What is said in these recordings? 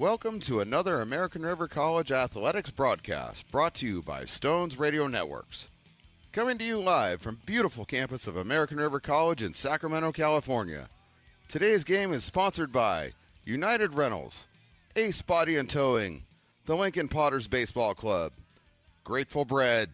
Welcome to another American River College athletics broadcast brought to you by Stone's Radio Networks. Coming to you live from beautiful campus of American River College in Sacramento, California. Today's game is sponsored by United Rentals, Ace Body and Towing, the Lincoln Potters Baseball Club, Grateful Bread,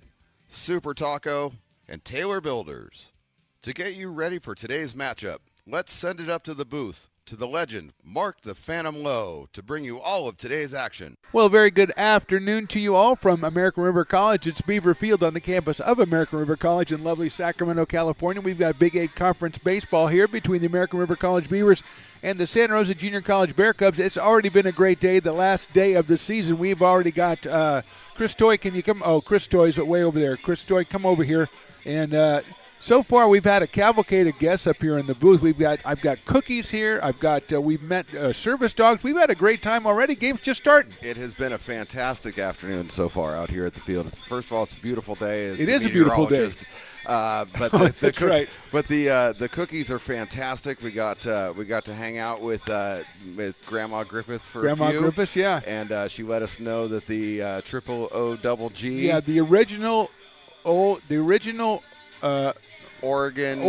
Super Taco, and Taylor Builders. To get you ready for today's matchup, let's send it up to the booth, to the legend, Mark the Phantom Lowe, to bring you all of today's action. Well, very good afternoon to you all from American River College. It's Beaver Field on the campus of American River College in lovely Sacramento, California. We've got Big 8 Conference baseball here between the American River College Beavers and the Santa Rosa Junior College Bear Cubs. It's already been a great day, the last day of the season. We've already got Chris Toy. Can you come? Oh, Chris Toy's way over there. Chris Toy, come over here. And so far, we've had a cavalcade of guests up here in the booth. I've got cookies here. We've met service dogs. We've had a great time already. Game's just starting. It has been a fantastic afternoon so far out here at the field. First of all, it's a beautiful day. It is a beautiful day. But that's right. But the cookies are fantastic. We got to hang out with Grandma Griffiths for a few. Grandma Griffiths, yeah. And she let us know that the triple O double G. Yeah, the original Oregon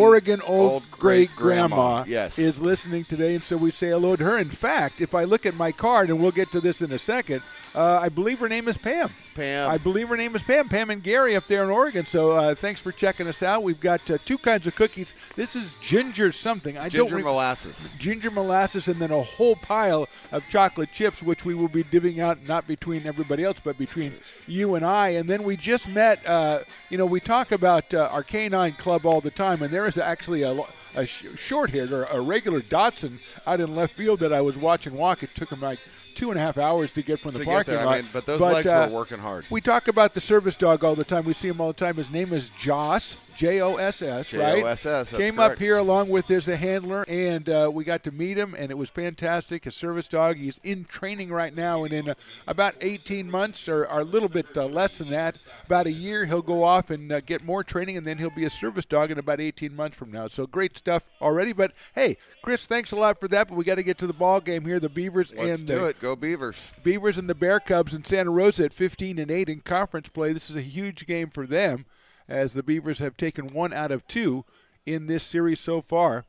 old great grandma yes. is listening today, and so we say hello to her. In fact, if I look at my card, and we'll get to this in a second, I believe her name is Pam. I believe her name is Pam. Pam and Gary up there in Oregon. So thanks for checking us out. We've got two kinds of cookies. This is ginger something. Molasses. Ginger molasses, and then a whole pile of chocolate chips, which we will be divvying out not between everybody else, but between you and I. And then we just met. We talk about our K9 club all the time, and there is actually a short hitter, a regular Dotson out in left field that I was watching walk. It took him like 2.5 hours to get from the parking lot. But those legs were working hard. We talk about the service dog all the time. We see him all the time. His name is Joss, Joss, right? Joss, Came correct. up here along with his handler, and we got to meet him, and it was fantastic. A service dog. He's in training right now, and in about 18 months, or a little bit less than that, about a year, he'll go off and get more training, and then he'll be a service dog in about 18 months from now. So great stuff already. But, hey, Chris, thanks a lot for that, but we got to get to the ball game here. The Beavers Let's do it. Go Beavers. Beavers and the Bear Cubs in Santa Rosa at 15-8 in conference play. This is a huge game for them, as the Beavers have taken 1 out of 2 in this series so far.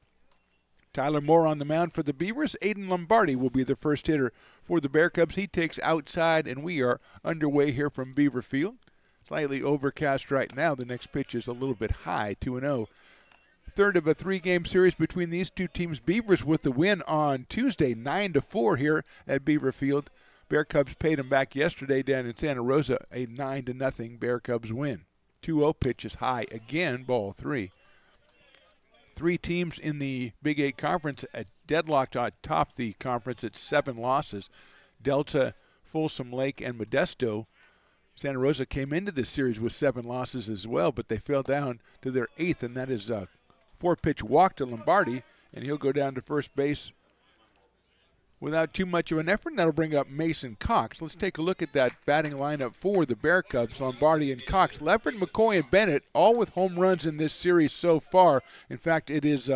Tyler Moore on the mound for the Beavers. Aiden Lombardi will be the first hitter for the Bear Cubs. He takes outside, and we are underway here from Beaver Field. Slightly overcast right now. The next pitch is a little bit high, 2-0. Third of a 3-game series between these two teams. Beavers with the win on Tuesday, 9-4 here at Beaver Field. Bear Cubs paid them back yesterday down in Santa Rosa, a 9-0 Bear Cubs win. 2-0 pitch is high again, ball 3. 3 teams in the Big 8 Conference at deadlocked atop the conference at 7 losses. Delta, Folsom Lake, and Modesto. Santa Rosa came into this series with 7 losses as well, but they fell down to their 8th, and that is a 4-pitch walk to Lombardi, and he'll go down to first base without too much of an effort, and that'll bring up Mason Cox. Let's take a look at that batting lineup for the Bear Cubs, Lombardi and Cox. Leopard, McCoy, and Bennett, all with home runs in this series so far. In fact, it is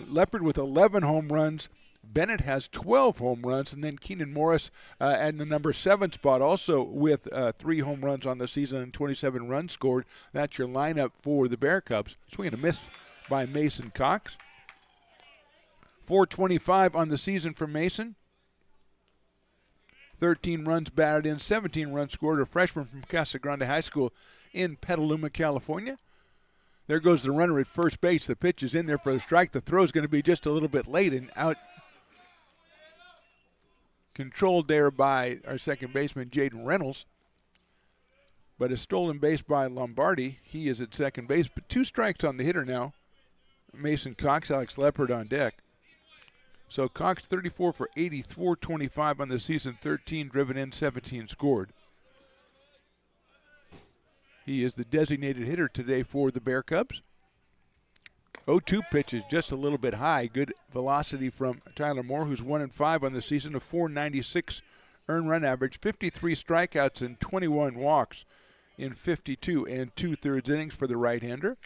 Leopard with 11 home runs. Bennett has 12 home runs, and then Keenan Morris at the number 7 spot, also with 3 home runs on the season and 27 runs scored. That's your lineup for the Bear Cubs. Swing and a miss by Mason Cox. 425 on the season for Mason. 13 runs batted in, 17 runs scored. A freshman from Casa Grande High School in Petaluma, California. There goes the runner at first base. The pitch is in there for the strike. The throw is going to be just a little bit late and out. Controlled there by our second baseman, Jaden Reynolds. But a stolen base by Lombardi. He is at second base, but 2 strikes on the hitter now. Mason Cox, Alex Leopard on deck. So Cox 34 for 80, 425 on the season, 13 driven in, 17 scored. He is the designated hitter today for the Bear Cubs. 0-2 pitch is just a little bit high. Good velocity from Tyler Moore, who's 1-5 on the season, a 496 earned run average, 53 strikeouts and 21 walks in 52 2/3 innings for the right-hander.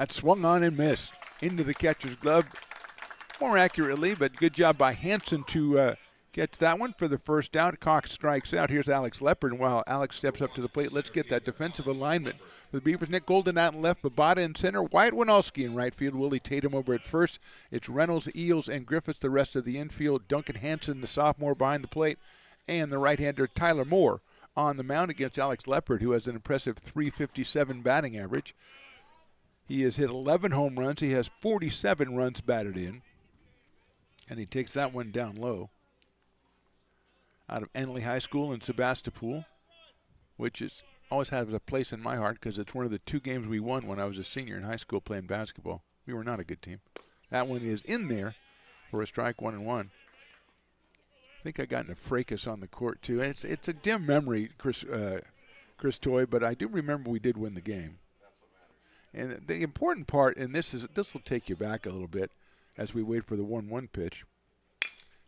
That swung on and missed. into the catcher's glove more accurately, but good job by Hansen to catch that one for the first out. Cox strikes out. Here's Alex Leopard. And while Alex steps up to the plate, let's get that defensive alignment. The Beavers, Nick Golden out in left, Babata in center, Wyatt Winalski in right field, Willie Tatum over at first. It's Reynolds, Eels, and Griffiths, the rest of the infield. Duncan Hansen, the sophomore, behind the plate, and the right-hander Tyler Moore on the mound against Alex Leopard, who has an impressive .357 batting average. He has hit 11 home runs. He has 47 runs batted in, and he takes that one down low. Out of Enley High School in Sebastopol, which is always has a place in my heart because it's one of the 2 games we won when I was a senior in high school playing basketball. We were not a good team. That one is in there for a strike, 1-1. I think I got in a fracas on the court too. It's a dim memory, Chris Toy, but I do remember we did win the game. And the important part, and this will take you back a little bit as we wait for the 1-1 pitch.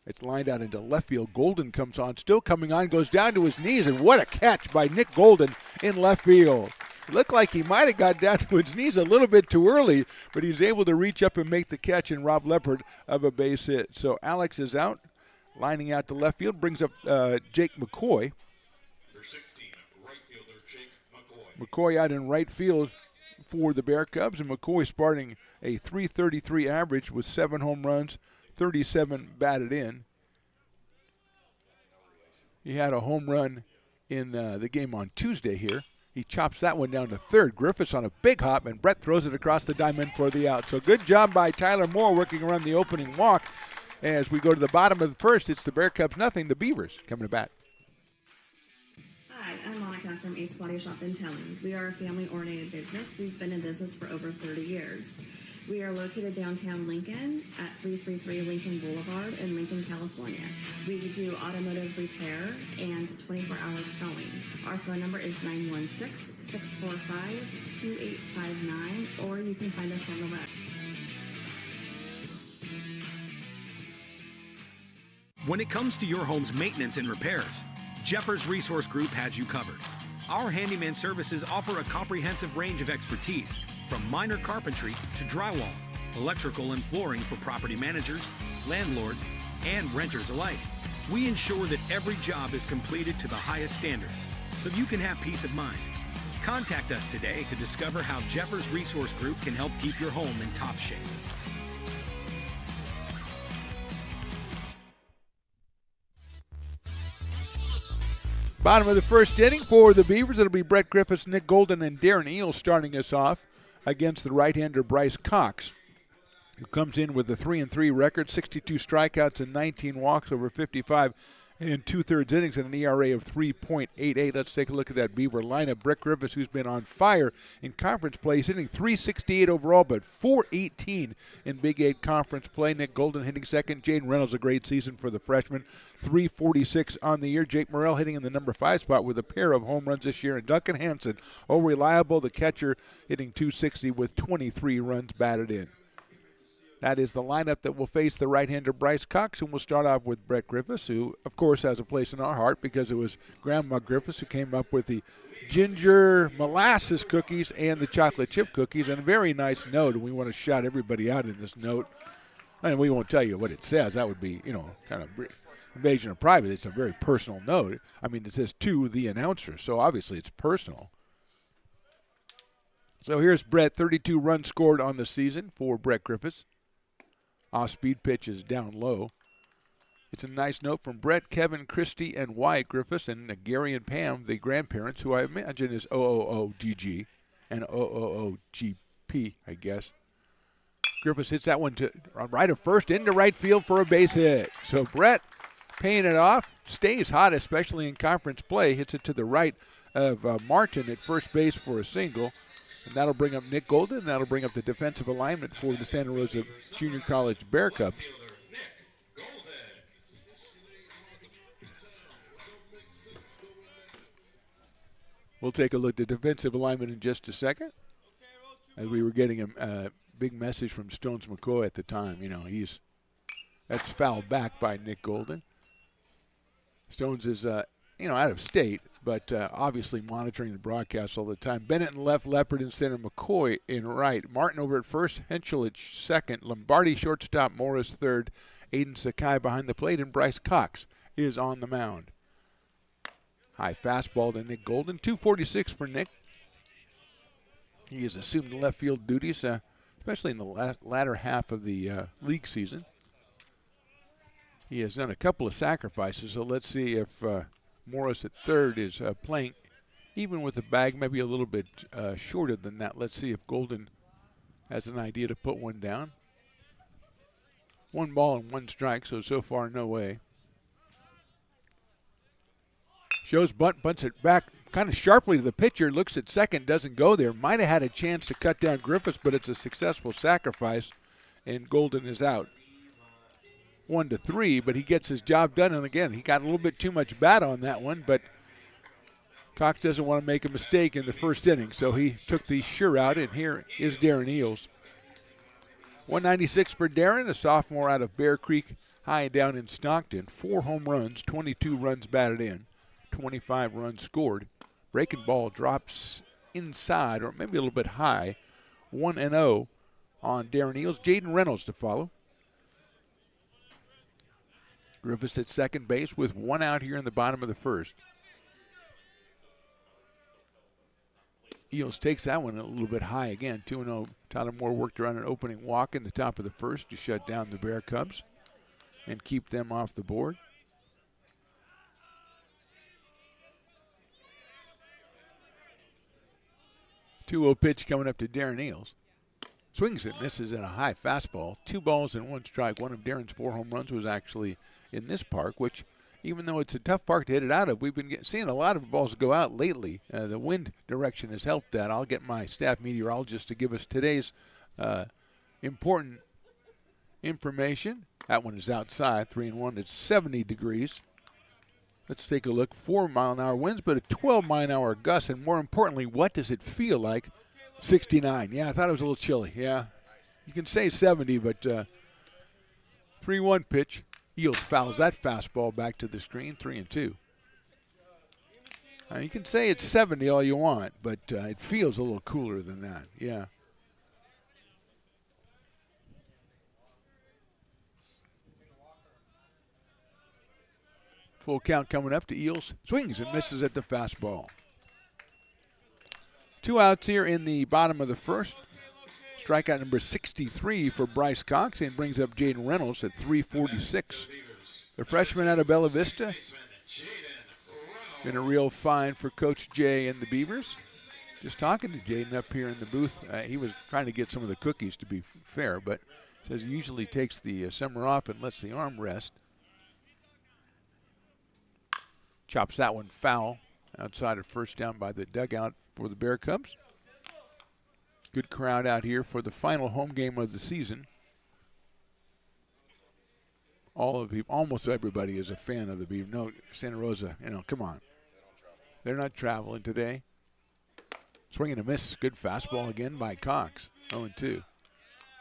It's lined out into left field. Golden comes on, still coming on, goes down to his knees, and what a catch by Nick Golden in left field. It looked like he might have got down to his knees a little bit too early, but he's able to reach up and make the catch and rob Leopard of a base hit. So Alex is out, lining out to left field, brings up Jake McCoy. Number 16, right fielder Jake McCoy. McCoy out in right field for the Bear Cubs, and McCoy starting a .333 average with 7 home runs, 37 batted in. He had a home run in the game on Tuesday here. He chops that one down to third. Griffiths on a big hop, and Brett throws it across the diamond for the out. So good job by Tyler Moore working around the opening walk. As we go to the bottom of the first, it's the Bear Cubs nothing, the Beavers coming to bat. Hi, I'm Monica from Ace Body Shop in Telling. We are a family-oriented business. We've been in business for over 30 years. We are located downtown Lincoln at 333 Lincoln Boulevard in Lincoln, California. We do automotive repair and 24-hour towing. Our phone number is 916-645-2859, or you can find us on the web. When it comes to your home's maintenance and repairs, Jeffers Resource Group has you covered. Our handyman services offer a comprehensive range of expertise, from minor carpentry to drywall, electrical and flooring for property managers, landlords, and renters alike. We ensure that every job is completed to the highest standards, so you can have peace of mind. Contact us today to discover how Jeffers Resource Group can help keep your home in top shape. Bottom of the first inning for the Beavers. It'll be Brett Griffiths, Nick Golden, and Darren Eels starting us off against the right-hander Bryce Cox, who comes in with a 3-3 record, 62 strikeouts and 19 walks over 55 and 2/3 innings and an ERA of 3.88. Let's take a look at that Beaver lineup. Brett Griffiths, who's been on fire in conference play, he's hitting .368 overall, but .418 in Big 8 conference play. Nick Golden hitting second. Jaden Reynolds, a great season for the freshman, .346 on the year. Jake Morrell hitting in the number 5 spot with a pair of home runs this year. And Duncan Hansen, reliable, the catcher, hitting .260 with 23 runs batted in. That is the lineup that will face the right-hander Bryce Cox, and we'll start off with Brett Griffiths, who, of course, has a place in our heart because it was Grandma Griffiths who came up with the ginger molasses cookies and the chocolate chip cookies, and a very nice note, and we want to shout everybody out in this note. And we won't tell you what it says. That would be, kind of invasion of privacy. It's a very personal note. I mean, it says to the announcer, so obviously it's personal. So here's Brett, 32 runs scored on the season for Brett Griffiths. Off-speed pitch is down low. It's a nice note from Brett, Kevin, Christy, and Wyatt Griffiths, and Gary and Pam, the grandparents, who I imagine is OOOGG and OOOGP, I guess. Griffiths hits that one to right of first into right field for a base hit. So Brett paying it off, stays hot, especially in conference play, hits it to the right of Martin at first base for a single. And that'll bring up Nick Golden, and that'll bring up the defensive alignment for the Santa Rosa Junior College Bear Cubs. We'll take a look at the defensive alignment in just a second. As we were getting a big message from Stones McCoy at the time. That's fouled back by Nick Golden. Stones is, out of state, but obviously monitoring the broadcast all the time. Bennett in left, Leopard in center, McCoy in right. Martin over at first, Henschel at second, Lombardi shortstop, Morris third, Aiden Sakai behind the plate, and Bryce Cox is on the mound. High fastball to Nick Golden, 246 for Nick. He has assumed left field duties, especially in the latter half of the league season. He has done a couple of sacrifices, so let's see if Morris at third is playing even with the bag, maybe a little bit shorter than that. Let's see if Golden has an idea to put one down. 1 ball and 1 strike, so far no way. Shows bunt, bunts it back kind of sharply to the pitcher, looks at second, doesn't go there. Might have had a chance to cut down Griffiths, but it's a successful sacrifice, and Golden is out. 1-3, but he gets his job done, and again, he got a little bit too much bat on that one, but Cox doesn't want to make a mistake in the first inning, so he took the sure out, and here is Darren Eels. 196 for Darren, a sophomore out of Bear Creek High down in Stockton. 4 home runs, 22 runs batted in, 25 runs scored. Breaking ball drops inside, or maybe a little bit high. 1-0 on Darren Eels. Jaden Reynolds to follow. Griffiths at second base with 1 out here in the bottom of the first. Eels takes that one a little bit high again. 2-0. Tyler Moore worked around an opening walk in the top of the first to shut down the Bear Cubs and keep them off the board. Two-0 pitch coming up to Darren Eels. Swings and misses at a high fastball. 2 balls and 1 strike. One of Darren's 4 home runs was actually in this park, which, even though it's a tough park to hit it out of, we've been seeing a lot of balls go out lately. The wind direction has helped that. I'll get my staff meteorologist to give us today's important information. That one is outside, 3-1. It's 70 degrees. Let's take a look. 4-mile-an-hour winds, but a 12-mile-an-hour gust. And more importantly, what does it feel like? 69. Yeah, I thought it was a little chilly. Yeah, you can say 70, but 3-1 pitch. Eels fouls that fastball back to the screen, 3-2. You can say it's 70 all you want, but it feels a little cooler than that. Yeah. Full count coming up to Eels. Swings and misses at the fastball. 2 outs here in the bottom of the first. Strikeout number 63 for Bryce Cox, and brings up Jaden Reynolds at 346. The freshman out of Bella Vista. Been a real find for Coach Jay and the Beavers. Just talking to Jaden up here in the booth. He was trying to get some of the cookies, to be fair, but says he usually takes the summer off and lets the arm rest. Chops that one foul outside of first down by the dugout for the Bear Cubs. Good crowd out here for the final home game of the season. Almost everybody is a fan of the Beavers. No, Santa Rosa, come on. They're not traveling today. Swing and a miss. Good fastball again by Cox. 0-2. There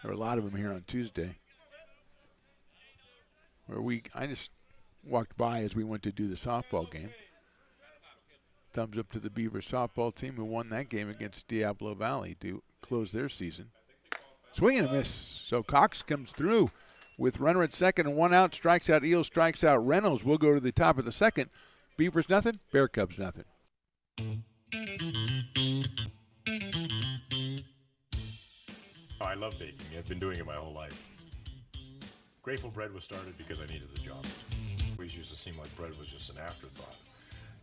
were a lot of them here on Tuesday. I just walked by as we went to do the softball game. Thumbs up to the Beavers softball team who won that game against Diablo Valley to close their season. Swing and a miss. So Cox comes through with runner at second and 1 out. Strikes out Eels, strikes out Reynolds. We'll go to the top of the second. Beavers nothing, Bear Cubs nothing. I love baking. I've been doing it my whole life. Grateful Bread was started because I needed the job. It always used to seem like bread was just an afterthought,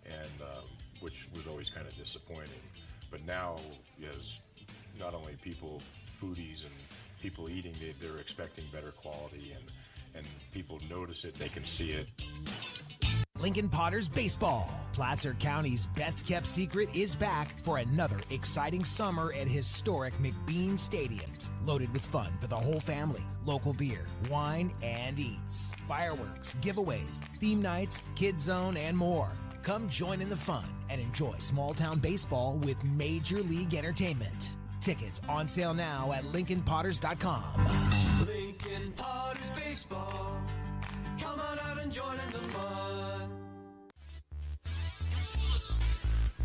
and which was always kind of disappointing. But now, as not only people, foodies and people eating, they're expecting better quality, and people notice it, they can see it. Lincoln Potters Baseball. Placer County's best-kept secret is back for another exciting summer at historic McBean Stadiums. Loaded with fun for the whole family. Local beer, wine, and eats. Fireworks, giveaways, theme nights, kids zone, and more. Come join in the fun and enjoy small-town baseball with Major League Entertainment. Tickets on sale now at LincolnPotters.com. Lincoln Potters Baseball. Come on out and join in the fun.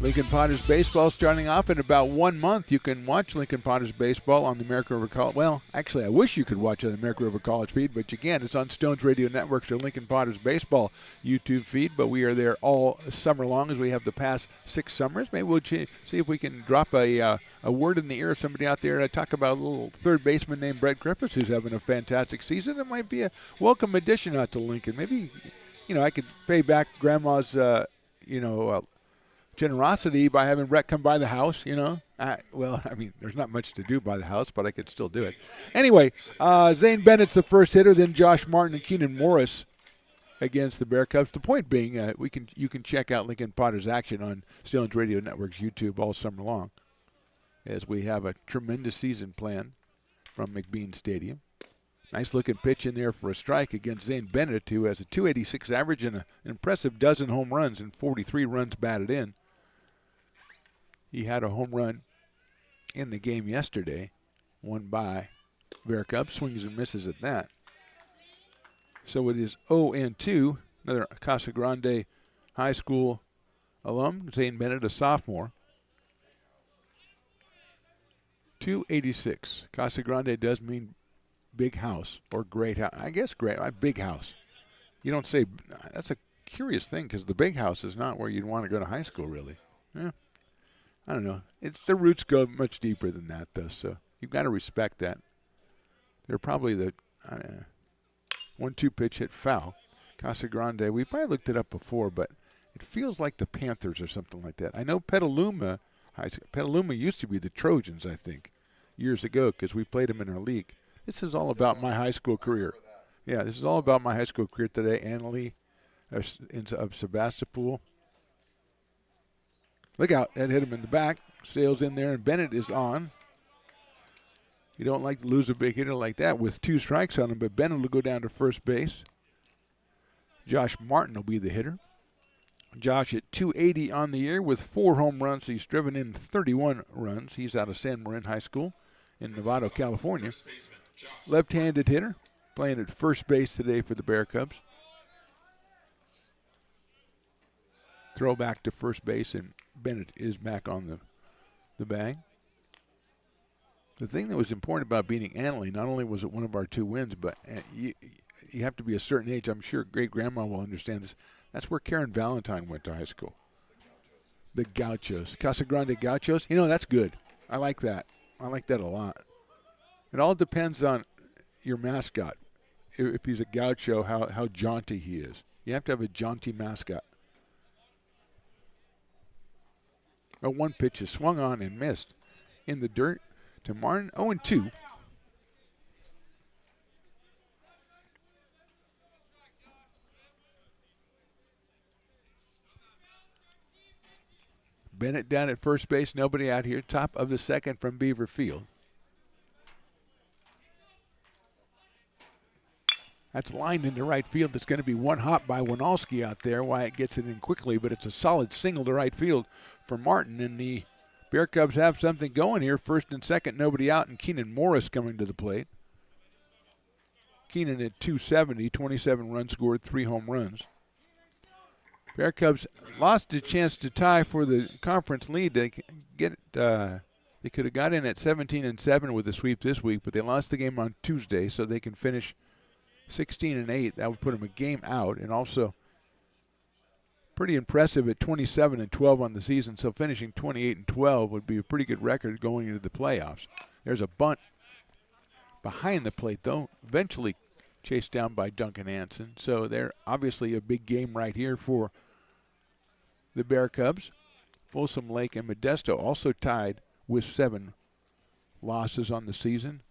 Lincoln Potters baseball starting off in about 1 month. You can watch Lincoln Potters baseball on the American River College. Well, actually, I wish you could watch it on the American River College feed, but you can. It's on Stones Radio Network's or Lincoln Potters baseball YouTube feed, but we are there all summer long as we have the past 6 summers. Maybe we'll see if we can drop a word in the ear of somebody out there and talk about a little third baseman named Brett Griffiths who's having a fantastic season. It might be a welcome addition out to Lincoln. Maybe, I could pay back Grandma's, generosity by having Brett come by the house, there's not much to do by the house, but I could still do it. Anyway, Zane Bennett's the first hitter, then Josh Martin and Keenan Morris against the Bear Cubs. The point being, you can check out Lincoln Potters action on Stones Radio Network's YouTube all summer long, as we have a tremendous season planned from McBean Stadium. Nice looking pitch in there for a strike against Zane Bennett, who has a .286 average and an impressive dozen home runs and 43 runs batted in. He had a home run in the game yesterday, won by Bear Cubs, swings and misses at that. So it is 0-2, another Casa Grande High School alum, Zane Bennett, a sophomore. .286. Casa Grande does mean big house or great house. I guess great, big house. You don't say, that's a curious thing because the big house is not where you'd want to go to high school, really. Yeah. I don't know. The roots go much deeper than that, though, so you've got to respect that. They're probably the 1-2 pitch hit foul. Casa Grande, we probably looked it up before, but it feels like the Panthers or something like that. I know Petaluma used to be the Trojans, I think, years ago because we played them in our league. This is all about my high school career. Yeah, this is all about my high school career today. Annalee of Sebastopol. Look out, that hit him in the back. Sails in there, and Bennett is on. You don't like to lose a big hitter like that with 2 strikes on him, but Bennett will go down to first base. Josh Martin will be the hitter. Josh at .280 on the year with 4 home runs. He's driven in 31 runs. He's out of San Marin High School in Novato, California. Left-handed hitter, playing at first base today for the Bear Cubs. Throw back to first base, and Bennett is back on the bag. The thing that was important about beating Annalee, not only was it one of our 2 wins, but you have to be a certain age. I'm sure great-grandma will understand this. That's where Karen Valentine went to high school. The Gauchos. Casa Grande Gauchos. That's good. I like that. I like that a lot. It all depends on your mascot. If he's a gaucho, how jaunty he is. You have to have a jaunty mascot. A 1 pitch is swung on and missed in the dirt to Martin. 0-2. Bennett down at first base. Nobody out here. Top of the second from Beaver Field. That's lined into right field. It's going to be one hop by Winalski out there. Wyatt gets it in quickly, but it's a solid single to right field for Martin. And the Bear Cubs have something going here. First and second, nobody out, and Keenan Morris coming to the plate. Keenan at .270, 27 runs scored, 3 home runs. Bear Cubs lost a chance to tie for the conference lead. They could have got in at 17-7 with the sweep this week, but they lost the game on Tuesday, so they can finish 16-8. That would put them a game out, and also pretty impressive at 27-12 on the season. So finishing 28-12 would be a pretty good record going into the playoffs. There's a bunt behind the plate, though, eventually chased down by Duncan Hansen. So they're obviously a big game right here for the Bear Cubs. Folsom Lake and Modesto also tied with 7 losses on the season.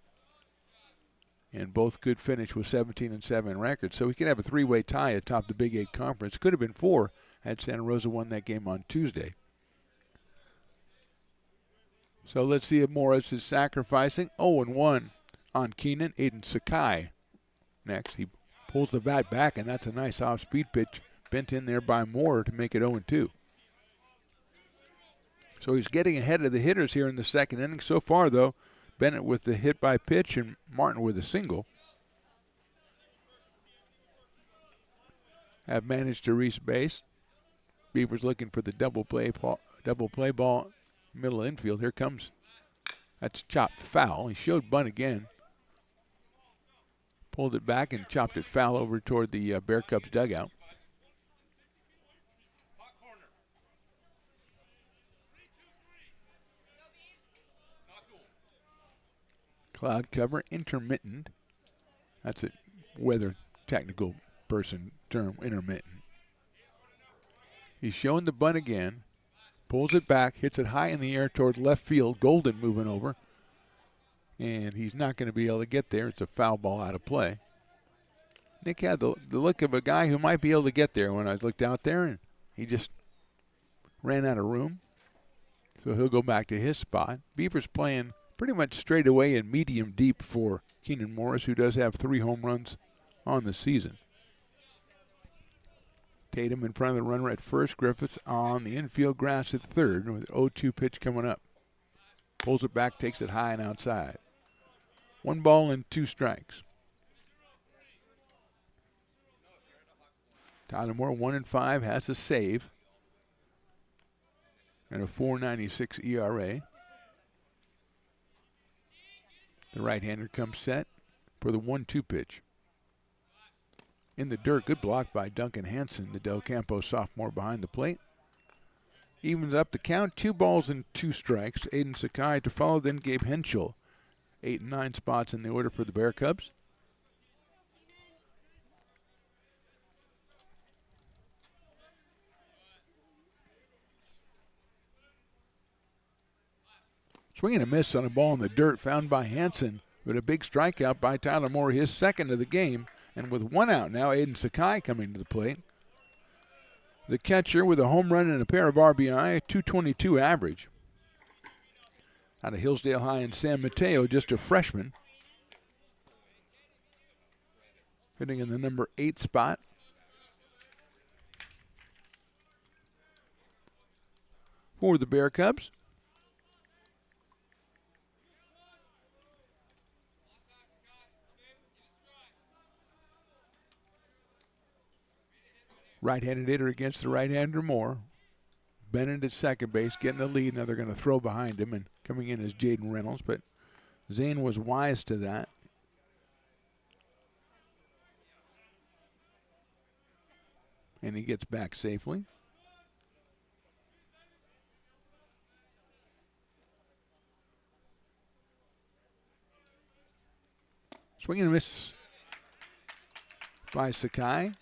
And both could finish with 17-7 records. So we could have a 3-way tie atop the Big 8 Conference. Could have been 4 had Santa Rosa won that game on Tuesday. So let's see if Morris is sacrificing. 0-1 on Keenan. Aiden Sakai next. He pulls the bat back, and that's a nice off-speed pitch bent in there by Moore to make it 0-2. So he's getting ahead of the hitters here in the second inning. So far, though, Bennett with the hit by pitch and Martin with a single have managed to reach base. Beavers looking for the double Double play ball, middle infield. Here comes, that's chopped foul. He showed bunt again. Pulled it back and chopped it foul over toward the Bear Cubs dugout. Cloud cover, intermittent. That's a weather technical person term, intermittent. He's showing the bunt again. Pulls it back, hits it high in the air toward left field. Golden moving over. And he's not going to be able to get there. It's a foul ball out of play. Nick had the look of a guy who might be able to get there when I looked out there, and he just ran out of room. So he'll go back to his spot. Beavers playing pretty much straight away in medium deep for Keenan Morris, who does have 3 home runs on the season. Tatum in front of the runner at first. Griffiths on the infield grass at third with an 0-2 pitch coming up. Pulls it back, takes it high and outside. 1 ball and 2 strikes. Tyler Moore, 1-5, has a save and a 4.96 ERA. The right-hander comes set for the 1-2 pitch. In the dirt, good block by Duncan Hansen, the Del Campo sophomore behind the plate. Evens up the count, 2 balls and 2 strikes. Aiden Sakai to follow, then Gabe Henschel. 8 and 9 spots in the order for the Bear Cubs. Swing and a miss on a ball in the dirt found by Hansen, but a big strikeout by Tyler Moore, his second of the game. And with 1 out now, Aiden Sakai coming to the plate. The catcher with a home run and a pair of RBI, a 222 average. Out of Hillsdale High in San Mateo, just a freshman. Hitting in the number 8 spot. For the Bear Cubs. Right-handed hitter against the right-hander Moore. Bennett at second base, getting the lead. Now they're going to throw behind him, and coming in is Jaden Reynolds, but Zane was wise to that. And he gets back safely. Swing and a miss by Sakai.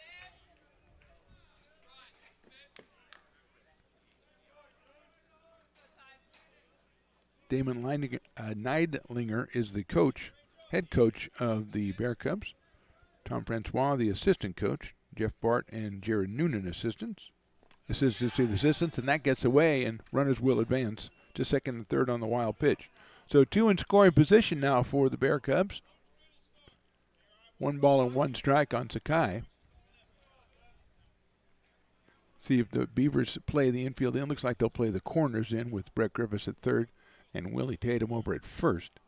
Damon Neidlinger is the coach, head coach of the Bear Cubs. Tom Francois, the assistant coach. Jeff Bart and Jared Noonan assistants. Assistants to the assistants, and that gets away, and runners will advance to second and third on the wild pitch. So 2 in scoring position now for the Bear Cubs. 1 ball and 1 strike on Sakai. See if the Beavers play the infield in. Looks like they'll play the corners in with Brett Griffiths at third and Willie Tatum over at first.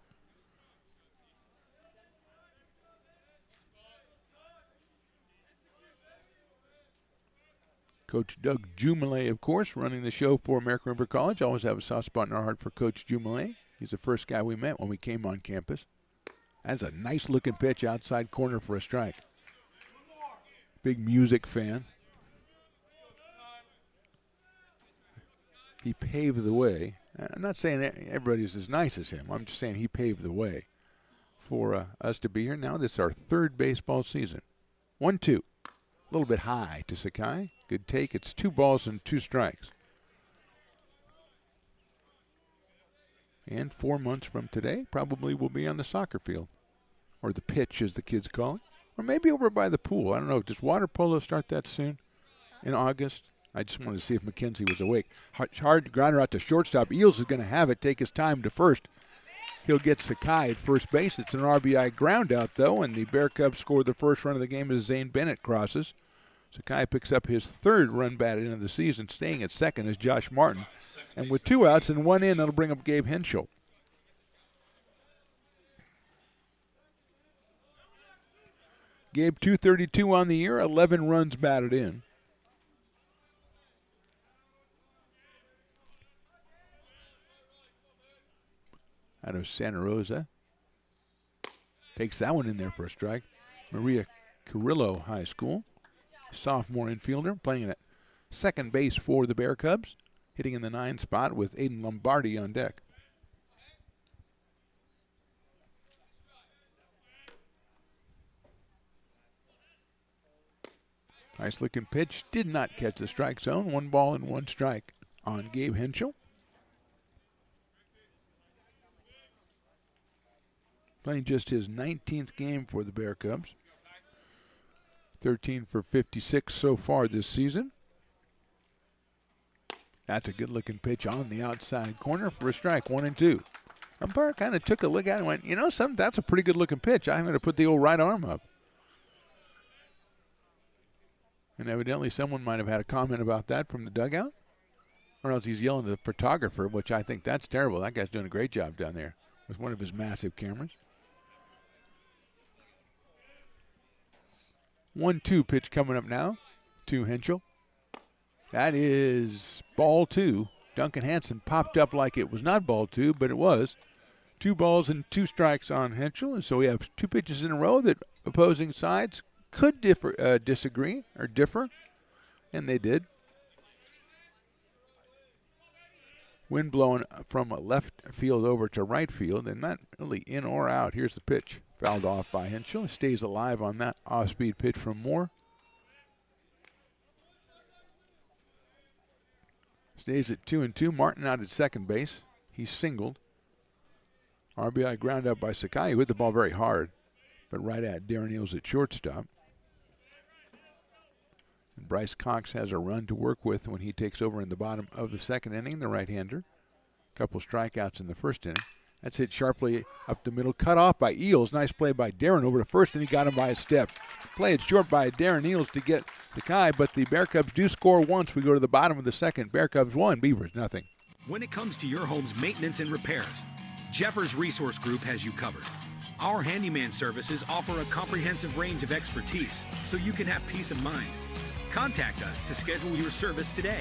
Coach Doug Jumalet, of course, running the show for American River College. Always have a soft spot in our heart for Coach Jumalet. He's the first guy we met when we came on campus. That's a nice-looking pitch outside corner for a strike. Big music fan. He paved the way. I'm not saying everybody's as nice as him. I'm just saying he paved the way for us to be here. Now this is our 3rd baseball season. 1-2. A little bit high to Sakai. Good take. It's 2 balls and 2 strikes. And 4 months from today, probably will be on the soccer field. Or the pitch, as the kids call it. Or maybe over by the pool. I don't know. Does water polo start that soon? In August? I just wanted to see if McKenzie was awake. Hard grounder out to shortstop. Eels is going to have it, take his time to first. He'll get Sakai at first base. It's an RBI ground out, though, and the Bear Cubs score the first run of the game as Zane Bennett crosses. Sakai picks up his 3rd run batted into the season. Staying at second is Josh Martin. And with 2 outs and 1 in, that'll bring up Gabe Henschel. Gabe, 232 on the year, 11 runs batted in. out of Santa Rosa. Takes that one in there for a strike. Maria Carrillo High School, sophomore infielder, playing at second base for the Bear Cubs, hitting in the 9 spot with Aiden Lombardi on deck. Nice looking pitch, did not catch the strike zone. 1 ball and 1 strike on Gabe Henschel. Playing just his 19th game for the Bear Cubs. 13 for 56 so far this season. That's a good-looking pitch on the outside corner for a strike, 1-2. Umpire kind of took a look at it and went, you know something, that's a pretty good-looking pitch. I'm going to put the old right arm up. And evidently someone might have had a comment about that from the dugout. Or else he's yelling at the photographer, which I think that's terrible. That guy's doing a great job down there with one of his massive cameras. 1-2 pitch coming up now to Henschel. That is ball 2. Duncan Hansen popped up like it was not ball 2, but it was. 2 balls and 2 strikes on Henschel. And so we have 2 pitches in a row that opposing sides could disagree or differ, and they did. Wind blowing from left field over to right field, and not really in or out. Here's the pitch. Fouled off by Henschel. Stays alive on that off-speed pitch from Moore. Stays at 2-2. Martin out at second base. He's singled. RBI ground up by Sakai, who hit the ball very hard, but right at Darren Eels at shortstop. And Bryce Cox has a run to work with when he takes over in the bottom of the second inning, the right-hander. Couple strikeouts in the first inning. That's hit sharply up the middle, cut off by Eels. Nice play by Darren over to first, and he got him by a step. Played short by Darren Eels to get Sakai, but the Bear Cubs do score once. We go to the bottom of the second. Bear Cubs 1, Beavers nothing. When it comes to your home's maintenance and repairs, Jeffers Resource Group has you covered. Our handyman services offer a comprehensive range of expertise, so you can have peace of mind. Contact us to schedule your service today.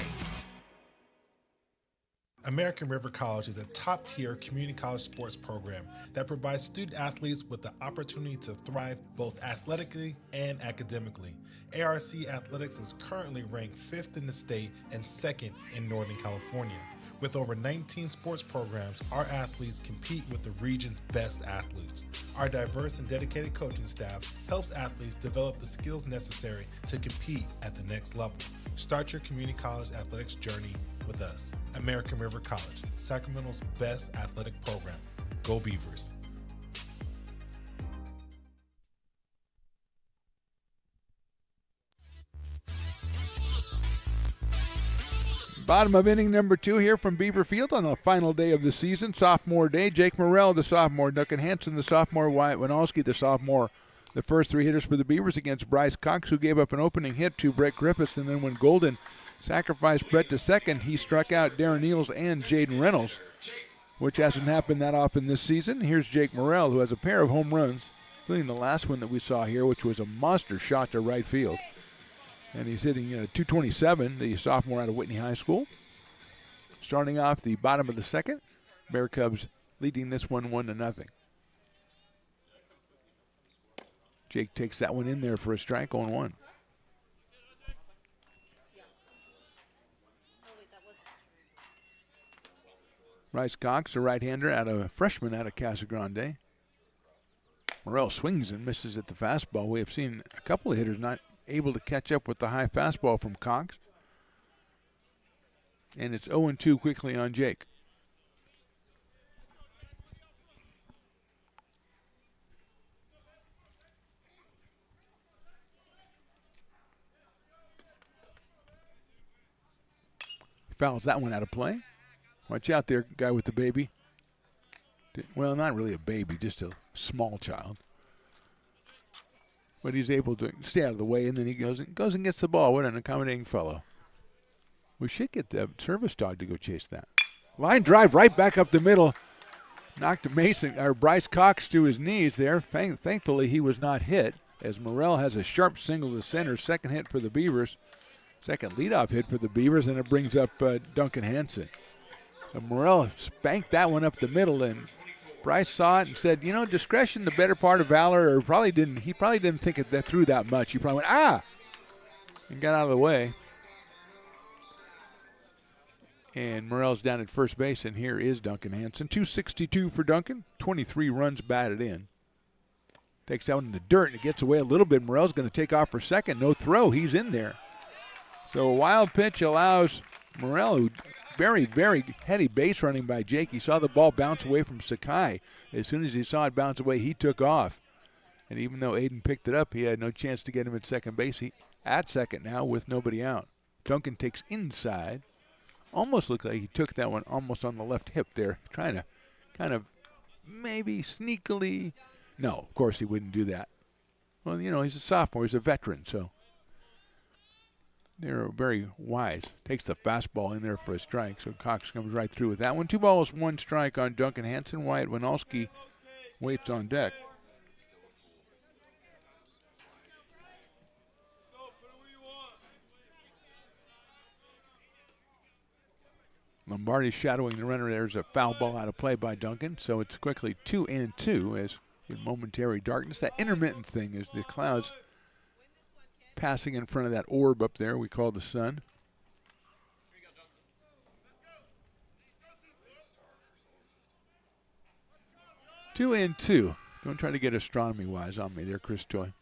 American River College is a top-tier community college sports program that provides student athletes with the opportunity to thrive both athletically and academically. ARC Athletics is currently ranked 5th in the state and 2nd in Northern California. With over 19 sports programs, our athletes compete with the region's best athletes. Our diverse and dedicated coaching staff helps athletes develop the skills necessary to compete at the next level. Start your community college athletics journey with us. American River College, Sacramento's best athletic program. Go Beavers. Bottom of inning number 2 here from Beaver Field on the final day of the season, sophomore day. Jake Morrell, the sophomore. Duncan Hansen, the sophomore. Wyatt Winalski, the sophomore. The first 3 hitters for the Beavers against Bryce Cox, who gave up an opening hit to Brett Griffiths. And then when Golden sacrificed Brett to second, he struck out Darren Eels and Jaden Reynolds, which hasn't happened that often this season. Here's Jake Morrell, who has a pair of home runs, including the last one that we saw here, which was a monster shot to right field. And he's hitting 227, the sophomore out of Whitney High School. Starting off the bottom of the second, Bear Cubs leading this one 1-0. Jake takes that one in there for a strike, 0-1. Bryce Cox, a right-hander, freshman out of Casa Grande. Morrell swings and misses at the fastball. We have seen a couple of hitters not able to catch up with the high fastball from Cox. And it's 0-2 quickly on Jake. Fouls that one out of play. Watch out there, guy with the baby. Well, not really a baby, just a small child. But he's able to stay out of the way, and then he goes and gets the ball. What an accommodating fellow. We should get the service dog to go chase that. Line drive right back up the middle. Knocked Bryce Cox to his knees there. Thankfully, he was not hit, as Morrell has a sharp single to center. Second hit for the Beavers. Second leadoff hit for the Beavers, and it brings up Duncan Hansen. So Morrell spanked that one up the middle, and Bryce saw it and said, discretion, the better part of valor, or he probably didn't think it that through that much. He probably went, and got out of the way. And Morrell's down at first base, and here is Duncan Hansen. 262 for Duncan, 23 runs batted in. Takes that one in the dirt, and it gets away a little bit. Morrell's going to take off for second. No throw. He's in there. So a wild pitch allows Morrell, who very, very heady base running by Jake. He saw the ball bounce away from Sakai. As soon as he saw it bounce away, he took off. And even though Aiden picked it up, he had no chance to get him at second base. He at second now with nobody out. Duncan takes inside. Almost looked like he took that one almost on the left hip there, trying to kind of maybe sneakily. No, of course he wouldn't do that. Well, he's a sophomore. He's a veteran, so they're very wise. Takes the fastball in there for a strike, so Cox comes right through with that one. 2 balls, 1 strike on Duncan Hansen. Wyatt Winalski waits on deck. Lombardi shadowing the runner. There's a foul ball out of play by Duncan, so it's quickly 2-2 as in momentary darkness. That intermittent thing is the clouds passing in front of that orb up there we call the sun. Two and two. Don't try to get astronomy-wise on me there, Chris Toy.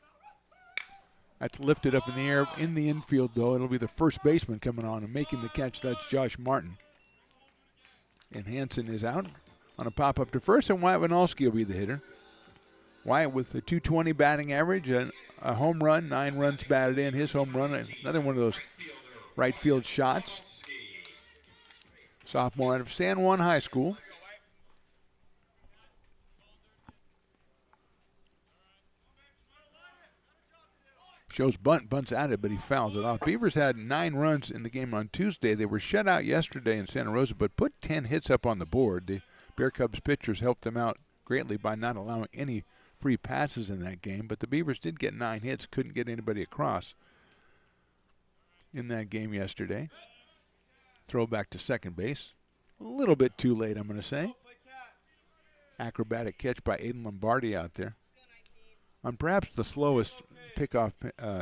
That's lifted up in the air in the infield, though. It'll be the first baseman coming on and making the catch. That's Josh Martin. And Hansen is out on a pop-up to first, and Wyatt Winalski will be the hitter. Wyatt with a .220 batting average, and a home run, 9 runs batted in. His home run, another one of those right field shots. Sophomore out of San Juan High School. Shows bunts at it, but he fouls it off. Beavers had 9 runs in the game on Tuesday. They were shut out yesterday in Santa Rosa, but put 10 hits up on the board. The Bear Cubs pitchers helped them out greatly by not allowing any free passes in that game, but the Beavers did get 9 hits, couldn't get anybody across in that game yesterday. Throw back to second base. A little bit too late, I'm going to say. Acrobatic catch by Aiden Lombardi out there on perhaps the slowest pickoff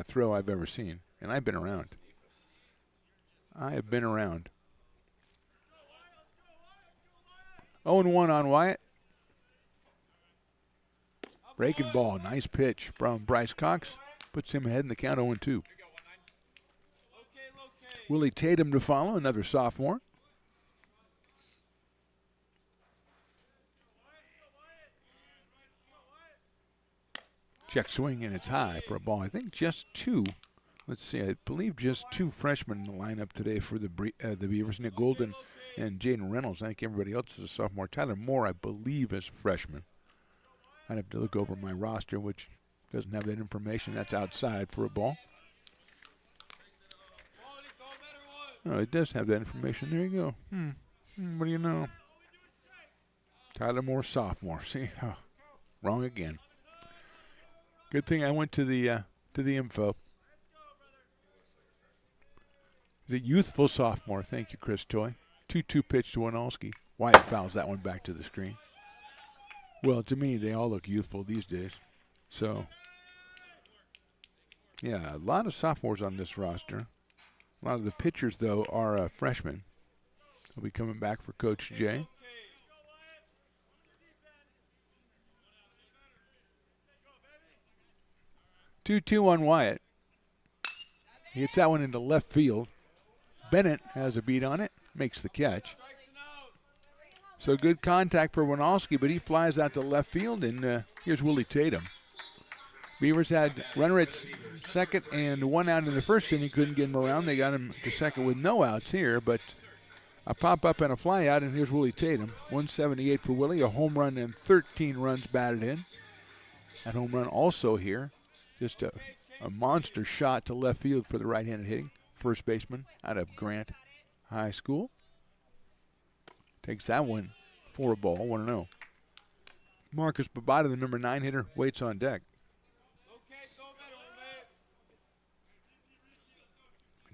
throw I've ever seen, and I've been around. I have been around. 0-1 on Wyatt. Breaking ball, nice pitch from Bryce Cox. Puts him ahead in the count 0-2. Willie Tatum to follow, another sophomore. Check swing, and it's high for a ball. I think just 2. Let's see, I believe just 2 freshmen in the lineup today for the Beavers. Nick Golden and Jaden Reynolds. I think everybody else is a sophomore. Tyler Moore, I believe, is a freshman. I'd have to look over my roster, which doesn't have that information. That's outside for a ball. Oh, it does have that information. There you go. What do you know? Tyler Moore, sophomore. See, wrong again. Good thing I went to the info. He's a youthful sophomore. Thank you, Chris Toy. 2-2 pitch to Winalski. Wyatt fouls that one back to the screen. Well, to me, they all look youthful these days. So, yeah, a lot of sophomores on this roster. A lot of the pitchers, though, are freshmen. They'll be coming back for Coach Jay. 2-2 on Wyatt. He hits that one into left field. Bennett has a beat on it, makes the catch. So good contact for Winalski, but he flies out to left field, and here's Willie Tatum. Beavers had runner at second and 1 out in the first inning. Couldn't get him around. They got him to second with no outs here, but a pop-up and a fly-out, and here's Willie Tatum. 178 for Willie, a home run and 13 runs batted in. That home run also here. Just a monster shot to left field for the right-handed hitting first baseman out of Grant High School. Takes that one for a ball, 1-0. Marcus Babada, the number 9 hitter, waits on deck.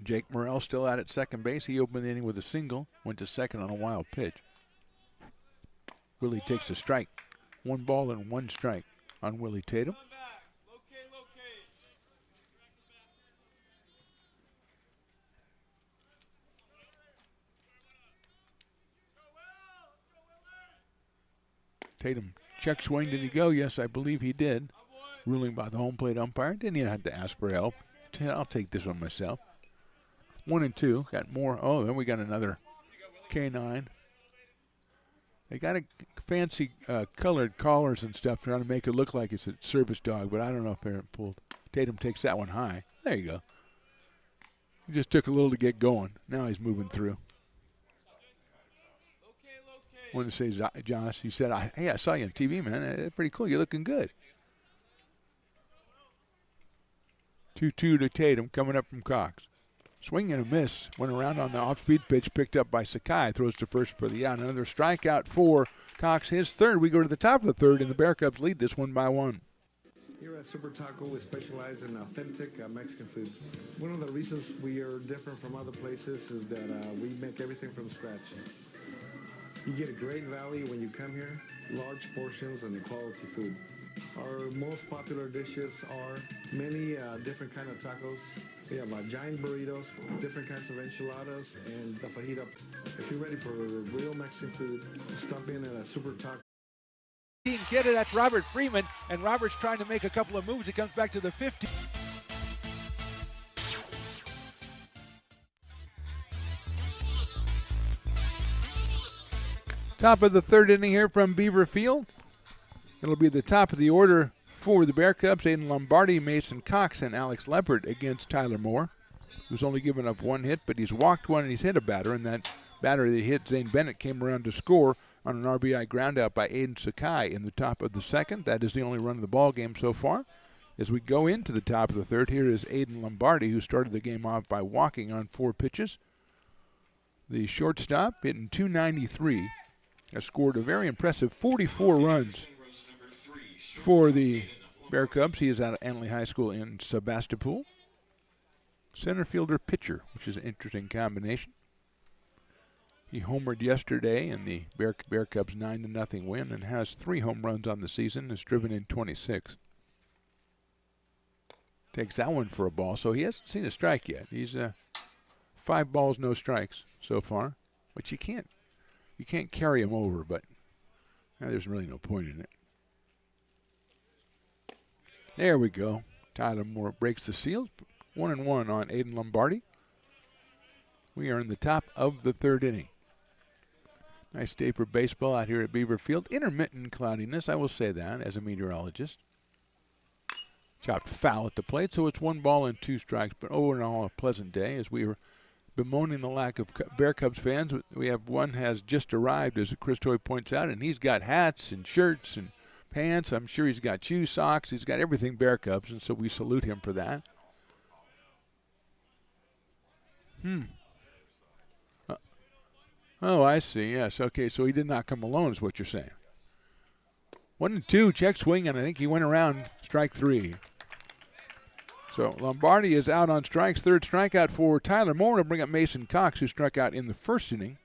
Jake Morrell still out at second base. He opened the inning with a single, went to second on a wild pitch. Willie takes a strike. 1 ball and 1 strike on Willie Tatum. Tatum check swing. Did he go? Yes, I believe he did. Ruling by the home plate umpire. Didn't even have to ask for help. I'll take this one myself. 1 and 2. Got more. Oh, then we got another K9. They got a fancy colored collars and stuff trying to make it look like it's a service dog, but I don't know if they're pulled. Tatum takes that one high. There you go. He just took a little to get going. Now he's moving through. Wanted to say, Josh, he said, hey, I saw you on TV, man. It's pretty cool. You're looking good. 2-2 to Tatum coming up from Cox. Swing and a miss. Went around on the off-speed pitch, picked up by Sakai. Throws to first for the out. Another strikeout for Cox, his third. We go to the top of the third, and the Bear Cubs lead this 1-1. Here at Super Taco, we specialize in authentic Mexican food. One of the reasons we are different from other places is that we make everything from scratch. You get a great value when you come here, large portions and quality food. Our most popular dishes are many different kind of tacos. We have giant burritos, different kinds of enchiladas, and the fajita. If you're ready for real Mexican food, stop in at a Super Taco. Get it, that's Robert Freeman, and Robert's trying to make a couple of moves. He comes back to the 50. Top of the third inning here from Beaver Field. It'll be the top of the order for the Bear Cubs. Aiden Lombardi, Mason Cox, and Alex Leppert against Tyler Moore, who's only given up 1 hit, but he's walked 1 and he's hit a batter, and that batter that hit Zane Bennett came around to score on an RBI groundout by Aiden Sakai in the top of the second. That is the only run of the ball game so far. As we go into the top of the third, here is Aiden Lombardi, who started the game off by walking on 4 pitches. The shortstop, hitting .293, has scored a very impressive 44 runs for the Bear Cubs. He is out of Anley High School in Sebastopol. Center fielder pitcher, which is an interesting combination. He homered yesterday in the Bear Cubs 9-0 win and has 3 home runs on the season, has driven in 26. Takes that one for a ball, so he hasn't seen a strike yet. He's 5 balls, no strikes so far, which you can't carry him over, but there's really no point in it. There we go. Tyler Moore breaks the seal. 1-1 on Aiden Lombardi. We are in the top of the third inning. Nice day for baseball out here at Beaver Field. Intermittent cloudiness, I will say that as a meteorologist. Chopped foul at the plate, so it's 1 ball and 2 strikes. But overall, a pleasant day as we were bemoaning the lack of Bear Cubs fans. We have one has just arrived, as Chris Toy points out, and he's got hats and shirts and pants. I'm sure he's got shoes, socks. He's got everything Bear Cubs, and so we salute him for that. Oh, I see. Yes. Okay, so he did not come alone is what you're saying. 1-2, check swing, and I think he went around strike 3. So Lombardi is out on strikes. Third strikeout for Tyler Moore to bring up Mason Cox, who struck out in the first inning.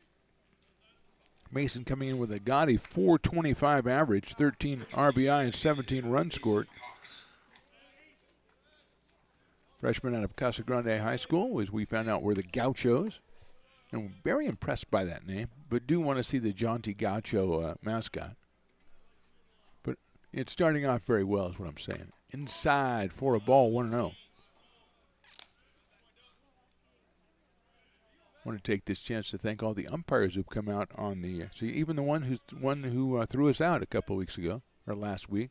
Mason coming in with a gaudy .425 average, 13 RBI and 17 runs scored. Freshman out of Casa Grande High School, as we found out, were the Gauchos. And we're very impressed by that name, but do want to see the Jaunty Gaucho mascot. But it's starting off very well is what I'm saying. Inside for a ball, 1-0. Want to take this chance to thank all the umpires who've come out on the even the one who threw us out a couple weeks ago or last week.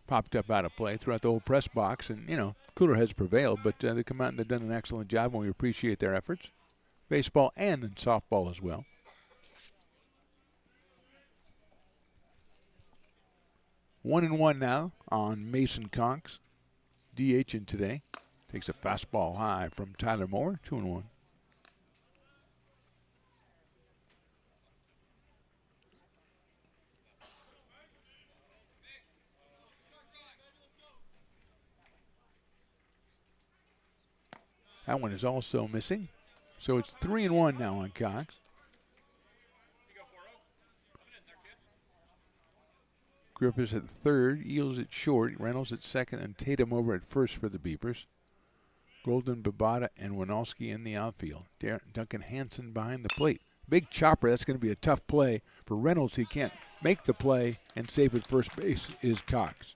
Popped up out of play throughout the whole press box, and cooler heads prevailed, but they come out and they've done an excellent job, and we appreciate their efforts. Baseball and in softball as well. One and one now on Mason Cox. DH in today. Takes a fastball high from Tyler Moore. 2-1. That one is also missing. So it's 3-1 now on Cox. Griffiths at third, Eels at short, Reynolds at second, and Tatum over at first for the Beavers. Golden, Babada, and Winalski in the outfield. Duncan Hansen behind the plate. Big chopper, that's going to be a tough play for Reynolds. He can't make the play and save at first base is Cox.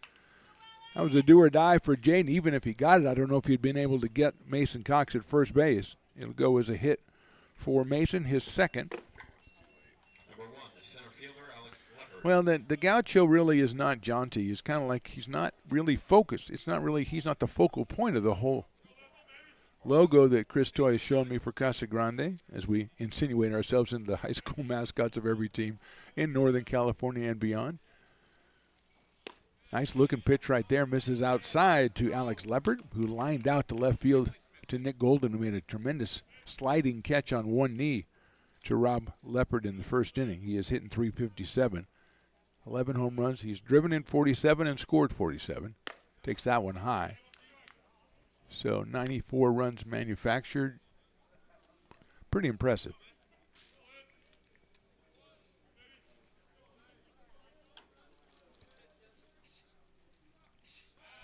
That was a do or die for Jaden. Even if he got it, I don't know if he'd been able to get Mason Cox at first base. It'll go as a hit for Mason, his second. Number 1, the center fielder, Alex Leonard. Well, the Gaucho really is not jaunty. He's kind of like he's not really focused. He's not the focal point of the whole logo that Chris Toy has shown me for Casa Grande as we insinuate ourselves into the high school mascots of every team in Northern California and beyond. Nice looking pitch right there. Misses outside to Alex Leopard, who lined out to left field to Nick Golden, who made a tremendous sliding catch on one knee to Rob Leopard in the first inning. He is hitting .357. 11 home runs. He's driven in 47 and scored 47. Takes that one high. So 94 runs manufactured. Pretty impressive.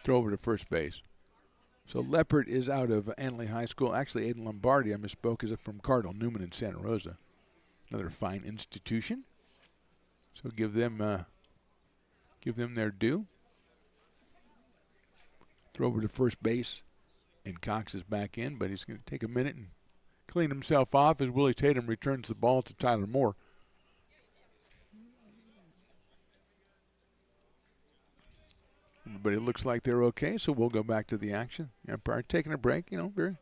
Throw over to first base. So Leopard is out of Antley High School. Actually, Aiden Lombardi, I misspoke, is from Cardinal Newman in Santa Rosa. Another fine institution. So give them their due. Throw over to first base, and Cox is back in, but he's going to take a minute and clean himself off as Willie Tatum returns the ball to Tyler Moore. Everybody looks like they're okay, so we'll go back to the action. Empire taking a break, very.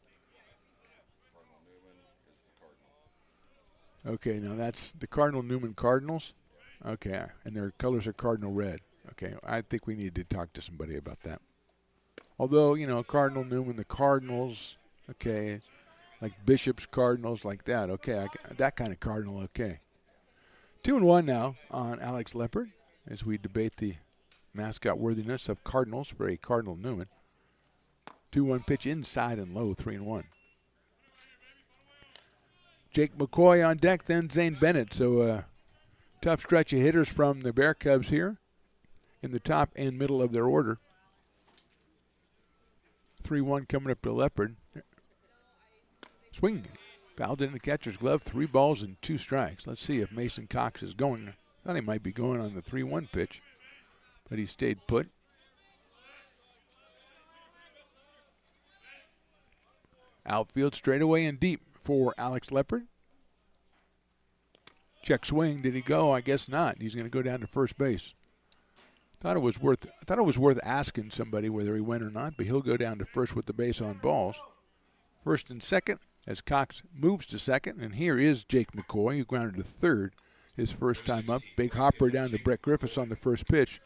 Okay, now that's the Cardinal Newman Cardinals. Okay, and their colors are Cardinal red. Okay, I think we need to talk to somebody about that. Although, Cardinal Newman, the Cardinals, okay, like Bishop's Cardinals, like that. Okay, that kind of Cardinal, okay. 2-1 now on Alex Leopard as we debate the mascot worthiness of Cardinals for a Cardinal Newman. 2-1 pitch inside and low, 3-1. Jake McCoy on deck, then Zane Bennett. So tough stretch of hitters from the Bear Cubs here in the top and middle of their order. 3-1 coming up to Leopard. Swing. Fouled in the catcher's glove. 3 balls and 2 strikes. Let's see if Mason Cox is going. I thought he might be going on the 3-1 pitch, but he stayed put. Outfield straightaway and deep for Alex Leopard. Check swing. Did he go? I guess not. He's going to go down to first base. I thought it was worth asking somebody whether he went or not, but he'll go down to first with the base on balls. First and second as Cox moves to second, and here is Jake McCoy, who grounded to third his first time up. Big hopper down to Brett Griffiths on the first pitch.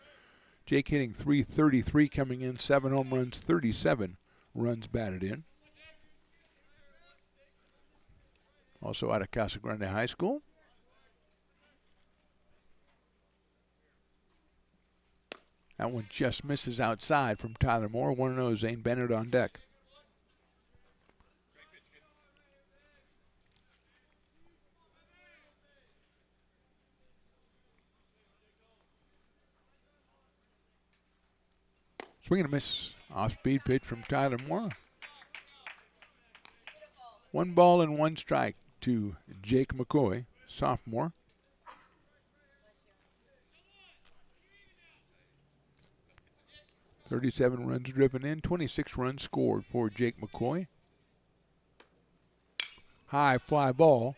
Jake hitting .333 coming in, 7 home runs, 37 runs batted in. Also out of Casa Grande High School. That one just misses outside from Tyler Moore. 1-0 Zane Bennett on deck. Swing and a miss. Off-speed pitch from Tyler Moore. 1 ball and 1 strike to Jake McCoy, sophomore. .37 runs driven in, 26 runs scored for Jake McCoy. High fly ball.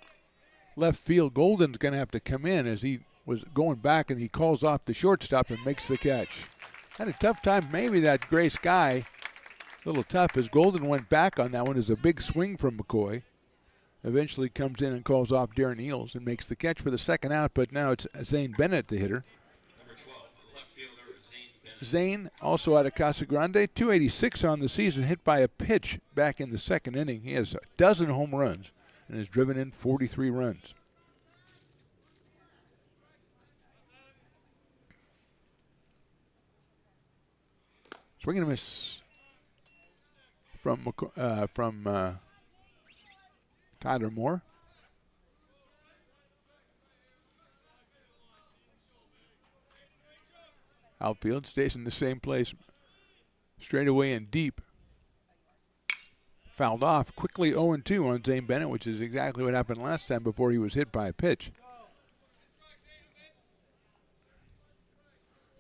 Left field, Golden's going to have to come in as he was going back, and he calls off the shortstop and makes the catch. Had a tough time, maybe that gray sky. A little tough as Golden went back on that one. Is a big swing from McCoy. Eventually comes in and calls off Darren Eels and makes the catch for the second out, but now it's Zane Bennett, the hitter. Number 12, left fielder Zane Bennett. Zane, also out of Casa Grande, 286 on the season, hit by a pitch back in the second inning. He has a dozen home runs and has driven in 43 runs. Swing and a miss from Tyler Moore. Outfield stays in the same place. Straight away and deep. Fouled off. Quickly 0-2 on Zane Bennett, which is exactly what happened last time before he was hit by a pitch.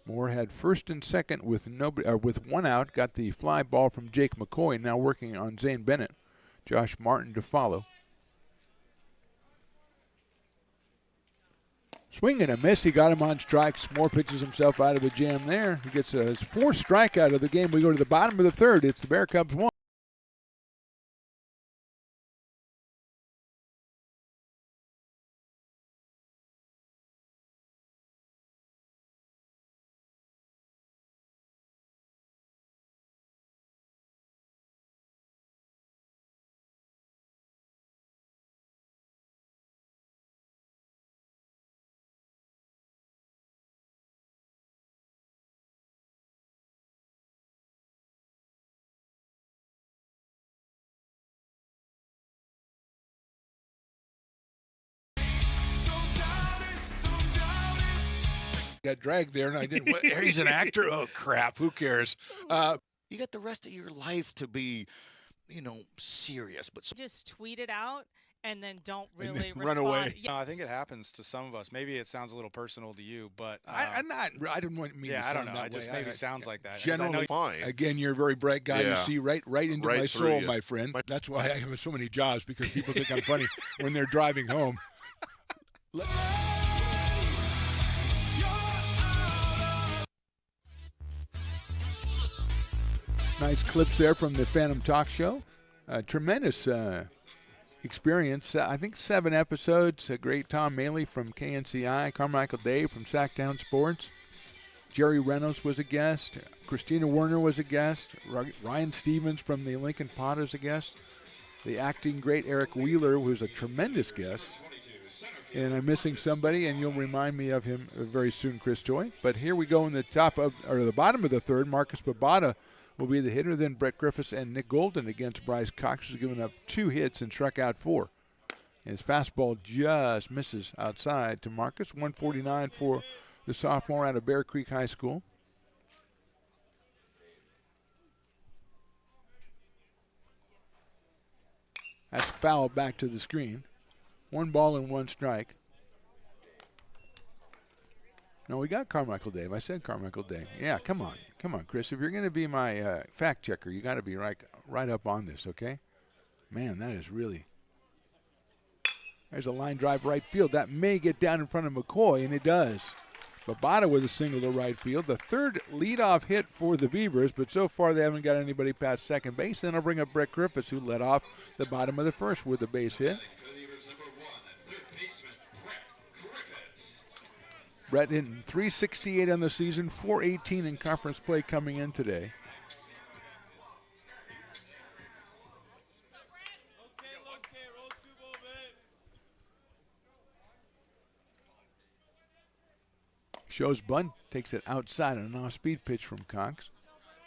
Moore had first and second with one out. Got the fly ball from Jake McCoy. Now working on Zane Bennett. Josh Martin to follow. Swing and a miss. He got him on strikes. Moore pitches himself out of a jam there. He gets his fourth strikeout of the game. We go to the bottom of the third. It's the Bear Cubs 1. Got dragged there, and I didn't. He's an actor. Oh crap! Who cares? You got the rest of your life to be, serious. But just tweet it out and then don't And really then run away. Yeah. I think it happens to some of us. Maybe it sounds a little personal to you, but I didn't want me. yeah, to I sound don't know. that It just way. maybe I sounds like that. 'Cause I know Generally, Fine. again, you're a very bright guy. Yeah. You see right into Right my through soul, you. my friend. That's why I have so many jobs, because people think I'm funny when they're driving home. Nice clips there from the Phantom Talk Show. Tremendous experience. I think 7 episodes. A great Tom Maley from KNCI, Carmichael Dave from Sacktown Sports. Jerry Reynolds was a guest. Christina Werner was a guest. Ryan Stevens from the Lincoln Pot is a guest. The acting great Eric Wheeler was a tremendous guest. And I'm missing somebody, and you'll remind me of him very soon, Chris Joy. But here we go in the bottom of the third. Marcus Babada will be the hitter. Then Brett Griffiths and Nick Golden against Bryce Cox, who's given up 2 hits and struck out 4. And his fastball just misses outside to Marcus. 149 for the sophomore out of Bear Creek High School. That's fouled back to the screen. 1 ball and 1 strike. No, we got Carmichael Dave. I said Carmichael Dave. Yeah, come on, Chris. If you're going to be my fact checker, you got to be right up on this, okay? Man, that is really. There's a line drive right field. That may get down in front of McCoy, and it does. Babada with a single to right field. The third leadoff hit for the Beavers, but so far they haven't got anybody past second base. Then I'll bring up Brett Griffiths, who led off the bottom of the first with a base hit. Brett hitting .368 on the season, .418 in conference play coming in today. Shows bunt, takes it outside on an off-speed pitch from Cox.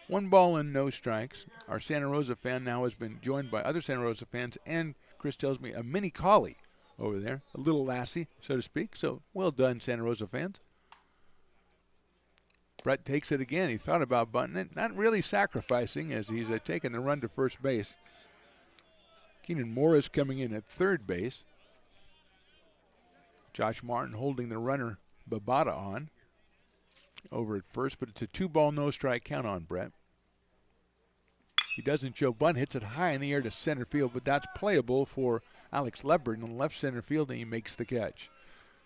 1 ball and no strikes. Our Santa Rosa fan now has been joined by other Santa Rosa fans, and Chris tells me a mini collie over there, a little lassie, so to speak. So well done, Santa Rosa fans. Brett takes it again. He thought about bunting it, not really sacrificing as he's taking the run to first base. Keenan Morris coming in at third base. Josh Martin holding the runner Babada on over at first, but it's a 2-ball, no strike count on Brett. He doesn't show bunt, hits it high in the air to center field, but that's playable for Alex Leopard in left center field, and he makes the catch.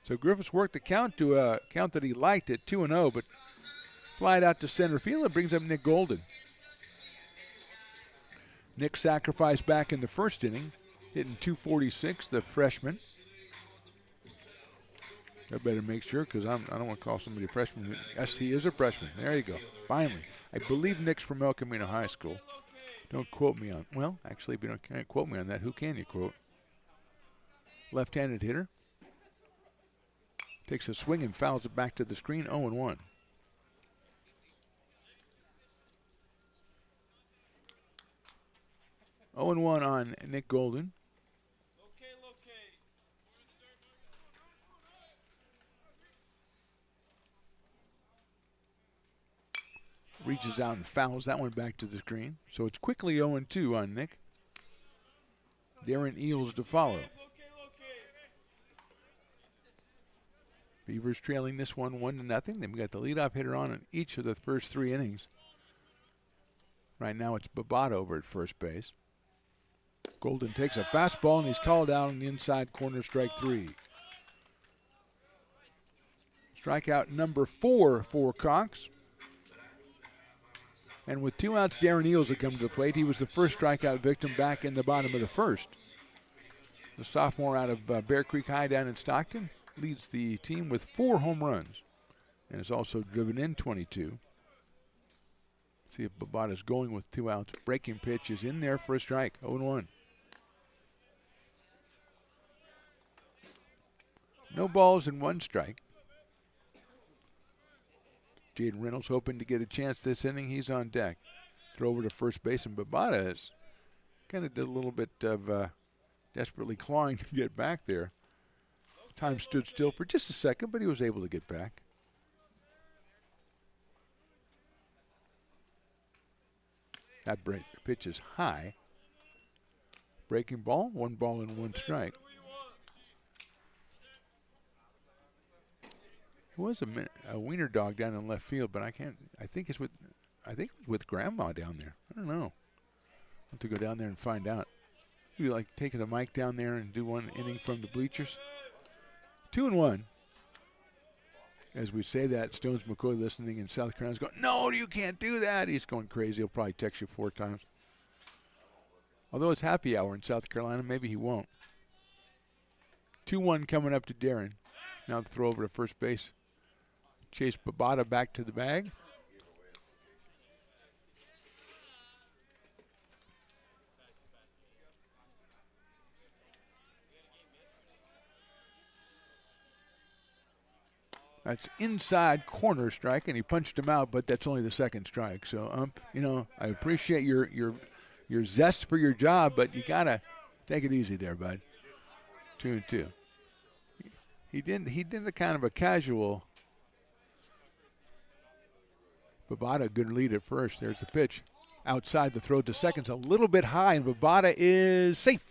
So Griffiths worked the count to a count that he liked at 2-0, but flied out to center field and brings up Nick Golden. Nick sacrificed back in the first inning, hitting .246, the freshman. I better make sure, because I don't want to call somebody a freshman. Yes, he is a freshman. There you go. Finally. I believe Nick's from El Camino High School. Don't quote me on. Well, actually, if you can't quote me on that, who can you quote? Left-handed hitter. Takes a swing and fouls it back to the screen, 0-1. On Nick Golden. reaches out and fouls that one back to the screen. So it's quickly 0-2 on Nick. Darren Eels to follow. Beavers trailing this one 1-0. Then we got the leadoff hitter on in each of the first 3 innings. Right now it's Babada over at first base. Golden takes a fastball and he's called out on the inside corner, strike 3. Strikeout number 4 for Cox. And with 2 outs, Darren Eels had come to the plate. He was the first strikeout victim back in the bottom of the first. The sophomore out of Bear Creek High down in Stockton leads the team with 4 home runs and has also driven in 22. See if Babada's going with 2 outs. Breaking pitch is in there for a strike, 0-1. No balls and 1 strike. Jaden Reynolds hoping to get a chance this inning. He's on deck. Throw over to first base, and Babada has kind of did a little bit of desperately clawing to get back there. Time stood still for just a second, but he was able to get back. That pitch is high. Breaking ball, 1 ball and 1 strike. It was a wiener dog down in left field, but I think it's with Grandma down there. I don't know. I'll have to go down there and find out. We like taking the mic down there and do 1 inning from the bleachers. 2-1. As we say that, Stones McCoy listening in South Carolina is going, no, you can't do that. He's going crazy. He'll probably text you 4 times. Although it's happy hour in South Carolina, maybe he won't. 2-1 coming up to Darren. Now the throw over to first base. Chase Babada back to the bag. That's inside corner strike, and he punched him out, but that's only the 2nd strike. So, I appreciate your zest for your job, but you gotta take it easy there, bud. 2-2. He did a kind of a casual. Babada, good lead at first. There's the pitch. Outside the throw to second's a little bit high, and Babada is safe.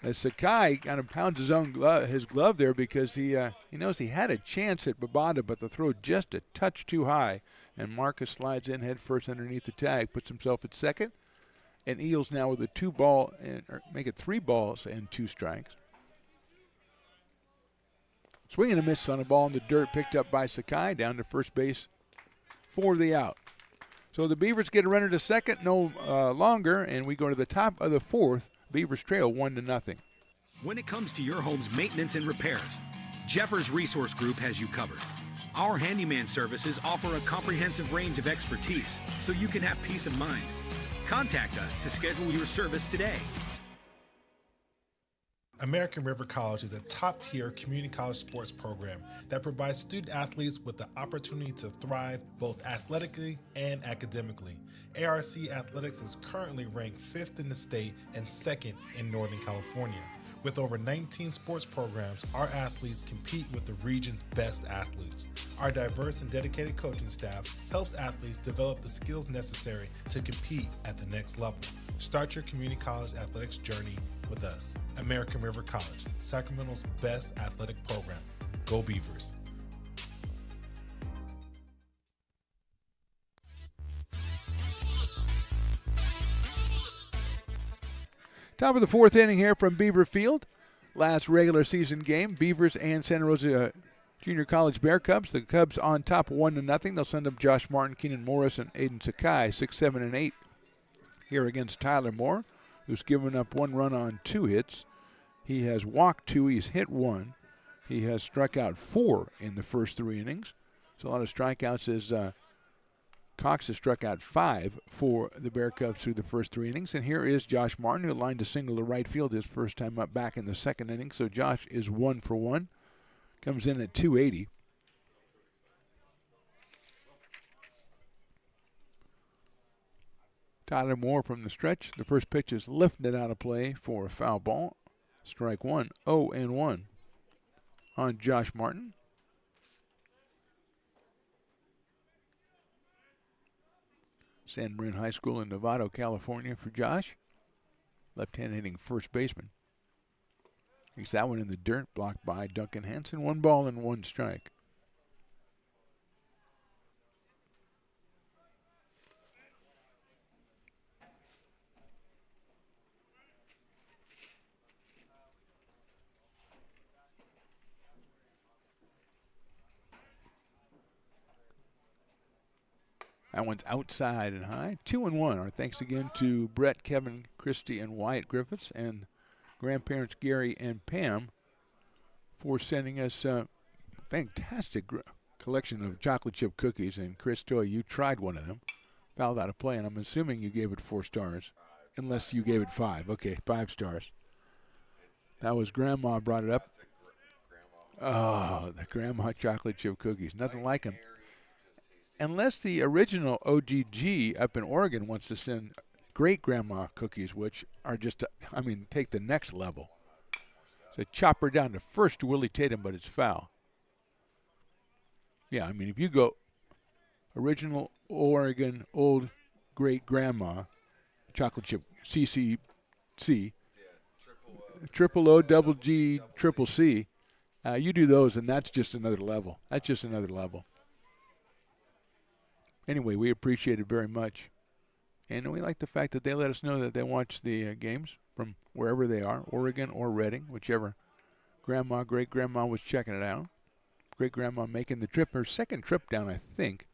As Sakai kind of pounds his glove there because he knows he had a chance at Babada, but the throw just a touch too high. And Marcus slides in head first underneath the tag, puts himself at second. And Eels now with a 2-ball, or make it 3 balls and 2 strikes. Swing and a miss on a ball in the dirt picked up by Sakai down to first base for the out. So the Beavers get a runner to second no longer, and we go to the top of the 4th. Beavers trail 1-0. When it comes to your home's maintenance and repairs, Jeffers Resource Group has you covered. Our handyman services offer a comprehensive range of expertise so you can have peace of mind. Contact us to schedule your service today. American River College is a top-tier community college sports program that provides student-athletes with the opportunity to thrive both athletically and academically. ARC Athletics is currently ranked 5th in the state and 2nd in Northern California. With over 19 sports programs, our athletes compete with the region's best athletes. Our diverse and dedicated coaching staff helps athletes develop the skills necessary to compete at the next level. Start your community college athletics journey with us. American River College, Sacramento's best athletic program. Go Beavers. Top of the 4th inning here from Beaver Field. Last regular season game, Beavers and Santa Rosa Junior College Bear Cubs. The Cubs on top 1-0. They'll send up Josh Martin, Keenan Morris, and Aiden Sakai, 6, 7, and 8 here against Tyler Moore, who's given up 1 run on 2 hits. He has walked 2, he's hit 1. He has struck out 4 in the first 3 innings. So a lot of strikeouts as Cox has struck out 5 for the Bear Cubs through the first 3 innings. And here is Josh Martin, who lined a single to right field his first time up back in the 2nd inning. So Josh is 1 for 1. Comes in at 280. Tyler Moore from the stretch. The first pitch is lifted out of play for a foul ball. Strike 1, 0-1 on Josh Martin. San Marin High School in Novato, California for Josh. Left-hand hitting first baseman. He's that one in the dirt, blocked by Duncan Hansen. 1 ball and 1 strike. That one's outside and high. 2-1. Our thanks again to Brett, Kevin, Christy, and Wyatt Griffiths, and grandparents Gary and Pam for sending us a fantastic collection of chocolate chip cookies. And Chris Toy, you tried one of them, fouled out of play, and I'm assuming you gave it 4 stars, unless you gave it 5. Okay, 5 stars. That was Grandma brought it up. Oh, the Grandma chocolate chip cookies. Nothing like them. Unless the original OGG up in Oregon wants to send great grandma cookies, which are just, take the next level. So chopper down to first to Willie Tatum, but it's foul. Yeah, if you go original Oregon old great grandma chocolate chip CCC, triple O, double G, triple C, you do those, and that's just another level. That's just another level. Anyway, we appreciate it very much. And we like the fact that they let us know that they watch the games from wherever they are, Oregon or Redding, whichever grandma, great-grandma was checking it out. Great-grandma making the trip, her second trip down, I think,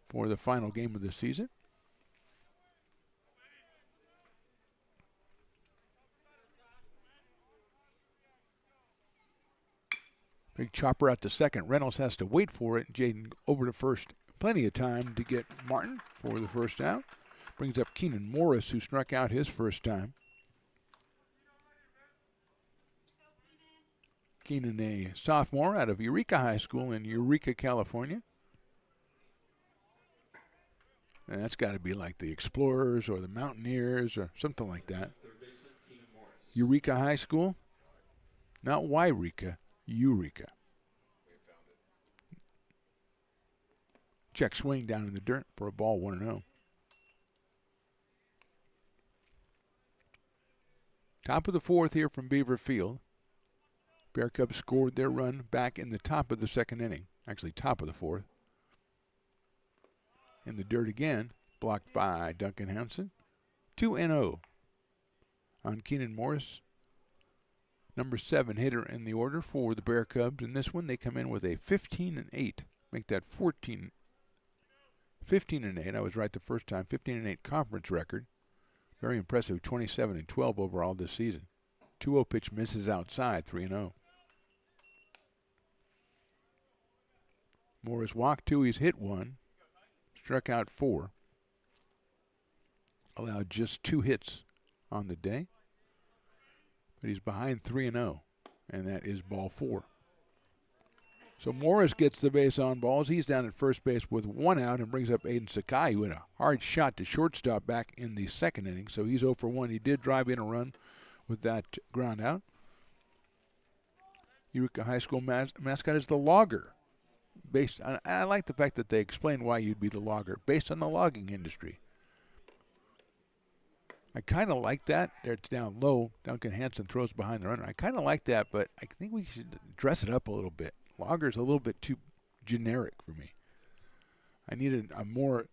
for the final game of the season. Big chopper out to second. Reynolds has to wait for it. Jaden over to first. Plenty of time to get Martin for the first out. Brings up Keenan Morris, who struck out his first time. Keenan, a sophomore out of Eureka High School in Eureka, California. And that's got to be like the Explorers or the Mountaineers or something like that. Eureka High School? Not Yreka, Eureka. Check swing down in the dirt for a ball, 1-0. Top of the fourth here from Beaver Field. Bear Cubs scored their run back in the top of the second inning. Actually, top of the fourth. In the dirt again, blocked by Duncan Hansen. 2-0 on Keenan Morris. Number 7 hitter in the order for the Bear Cubs. In this one, they come in with a 15-8. Make that 15-8. I was right the first time. 15-8 conference record. Very impressive. 27-12 overall this season. 2-0 pitch misses outside. 3-0. Morris walked 2. He's hit 1. Struck out 4. Allowed just 2 hits on the day. But he's behind 3-0. And that is ball 4. So Morris gets the base on balls. He's down at first base with 1 out and brings up Aiden Sakai, who had a hard shot to shortstop back in the second inning. So he's 0 for 1. He did drive in a run with that ground out. Eureka High School mascot is the logger. I like the fact that they explain why you'd be the logger, based on the logging industry. I kind of like that. There it's down low. Duncan Hansen throws behind the runner. I kind of like that, but I think we should dress it up a little bit. Logger's a little bit too generic for me. I need a more,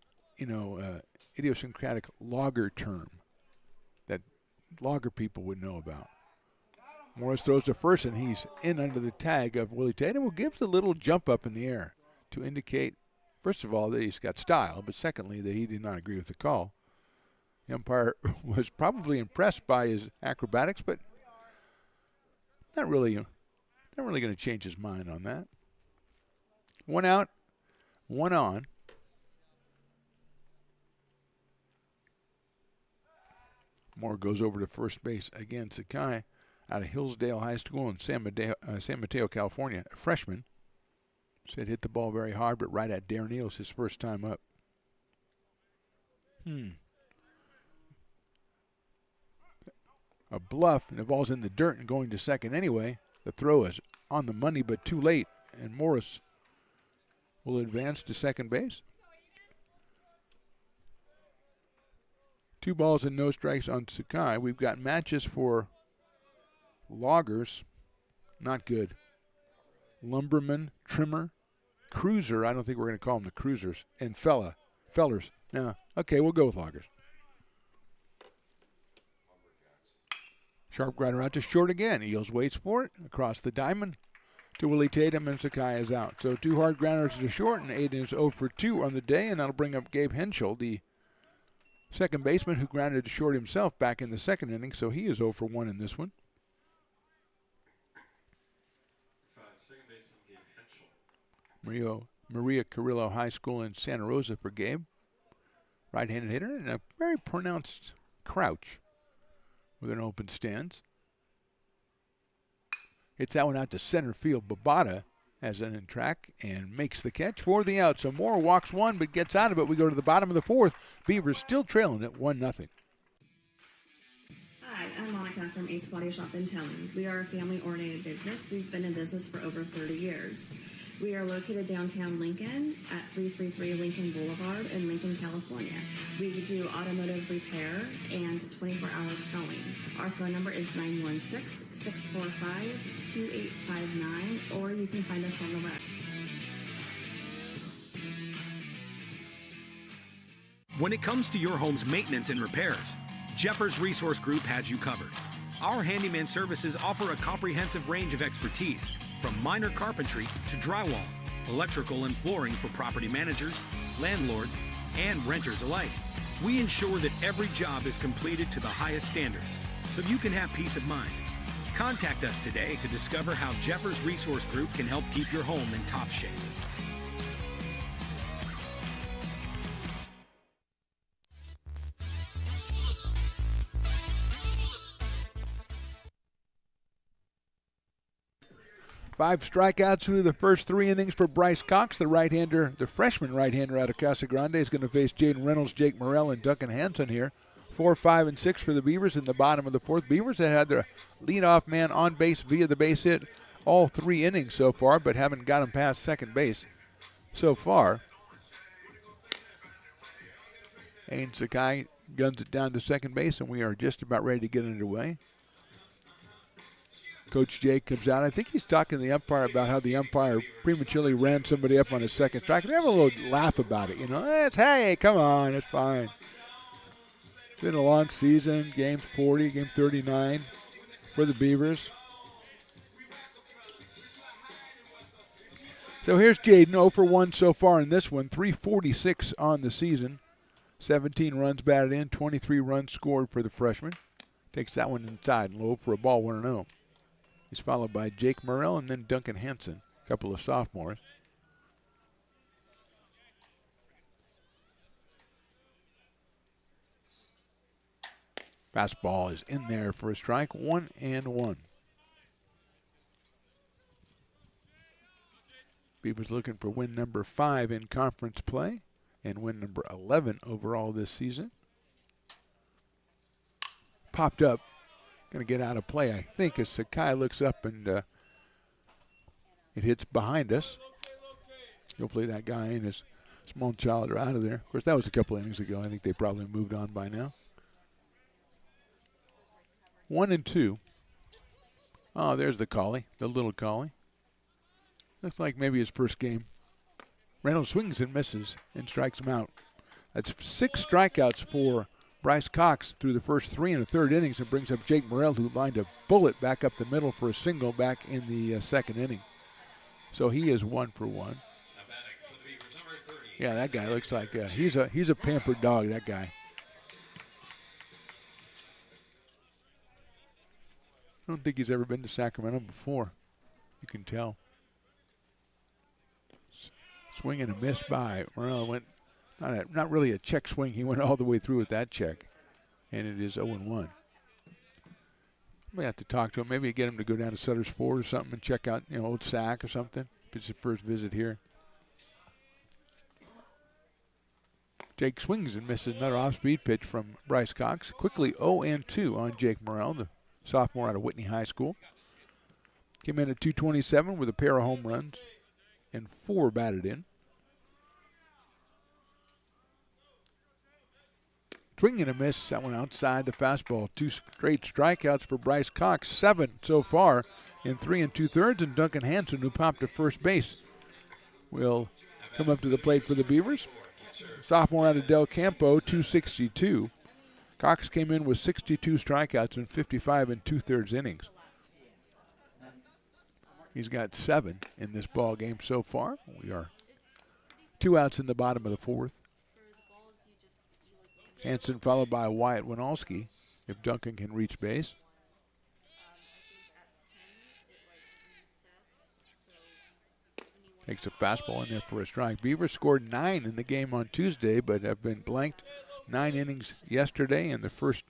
idiosyncratic logger term that logger people would know about. Morris throws to first, and he's in under the tag of Willie Tatum, who gives a little jump up in the air to indicate, first of all, that he's got style, but secondly, that he did not agree with the call. The umpire was probably impressed by his acrobatics, but not really going to change his mind on that. 1 out, 1 on. Moore goes over to first base again. Sakai out of Hillsdale High School in San Mateo, California, a freshman. Said hit the ball very hard, but right at Darren Eels his first time up. A bluff, and the ball's in the dirt and going to second anyway. The throw is on the money, but too late, and Morris will advance to second base. 2 balls and no strikes on Sakai. We've got matches for loggers. Not good. Lumberman, trimmer, cruiser. I don't think we're going to call them the cruisers. And fellers. No. Okay, we'll go with loggers. Sharp grinder out to short again. Eels waits for it. Across the diamond to Willie Tatum, and Sakai is out. So 2 hard grounders to short, and Aiden is 0 for 2 on the day, and that'll bring up Gabe Henschel, the second baseman who grounded to short himself back in the second inning, so he is 0 for 1 in this one. Maria Carrillo High School in Santa Rosa for Gabe. Right-handed hitter and a very pronounced crouch with an open stance. Hits that one out to center field. Babata has an in track and makes the catch for the out. So Moore walks one but gets out of it. We go to the bottom of the 4th. Beavers still trailing at 1-0. Hi, I'm Monica from Ace Body Shop in Towing. We are a family-oriented business. We've been in business for over 30 years. We are located downtown Lincoln at 333 Lincoln Boulevard in Lincoln, California. We do automotive repair and 24-hour towing. Our phone number is 916-645-2859, or you can find us on the web. When it comes to your home's maintenance and repairs, Jeffers Resource Group has you covered. Our handyman services offer a comprehensive range of expertise, from minor carpentry to drywall, electrical and flooring for property managers, landlords, and renters alike. We ensure that every job is completed to the highest standards, so you can have peace of mind. Contact us today to discover how Jeffers Resource Group can help keep your home in top shape. Five strikeouts through the first 3 innings for Bryce Cox. The right-hander, the freshman right-hander out of Casa Grande, is going to face Jaden Reynolds, Jake Morrell, and Duncan Hansen here. 4, 5, and 6 for the Beavers in the bottom of the 4th. Beavers have had their leadoff man on base via the base hit all 3 innings so far, but haven't got him past second base so far. Aiden Sakai guns it down to second base, and we are just about ready to get underway. Coach Jake comes out. I think he's talking to the umpire about how the umpire prematurely ran somebody up on his second strike. They have a little laugh about it, you know. Hey, come on, it's fine. It's been a long season. Game 40, game 39 for the Beavers. So here's Jaden, 0 for 1 so far in this one. 346 on the season. 17 runs batted in, 23 runs scored for the freshman. Takes that one inside, low for a ball, 1-0. He's followed by Jake Morrell and then Duncan Hansen, a couple of sophomores. Fastball is in there for a strike, 1-1. Beavers looking for win number 5 in conference play and win number 11 overall this season. Popped up. Going to get out of play, I think, as Sakai looks up and it hits behind us. Hopefully that guy and his small child are out of there. Of course, that was a couple innings ago. I think they probably moved on by now. 1-2. Oh, there's the collie, the little collie. Looks like maybe his first game. Reynolds swings and misses and strikes him out. That's 6 strikeouts for Bryce Cox through the first 3 and a third innings, and brings up Jake Morrell, who lined a bullet back up the middle for a single back in the second inning. So he is 1 for 1. Yeah, that guy looks like he's a pampered dog, that guy. I don't think he's ever been to Sacramento before. You can tell. Swing and a miss by Morrell. Went not really a check swing. He went all the way through with that check. And it is 0-1. We have to talk to him. Maybe get him to go down to Sutter's Ford or something and check out, Old Sac or something. If it's his first visit here. Jake swings and misses another off-speed pitch from Bryce Cox. Quickly 0-2 on Jake Morrell, the sophomore out of Whitney High School. Came in at 227 with a pair of home runs and 4 batted in. Swing and a miss. That one outside the fastball. 2 straight strikeouts for Bryce Cox. 7 so far in 3 2/3. And Duncan Hansen, who popped to first base, will come up to the plate for the Beavers. Sophomore out of Del Campo, 262. Cox came in with 62 strikeouts in 55 2/3 innings. He's got 7 in this ball game so far. We are 2 outs in the bottom of the 4th. Hansen followed by Wyatt Winalski if Duncan can reach base. Takes a fastball in there for a strike. Beavers scored 9 in the game on Tuesday, but have been blanked 9 innings yesterday and the first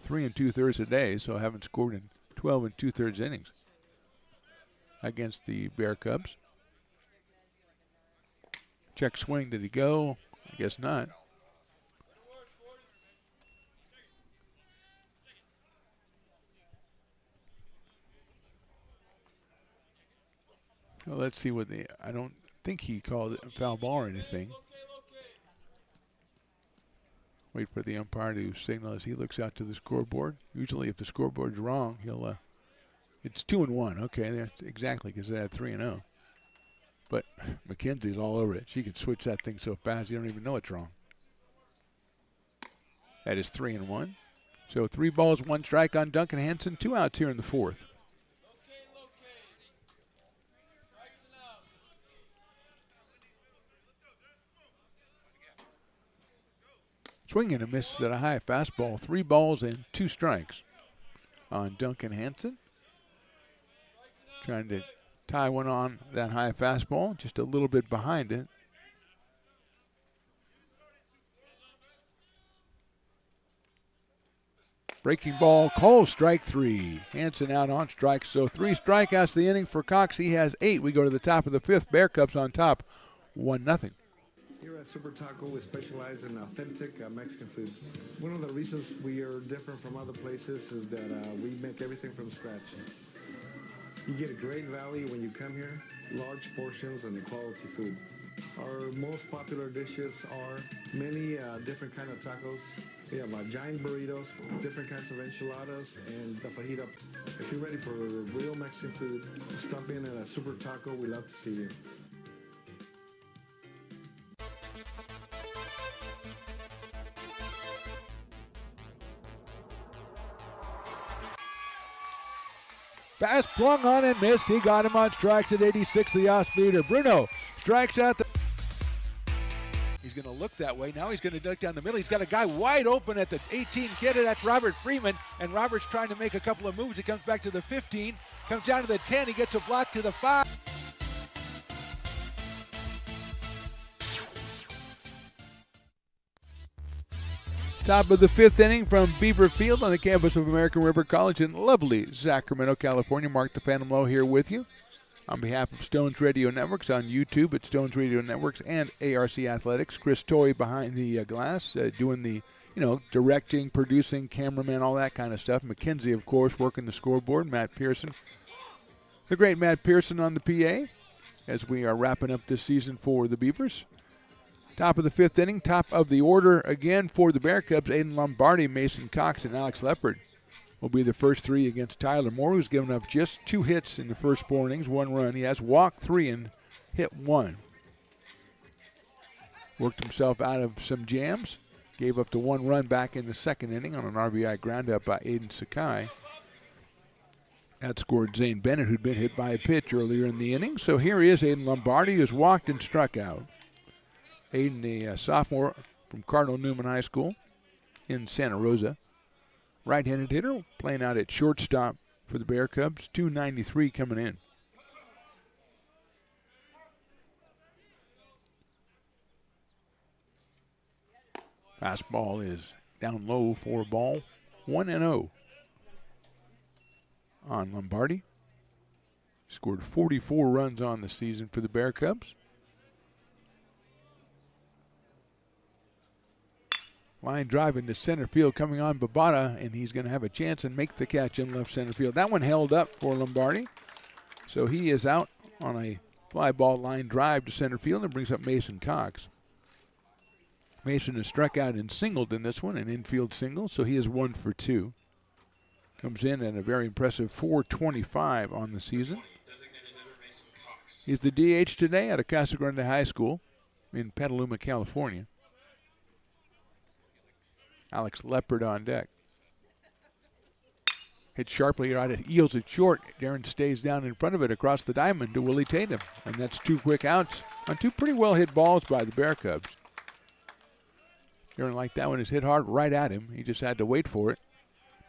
3 2/3 a day, so haven't scored in 12 2/3 innings against the Bear Cubs. Check swing, did he go? I guess not. Well, let's see what I don't think he called it a foul ball or anything. Wait for the umpire to signal as he looks out to the scoreboard. Usually if the scoreboard's wrong, he'll, it's 2-1. Okay, that's exactly, because they had 3-0. But McKenzie's all over it. She can switch that thing so fast you don't even know it's wrong. That is 3-1. So 3 balls, 1 strike on Duncan Hansen. 2 outs here in the 4th. Swing and a miss at a high fastball. 3 balls and 2 strikes on Duncan Hansen. Trying to tie one on that high fastball, just a little bit behind it. Breaking ball, call strike 3. Hansen out on strike, so 3 strikeouts the inning for Cox. He has 8. We go to the top of the 5th. Bear Cubs on top, 1-0. Here at Super Taco, we specialize in authentic Mexican food. One of the reasons we are different from other places is that we make everything from scratch. You get a great value when you come here, large portions and quality food. Our most popular dishes are many different kind of tacos. We have giant burritos, different kinds of enchiladas, and the fajita. If you're ready for real Mexican food, stop in at a Super Taco. We love to see you. Pass flung on and missed. He got him on strikes at 86, the off-speeder. Bruno strikes out the... He's going to look that way. Now he's going to duck down the middle. He's got a guy wide open at the 18 kid. That's Robert Freeman. And Robert's trying to make a couple of moves. He comes back to the 15, comes down to the 10. He gets a block to the 5. Top of the 5th inning from Beaver Field on the campus of American River College in lovely Sacramento, California. Mark the Phantom Low here with you on behalf of Stones Radio Networks on YouTube at Stones Radio Networks and ARC Athletics. Chris Toy behind the glass doing the, directing, producing, cameraman, all that kind of stuff. McKenzie, of course, working the scoreboard. Matt Pearson, the great Matt Pearson on the PA as we are wrapping up this season for the Beavers. Top of the 5th inning, top of the order again for the Bear Cubs. Aiden Lombardi, Mason Cox, and Alex Leopard will be the first 3 against Tyler Moore, who's given up just 2 hits in the first 4 innings, 1 run. He has walked 3 and hit 1. Worked himself out of some jams. Gave up the 1 run back in the 2nd inning on an RBI ground up by Aiden Sakai. That scored Zane Bennett, who'd been hit by a pitch earlier in the inning. So here he is, Aiden Lombardi, who's walked and struck out. Aiden, a sophomore from Cardinal Newman High School in Santa Rosa. Right-handed hitter, playing out at shortstop for the Bear Cubs. 293 coming in. Fastball is down low for a ball. 1-0 on Lombardi. Scored 44 runs on the season for the Bear Cubs. Line drive into center field coming on Babata, and he's going to have a chance and make the catch in left center field. That one held up for Lombardi. So he is out on a fly ball line drive to center field and brings up Mason Cox. Mason has struck out and singled in this one, an infield single, so he is 1 for 2. Comes in at a very impressive 425 on the season. He's the DH today out of Casa Grande High School in Petaluma, California. Alex Leopard on deck. Hit sharply right, it eels it short. Darren stays down in front of it across the diamond to Willie Tatum. And that's 2 quick outs on 2 pretty well hit balls by the Bear Cubs. Darren liked that one. It's hit hard right at him. He just had to wait for it.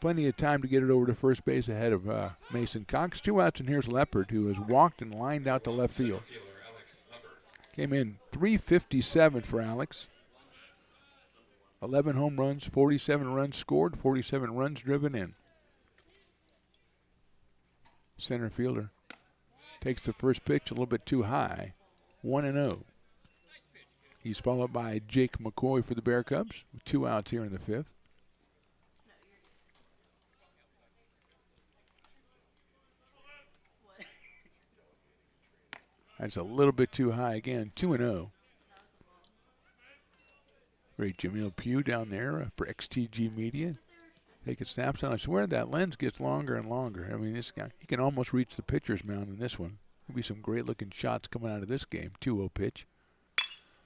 Plenty of time to get it over to first base ahead of Mason Cox. 2 outs, and here's Leopard, who has walked and lined out to left field. Came in .357 for Alex. 11 home runs, 47 runs scored, 47 runs driven in. Center fielder takes the first pitch a little bit too high. 1-0. He's followed by Jake McCoy for the Bear Cubs with 2 outs here in the 5th. That's a little bit too high again. 2-0. Great Jamil Pugh down there for XTG Media. Taking snaps on. I swear that lens gets longer and longer. I mean, this guy, he can almost reach the pitcher's mound in this one. There'll be some great looking shots coming out of this game. 2-0 pitch.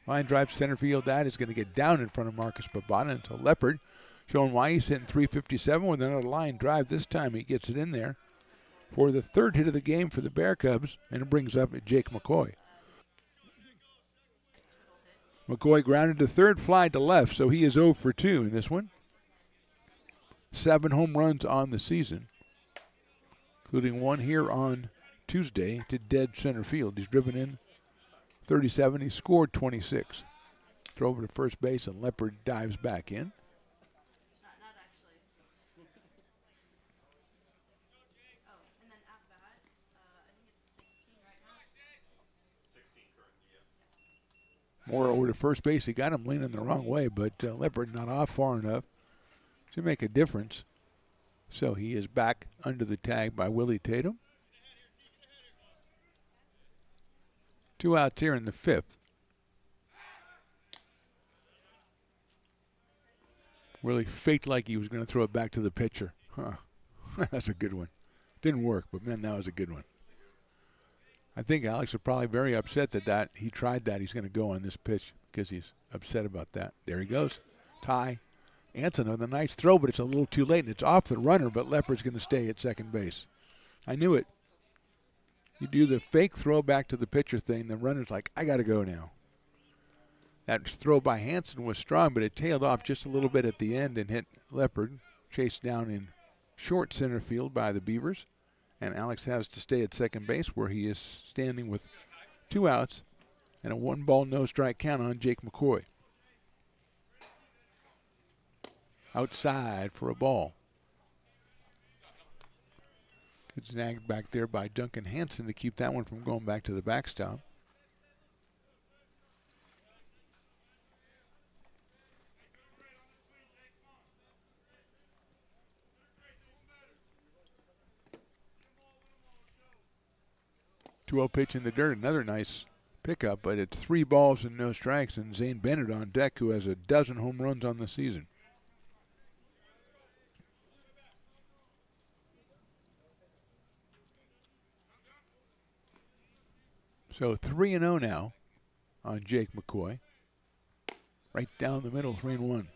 Line drive center field. That is going to get down in front of Marcus Babana until Leopard, showing why he's hitting .357 with another line drive. This time he gets it in there for the 3rd hit of the game for the Bear Cubs, and it brings up Jake McCoy. McCoy grounded to third, fly to left, so he is 0 for 2 in this one. 7 home runs on the season, including one here on Tuesday to dead center field. He's driven in 37. He scored 26. Throw over to first base, and Leopard dives back in. Moore over to first base. He got him leaning the wrong way, but Leopard not off far enough to make a difference. So he is back under the tag by Willie Tatum. 2 outs here in the 5th. Willie faked like he was going to throw it back to the pitcher. Huh. That's a good one. Didn't work, but man, that was a good one. I think Alex is probably very upset that he tried that. He's going to go on this pitch because he's upset about that. There he goes. Ty Anson with a nice throw, but it's a little too late, and it's off the runner, but Leopard's going to stay at second base. I knew it. You do the fake throw back to the pitcher thing, the runner's like, I got to go now. That throw by Hanson was strong, but it tailed off just a little bit at the end and hit Leopard, chased down in short center field by the Beavers. And Alex has to stay at second base, where he is standing with 2 outs and a 1-ball, no-strike count on Jake McCoy. Outside for a ball. Good snagged back there by Duncan Hanson to keep that one from going back to the backstop. .2-0 pitch in the dirt, another nice pickup, but it's 3 balls and no strikes, and Zane Bennett on deck, who has a dozen home runs on the season. So 3-0 now on Jake McCoy. Right down the middle, 3-1.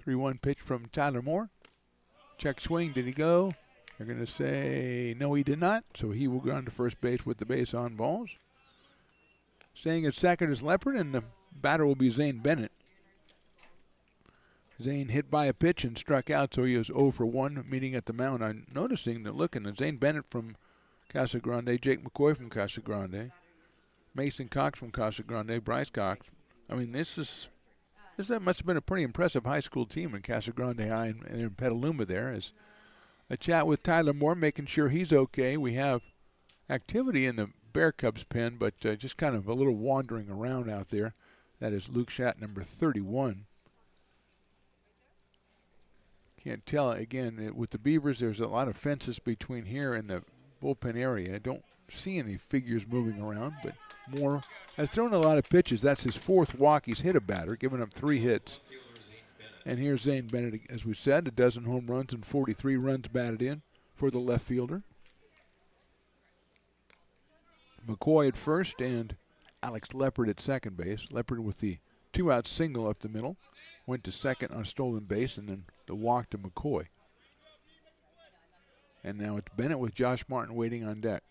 .3-1 pitch from Tyler Moore. Check swing, did he go? They're going to say no, he did not, so he will go on to first base with the base on balls. Staying at second is Leopard, and the batter will be Zane Bennett. Zane hit by a pitch and struck out, so he was 0 for 1 meeting at the mound. I'm noticing that looking at Zane Bennett from Casa Grande, Jake McCoy from Casa Grande, Mason Cox from Casa Grande, Bryce Cox. I mean, this must have been a pretty impressive high school team in Casa Grande High and in Petaluma there. As a chat with Tyler Moore, making sure he's okay. We have activity in the Bear Cubs pen, but just kind of a little wandering around out there. That is Luke Schatt, number 31. Can't tell. Again, with the Beavers, there's a lot of fences between here and the bullpen area. I don't see any figures moving around, but Moore has thrown a lot of pitches. That's his 4th walk. He's hit a batter, giving up 3 hits. And here's Zane Bennett, as we said, a dozen home runs and 43 runs batted in for the left fielder. McCoy at first and Alex Leopard at second base. Leopard with the 2-out single up the middle. Went to second on stolen base, and then the walk to McCoy. And now it's Bennett with Josh Martin waiting on deck.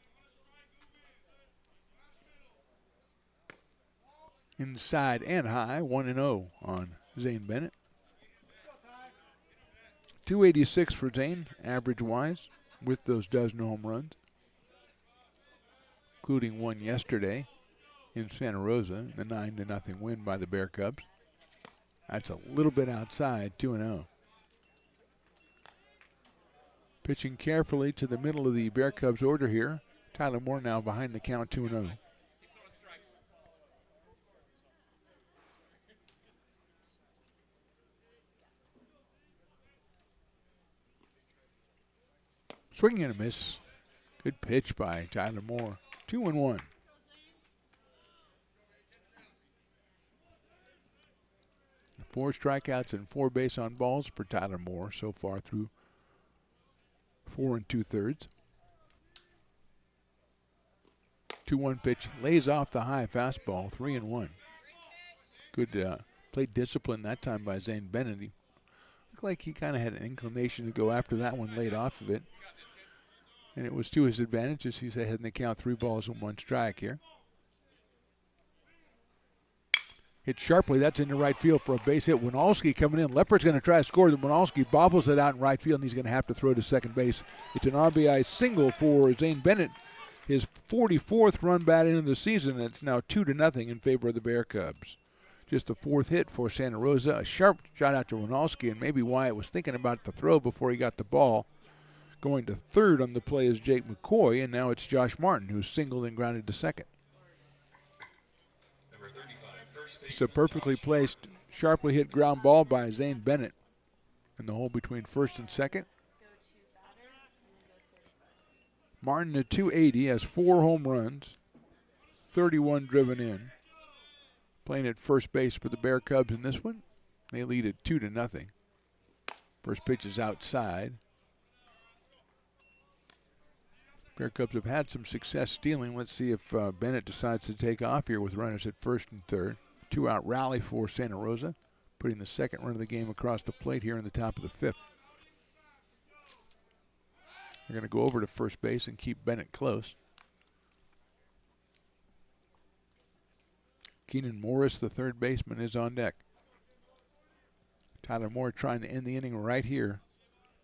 Inside and high, 1-0 on Zane Bennett. 286 for Zane, average-wise, with those dozen home runs, including one yesterday in Santa Rosa, the 9-0 win by the Bear Cubs. That's a little bit outside, 2-0. Pitching carefully to the middle of the Bear Cubs order here. Tyler Moore now behind the count, 2-0. Swinging and a miss. Good pitch by Tyler Moore. 2-1. Four strikeouts and 4 base on balls for Tyler Moore so far through 4 2/3. 2-1 pitch, lays off the high fastball, 3-1. Good plate discipline that time by Zane Bennett. He looked like he kind of had an inclination to go after that one, laid off of it. And it was to his advantage as he's ahead in the count, 3 balls and 1 strike here. Hit sharply, that's in the right field for a base hit. Winalski coming in. Leopard's going to try to score. Winalski bobbles it out in right field, and he's going to have to throw to second base. It's an RBI single for Zane Bennett. His 44th run batted in the season, and it's now 2-0 in favor of the Bear Cubs. Just the 4th hit for Santa Rosa. A sharp shot out to Winalski, and maybe Wyatt was thinking about the throw before he got the ball. Going to third on the play is Jake McCoy, and now it's Josh Martin, who's singled and grounded to second. It's a perfectly placed, sharply hit ground ball by Zane Bennett in the hole between first and second. Martin at 280 has 4 home runs, 31 driven in. Playing at first base for the Bear Cubs in this one. They lead at 2-0. First pitch is outside. Bear Cubs have had some success stealing. Let's see if Bennett decides to take off here with runners at first and third. 2-out rally for Santa Rosa, putting the second run of the game across the plate here in the top of the 5th. They're going to go over to first base and keep Bennett close. Keenan Morris, the third baseman, is on deck. Tyler Moore trying to end the inning right here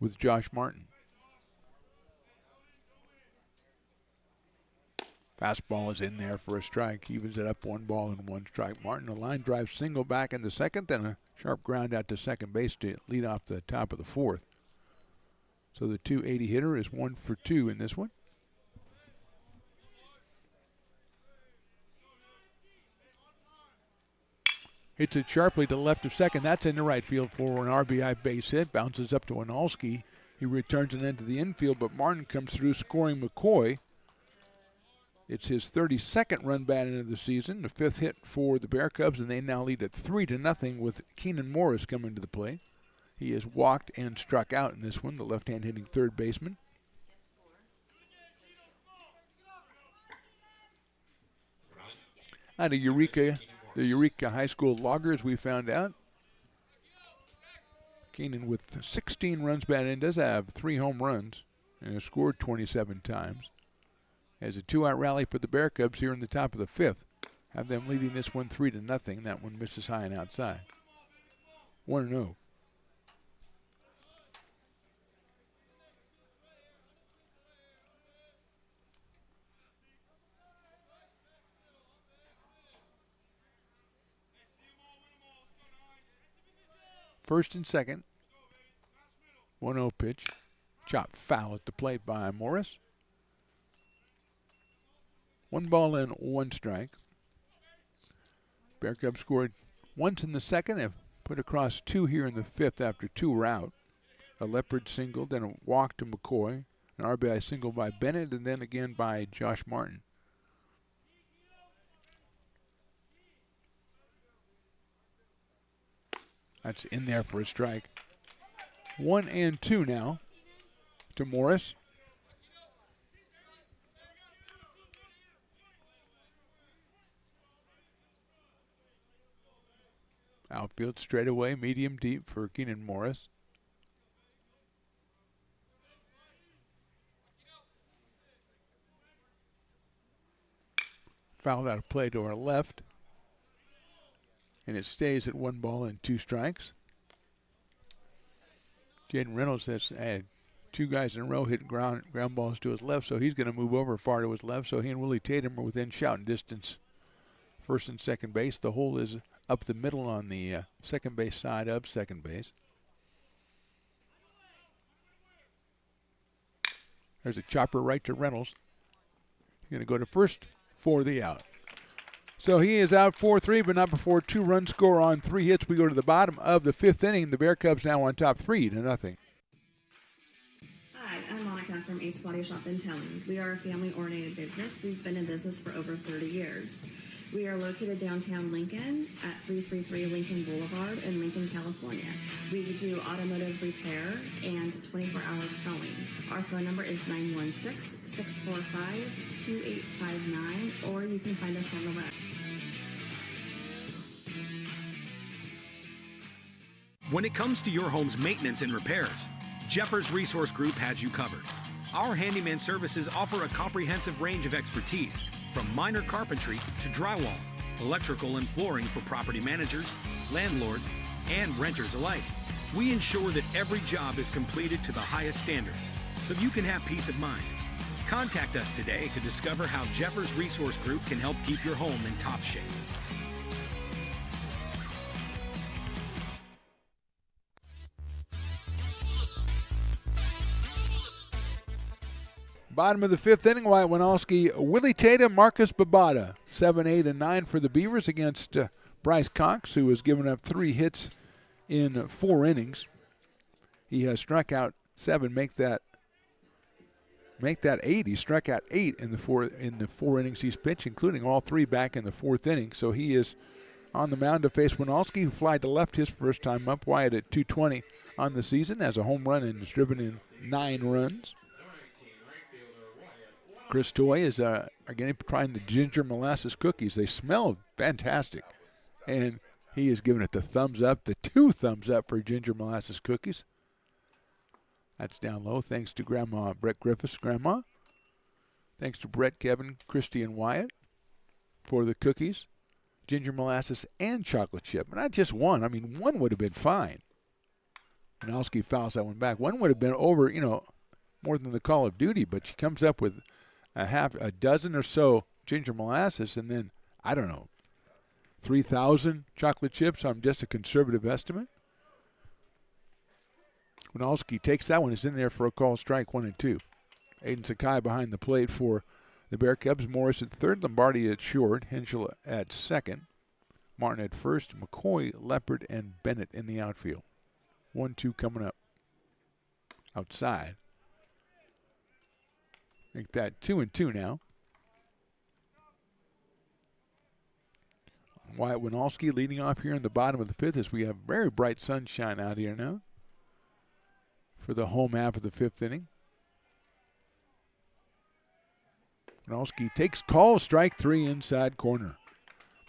with Josh Martin. Fastball is in there for a strike. Evens it up 1 ball and 1 strike. Martin, a line drive single back in the second, then a sharp ground out to second base to lead off the top of the 4th. So the 280 hitter is 1 for 2 in this one. Hits it sharply to the left of second. That's in the right field for an RBI base hit. Bounces up to Winalski. He returns it into the infield, but Martin comes through scoring McCoy. It's his 32nd run batted of the season, the 5th hit for the Bear Cubs, and they now lead at 3-0 with Keenan Morris coming to the plate. He has walked and struck out in this one, the left-hand hitting third baseman. Out of Eureka, the Eureka High School Loggers, we found out. Keenan with 16 runs batted in, does have 3 home runs and has scored 27 times. As a 2-out rally for the Bear Cubs here in the top of the 5th. Have them leading this one 3-0. That one misses high and outside. 1-0. First and second. 1-0 pitch. Chop foul at the plate by Morris. 1 ball and 1 strike. Bear Cubs scored once in the second, have put across 2 here in the 5th after 2 were out. a Leopard single, then a walk to McCoy, an RBI single by Bennett, and then again by Josh Martin. That's in there for a strike. 1-2 now to Morris. Outfield straightaway, medium deep for Keenan Morris. Fouled out of play to our left. And it stays at 1-2 strikes. Jaden Reynolds has had 2 guys in a row hitting ground balls to his left, so he's going to move over far to his left. So he and Willie Tatum are within shouting distance, first and second base. The hole is up the middle on the second base side of second base. There's a chopper right to Reynolds. He's going to go to first for the out. So he is out 4-3, but not before 2-run score on 3 hits. We go to the bottom of the 5th inning. The Bear Cubs now on top 3-0. Hi, I'm Monica from Ace Body Shop and Towing. We are a family-oriented business. We've been in business for over 30 years. We are located downtown Lincoln at 333 Lincoln Boulevard in Lincoln, California. We do automotive repair and 24-hour towing. Our phone number is 916-645-2859, or you can find us on the web. When it comes to your home's maintenance and repairs, Jeffers Resource Group has you covered. Our handyman services offer a comprehensive range of expertise, from minor carpentry to drywall, electrical and flooring for property managers, landlords, and renters alike. We ensure that every job is completed to the highest standards, so you can have peace of mind. Contact us today to discover how Jeffers Resource Group can help keep your home in top shape. Bottom of the 5th inning, Wyatt Winalski, Willie Tatum, Marcus Babada. 7, 8, and 9 for the Beavers against Bryce Cox, who has given up 3 hits in 4 innings. He has struck out 7, make that 8. He struck out 8 in the 4 innings he's pitched, including all 3 back in the 4th inning. So he is on the mound to face Winalski, who flied to left his first time up. Wyatt at 220 on the season, has a home run and has driven in 9 runs. Chris Toy is again trying the ginger molasses cookies. They smell fantastic. And he has given it the thumbs up, the 2 thumbs up for ginger molasses cookies. That's down low, thanks to Grandma Brett Griffiths' grandma. Thanks to Brett, Kevin, Christy, and Wyatt for the cookies, ginger molasses, and chocolate chip. And not just one. I mean, one would have been fine. Winalski fouls that one back. One would have been over, more than the Call of Duty, but she comes up with a dozen or so ginger molasses, and then, 3,000 chocolate chips on just a conservative estimate. Winalski takes that one. Is in there for a call strike, 1-2. Aiden Sakai behind the plate for the Bear Cubs. Morris at third, Lombardi at short, Henschel at second, Martin at first, McCoy, Leopard, and Bennett in the outfield. 1-2 coming up outside. Make that 2-2 now. Wyatt Winalski leading off here in the bottom of the 5th as we have very bright sunshine out here now for the home half of the 5th inning. Winalski takes call, strike 3 inside corner.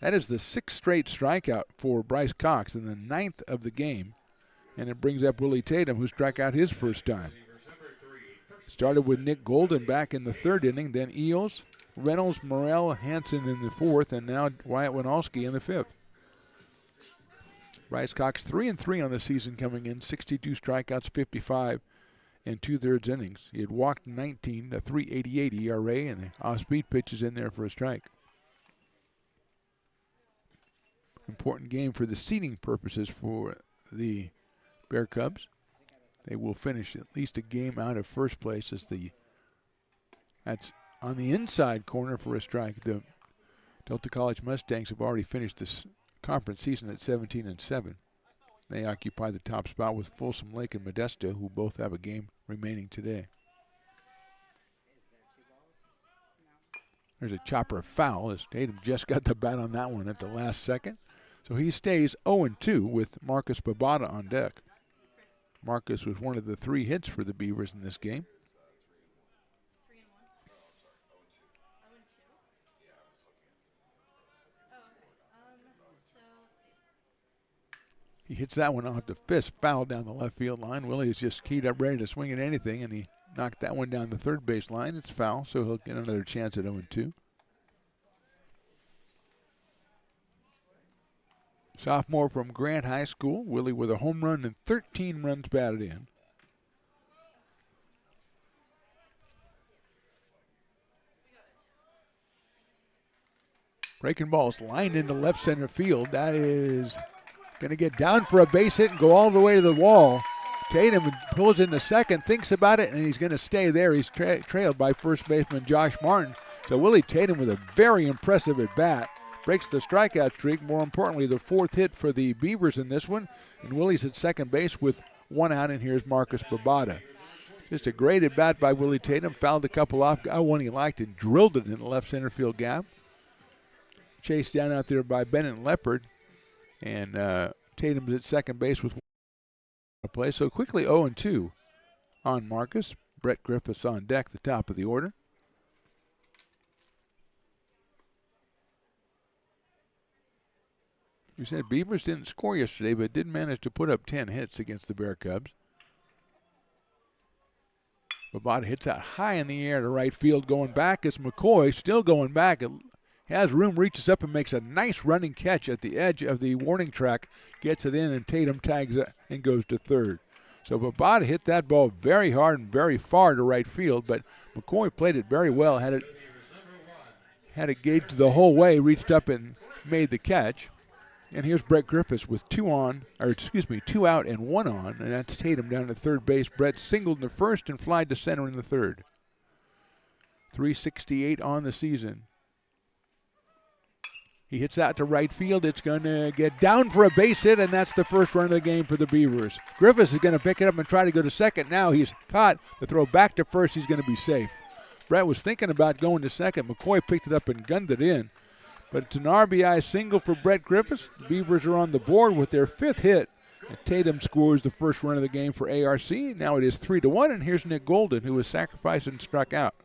That is the 6th straight strikeout for Bryce Cox in the 9th of the game. And it brings up Willie Tatum, who struck out his first time. Started with Nick Golden back in the 3rd inning, then Eels, Reynolds, Morrell, Hansen in the 4th, and now Wyatt Winalski in the 5th. Bryce Cox 3-3 on the season coming in, 62 strikeouts, 55 and 2/3 innings. He had walked 19, a 3.88 ERA, and the off-speed pitch is in there for a strike. Important game for the seeding purposes for the Bear Cubs. They will finish at least a game out of first place that's on the inside corner for a strike. The Delta College Mustangs have already finished this conference season at 17-7. They occupy the top spot with Folsom Lake and Modesto, who both have a game remaining today. There's a chopper foul as Tatum just got the bat on that one at the last second. So he stays 0-2 with Marcus Babada on deck. Marcus was one of the 3 hits for the Beavers in this game. He hits that one off the fist, foul down the left field line. Willie is just keyed up, ready to swing at anything, and he knocked that one down the third base line. It's foul, so he'll get another chance at 0-2. Sophomore from Grant High School, Willie with a home run and 13 runs batted in. Breaking ball's lined into left center field. That is going to get down for a base hit and go all the way to the wall. Tatum pulls into second, thinks about it, and he's going to stay there. He's trailed by first baseman Josh Martin. So Willie Tatum with a very impressive at bat. Breaks the strikeout streak. More importantly, the 4th hit for the Beavers in this one. And Willie's at second base with 1 out, and here's Marcus Babada. Just a great at bat by Willie Tatum. Fouled a couple off, got one he liked, and drilled it in the left center field gap. Chased down out there by Bennett Leopard. And Tatum's at second base with 1 play. So quickly 0-2 on Marcus. Brett Griffiths on deck, the top of the order. You said Beavers didn't score yesterday, but did manage to put up 10 hits against the Bear Cubs. Babada hits out high in the air to right field. Going back is McCoy, still going back. It has room, reaches up and makes a nice running catch at the edge of the warning track. Gets it in, and Tatum tags it and goes to third. So Babada hit that ball very hard and very far to right field, but McCoy played it very well. Had it gauged the whole way, reached up and made the catch. And here's Brett Griffiths with 2 out and 1 on, and that's Tatum down to third base. Brett singled in the first and flied to center in the third. 368 on the season. He hits out to right field. It's going to get down for a base hit, and that's the first run of the game for the Beavers. Griffiths is going to pick it up and try to go to second. Now he's caught. The throw back to first. He's going to be safe. Brett was thinking about going to second. McCoy picked it up and gunned it in. But it's an RBI single for Brett Griffiths. The Beavers are on the board with their 5th hit. And Tatum scores the first run of the game for ARC. Now it is 3-1, and here's Nick Golden, who was sacrificed and struck out.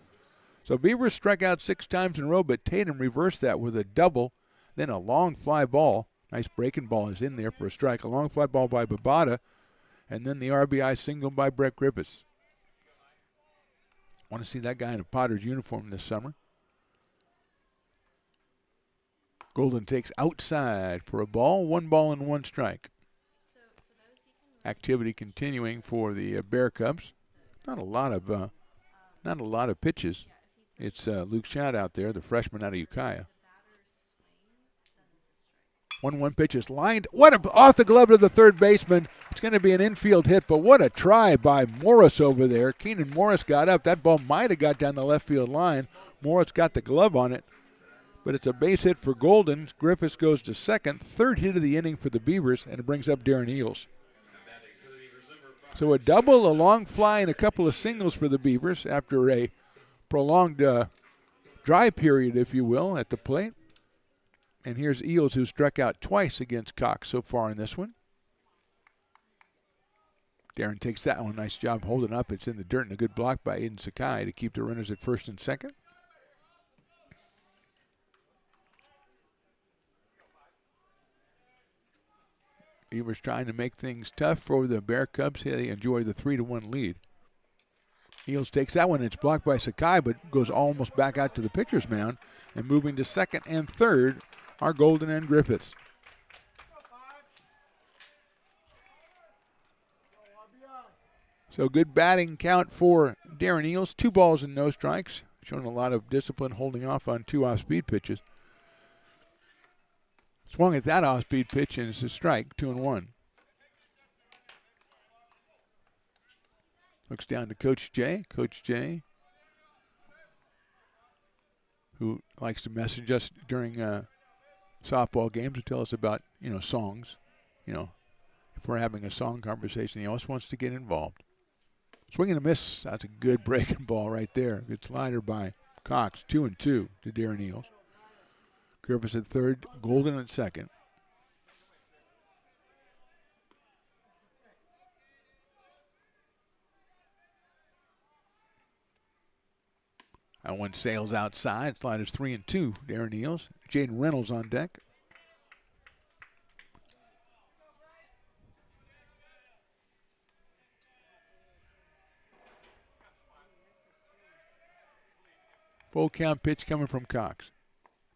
So Beavers struck out 6 times in a row, but Tatum reversed that with a double, then a long fly ball. Nice breaking ball is in there for a strike. A long fly ball by Babada, and then the RBI single by Brett Griffiths. Want to see that guy in a Potter's uniform this summer. Golden takes outside for a ball, 1 ball and 1 strike. Activity continuing for the Bear Cubs. Not a lot of pitches. It's Luke Schott out there, the freshman out of Ukiah. 1-1 pitch is lined. Off the glove of the third baseman. It's going to be an infield hit, but what a try by Morris over there. Keenan Morris got up. That ball might have got down the left field line. Morris got the glove on it. But it's a base hit for Golden. Griffiths goes to second. 3rd hit of the inning for the Beavers, and it brings up Darren Eels. So a double, a long fly, and a couple of singles for the Beavers after a prolonged dry period, if you will, at the plate. And here's Eels, who struck out twice against Cox so far in this one. Darren takes that one. Nice job holding up. It's in the dirt, and a good block by Aiden Sakai to keep the runners at first and second. Beavers trying to make things tough for the Bear Cubs. Here they enjoy the 3-1 lead. Eels takes that one. It's blocked by Sakai, but goes almost back out to the pitcher's mound. And moving to second and third are Golden and Griffiths. So good batting count for Darren Eels. 2 balls and no strikes. Showing a lot of discipline, holding off on 2 off-speed pitches. Swung at that off-speed pitch, and it's a strike, 2-1. Looks down to Coach Jay. Coach Jay, who likes to message us during softball games to tell us about, songs, if we're having a song conversation, he always wants to get involved. Swing and a miss. That's a good breaking ball right there. Good slider by Cox. 2-2 to Darren Eels. Griffiths at third, Golden at second. That one sails outside. Sliders 3-2. Darren Eels. Jaden Reynolds on deck. Full count pitch coming from Cox.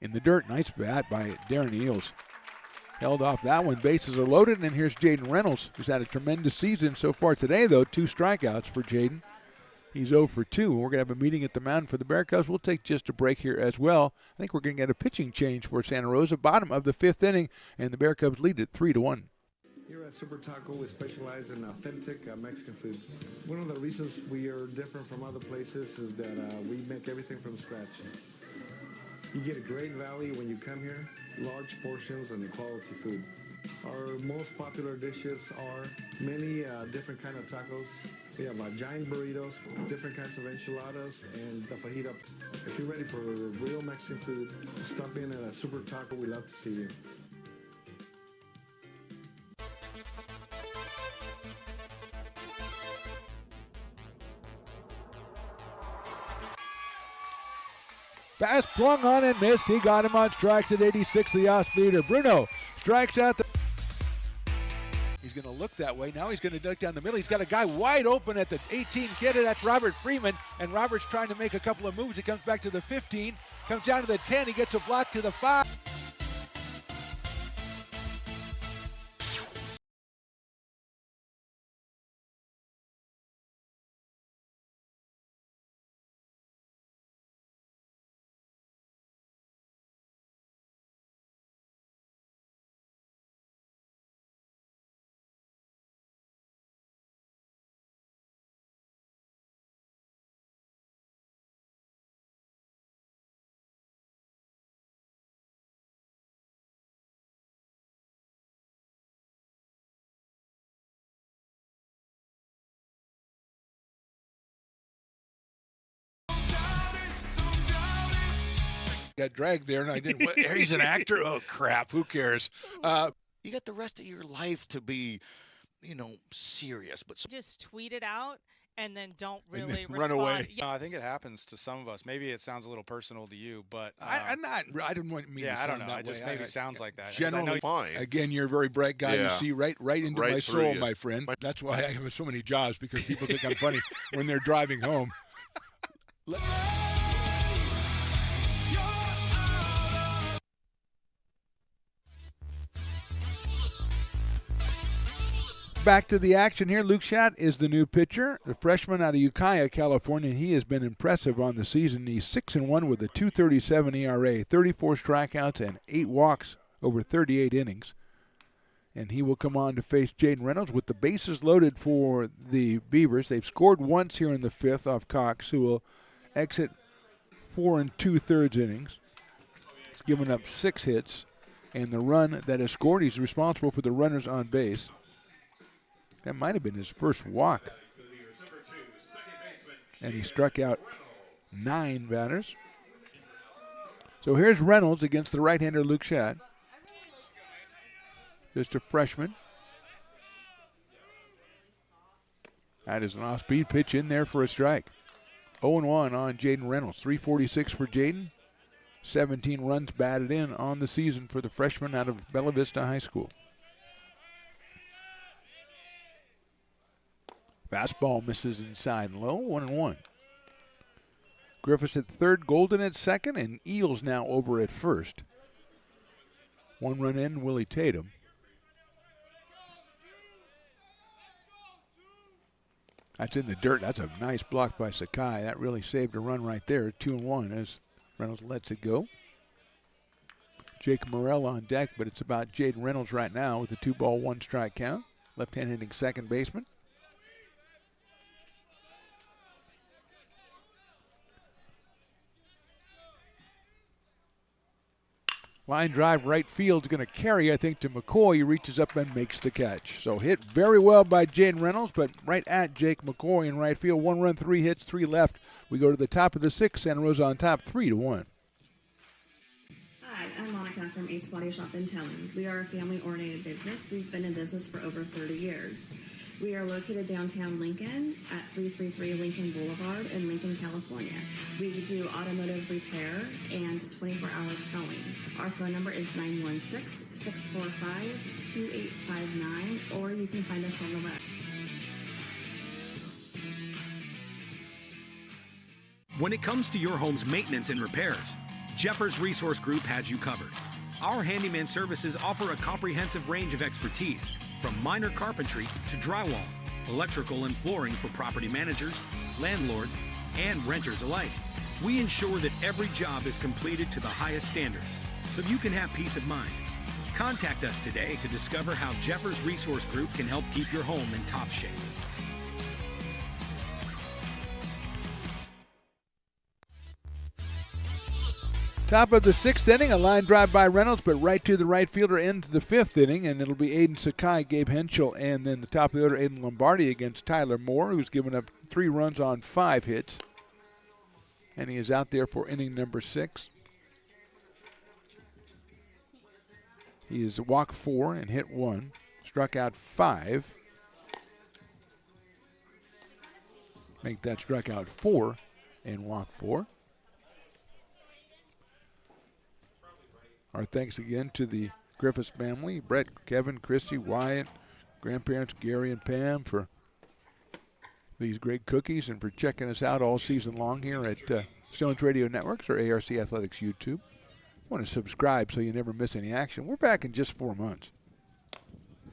In the dirt, nice bat by Darren Eels. Held off that one. Bases are loaded, and here's Jaden Reynolds, who's had a tremendous season so far today, though. 2 strikeouts for Jaden. He's 0 for 2. We're going to have a meeting at the mound for the Bear Cubs. We'll take just a break here as well. I think we're going to get a pitching change for Santa Rosa. Bottom of the 5th inning, and the Bear Cubs lead it 3-1. Here at Super Taco, we specialize in authentic Mexican food. One of the reasons we are different from other places is that we make everything from scratch. You get a great value when you come here, large portions and quality food. Our most popular dishes are many different kind of tacos. We have giant burritos, different kinds of enchiladas, and the fajita. If you're ready for real Mexican food, stop in at a Super Taco. We'd love to see you. Fast swung on and missed. He got him on strikes at 86, the off-speeder. Bruno strikes out the... He's going to look that way. Now he's going to duck down the middle. He's got a guy wide open at the 18 kid. That's Robert Freeman. And Robert's trying to make a couple of moves. He comes back to the 15, comes down to the 10. He gets a block to the 5. Got dragged there, and I didn't. He's an actor. Oh crap! Who cares? You got the rest of your life to be, serious. But just tweet it out and then don't And really then run away. Yeah. No, I think it happens to some of us. Maybe it sounds a little personal to you, but I'm not. I didn't want me. Yeah, to I don't sound know. that It just way. maybe sounds like that. 'Cause Generally, fine. Again, you're a very bright guy. You Yeah. see right into Right my through soul, you. my friend. That's why I have so many jobs, because people think I'm funny when they're driving home. Back to the action here. Luke Schatt is the new pitcher, the freshman out of Ukiah, California. He has been impressive on the season. He's 6-1 with a 2.37 ERA, 34 strikeouts, and 8 walks over 38 innings. And he will come on to face Jaden Reynolds with the bases loaded for the Beavers. They've scored once here in the 5th off Cox, who will exit 4 2/3 innings. He's given up 6 hits, and the run that is scored, he's responsible for the runners on base. That might have been his first walk. And he struck out 9 batters. So here's Reynolds against the right-hander Luke Schatt. Just a freshman. That is an off-speed pitch in there for a strike. 0-1 on Jaden Reynolds. 346 for Jaden. 17 runs batted in on the season for the freshman out of Bella Vista High School. Fastball misses inside low, 1-1. Griffiths at third, Golden at second, and Eels now over at first. 1 run in, Willie Tatum. That's in the dirt. That's a nice block by Sakai. That really saved a run right there. 2-1 as Reynolds lets it go. Jake Morrell on deck, but it's about Jaden Reynolds right now with a 2-ball, 1-strike count. Left-hand hitting second baseman. Line drive right field's going to carry, I think, to McCoy. He reaches up and makes the catch. So hit very well by Jaden Reynolds, but right at Jake McCoy in right field. 1 run, 3 hits, 3 left. We go to the top of the 6th. Santa Rosa on top, 3-1. Hi, I'm Monica from Ace Body Shop and Towing. We are a family-oriented business. We've been in business for over 30 years. We are located downtown Lincoln at 333 Lincoln Boulevard in Lincoln, California. We do automotive repair and 24-hour towing. Our phone number is 916-645-2859, or you can find us on the web. When it comes to your home's maintenance and repairs, Jeffers Resource Group has you covered. Our handyman services offer a comprehensive range of expertise, from minor carpentry to drywall, electrical and flooring for property managers, landlords, and renters alike. We ensure that every job is completed to the highest standards, so you can have peace of mind. Contact us today to discover how Jeffers Resource Group can help keep your home in top shape. Top of the 6th inning, a line drive by Reynolds, but right to the right fielder ends the 5th inning, and it'll be Aiden Sakai, Gabe Henschel, and then the top of the order, Aiden Lombardi against Tyler Moore, who's given up 3 runs on 5 hits. And he is out there for inning number 6. He has walked 4 and hit 1, struck out 5. Make that struck out 4 and walk 4. Our thanks again to the Griffiths family, Brett, Kevin, Christy, Wyatt, grandparents Gary and Pam for these great cookies and for checking us out all season long here at Stones Radio Networks or ARC Athletics YouTube. You want to subscribe so you never miss any action. We're back in just 4 months.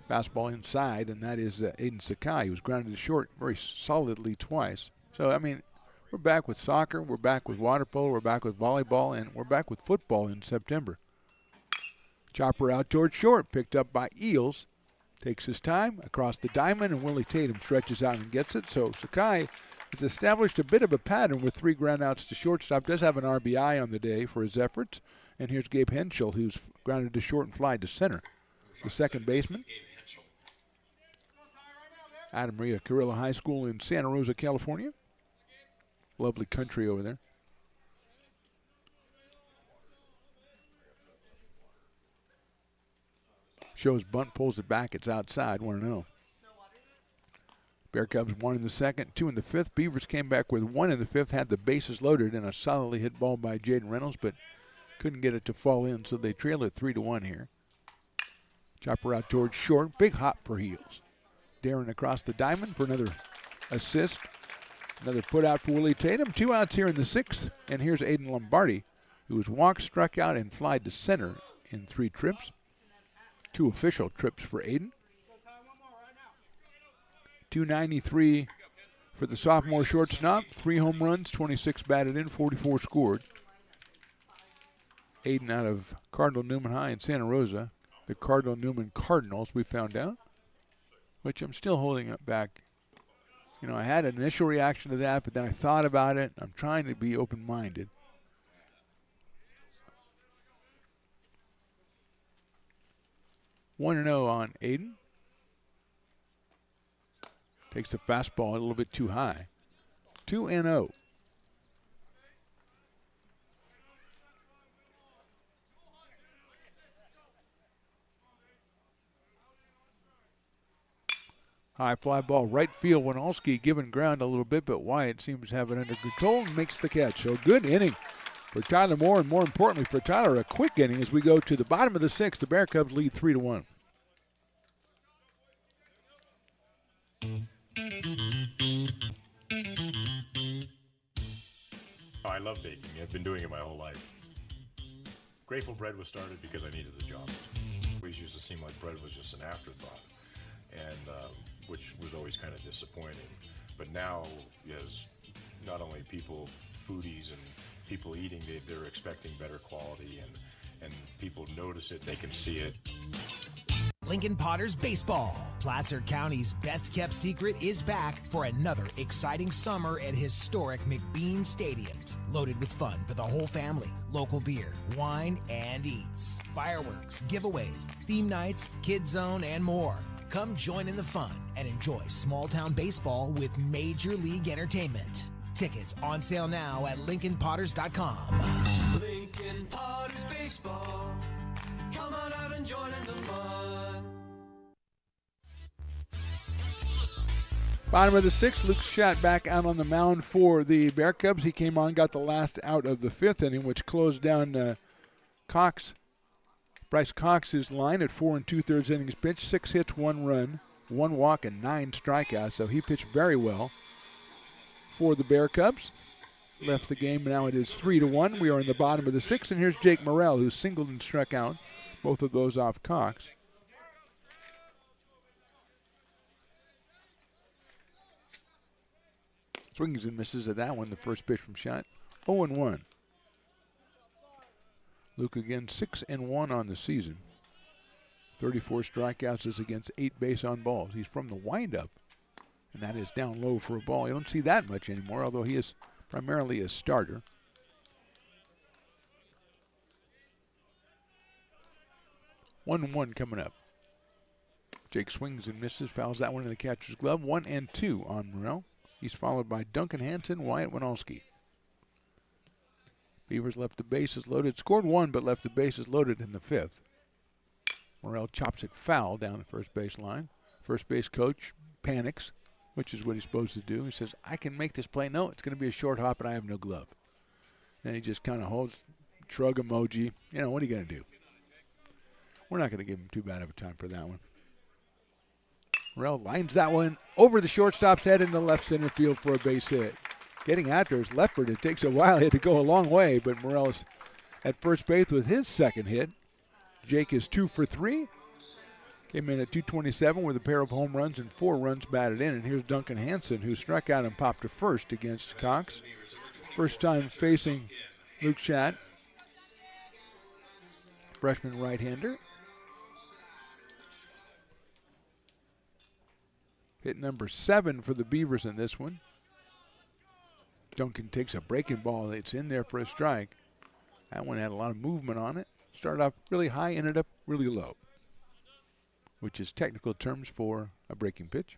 Fastball inside, and that is Aiden Sakai. He was grounded to short very solidly twice. So, I mean, we're back with soccer, we're back with water polo, we're back with volleyball, and we're back with football in September. Chopper out towards short, picked up by Eels. Takes his time across the diamond, and Willie Tatum stretches out and gets it. So Sakai has established a bit of a pattern with 3 groundouts to shortstop. Does have an RBI on the day for his efforts. And here's Gabe Henschel, who's grounded to short and fly to center. The second baseman. Adam Maria Carrillo High School in Santa Rosa, California. Lovely country over there. Shows bunt, pulls it back. It's outside, 1-0. Bear Cubs 1 in the 2nd, 2 in the 5th. Beavers came back with 1 in the 5th, had the bases loaded, and a solidly hit ball by Jaden Reynolds, but couldn't get it to fall in, so they trail it 3-1 here. Chopper out towards short. Big hop for Heels. Darren across the diamond for another assist. Another put out for Willie Tatum. 2 outs here in the 6th, and here's Aiden Lombardi, who was walked, struck out, and flied to center in 3 trips. 2 official trips for Aiden. 293 for the sophomore shortstop. 3 home runs, 26 batted in, 44 scored. Aiden out of Cardinal Newman High in Santa Rosa. The Cardinal Newman Cardinals, we found out, which I'm still holding up back. You know, I had an initial reaction to that, but then I thought about it. I'm trying to be open-minded. 1-0 on Aiden. Takes the fastball a little bit too high. 2-0. High fly ball, right field. Winalski giving ground a little bit, but Wyatt seems to have it under control and makes the catch. So good inning for Tyler Moore, and more importantly for Tyler, a quick inning as we go to the bottom of the 6th. The Bear Cubs lead 3-1. I love baking. I've been doing it my whole life. Grateful Bread was started because I needed the job. It always used to seem like bread was just an afterthought, and which was always kind of disappointing. But now, as not only people, foodies and people eating, they're expecting better quality, and people notice it, they can see it. Lincoln Potters Baseball. Placer County's best kept secret is back for another exciting summer at historic McBean Stadiums. Loaded with fun for the whole family, local beer, wine, and eats. Fireworks, giveaways, theme nights, kids zone, and more. Come join in the fun and enjoy small town baseball with Major League Entertainment. Tickets on sale now at LincolnPotters.com. Lincoln Potters Baseball. Come on out and join in the fun. Bottom of the sixth, Luke Schatt back out on the mound for the Bear Cubs. He came on, got the last out of the fifth inning, which closed down Bryce Cox's line at 4 2/3 innings pitched, 6 hits, 1 run, 1 walk, and 9 strikeouts. So he pitched very well for the Bear Cubs. Left the game, now it is 3-1. We are in the bottom of the sixth, and here's Jake Morrell, who singled and struck out, both of those off Cox. Swings and misses at that one, the first pitch from Schatt. 0-1. Luke again 6-1 on the season. 34 strikeouts is against 8 base on balls. He's from the windup, and that is down low for a ball. You don't see that much anymore, although he is primarily a starter. One coming up. Jake swings and misses, fouls that one in the catcher's glove. 1-2 on Morrell. He's followed by Duncan Hansen, Wyatt Winalski. Beavers left the bases loaded, scored 1, but left the bases loaded in the fifth. Morrell chops it foul down the first base line. First base coach panics, which is what he's supposed to do. He says, I can make this play. No, it's going to be a short hop, and I have no glove. And he just kind of holds, shrug emoji. You know, what are you going to do? We're not going to give him too bad of a time for that one. Morrell lines that one over the shortstop's head into left center field for a base hit. Getting after his leopard, it takes a while. He had to go a long way, but Morrell is at first base with his second hit. Jake is 2 for 3. Came in at 227 with a pair of home runs and 4 runs batted in. And here's Duncan Hansen, who struck out and popped to first against Cox. First time facing Luke Schatt, freshman right-hander. Hit number 7 for the Beavers in this one. Duncan takes a breaking ball. It's in there for a strike. That one had a lot of movement on it. Started off really high, ended up really low, which is technical terms for a breaking pitch.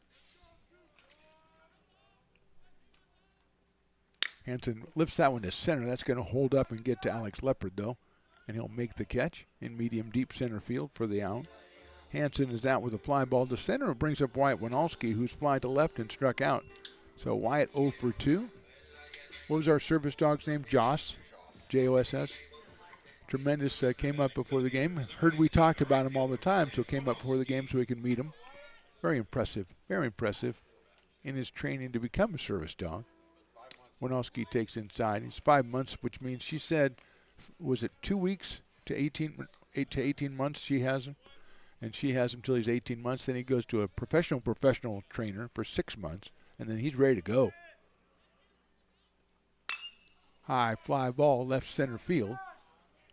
Hansen lifts that one to center. That's going to hold up and get to Alex Leopard, though, and he'll make the catch in medium deep center field for the out. Hansen is out with a fly ball to center. It brings up Wyatt Winalski, who's fly to left and struck out. So Wyatt 0 for 2. What was our service dog's name? Joss, Joss. Tremendous, came up before the game. Heard we talked about him all the time, so came up before the game so we could meet him. Very impressive in his training to become a service dog. Winalski takes inside. He's 5 months, which means she said, was it 2 weeks to 18 months she has him? And she has him till he's 18 months. Then he goes to a professional trainer for 6 months, and then he's ready to go. High fly ball, left center field.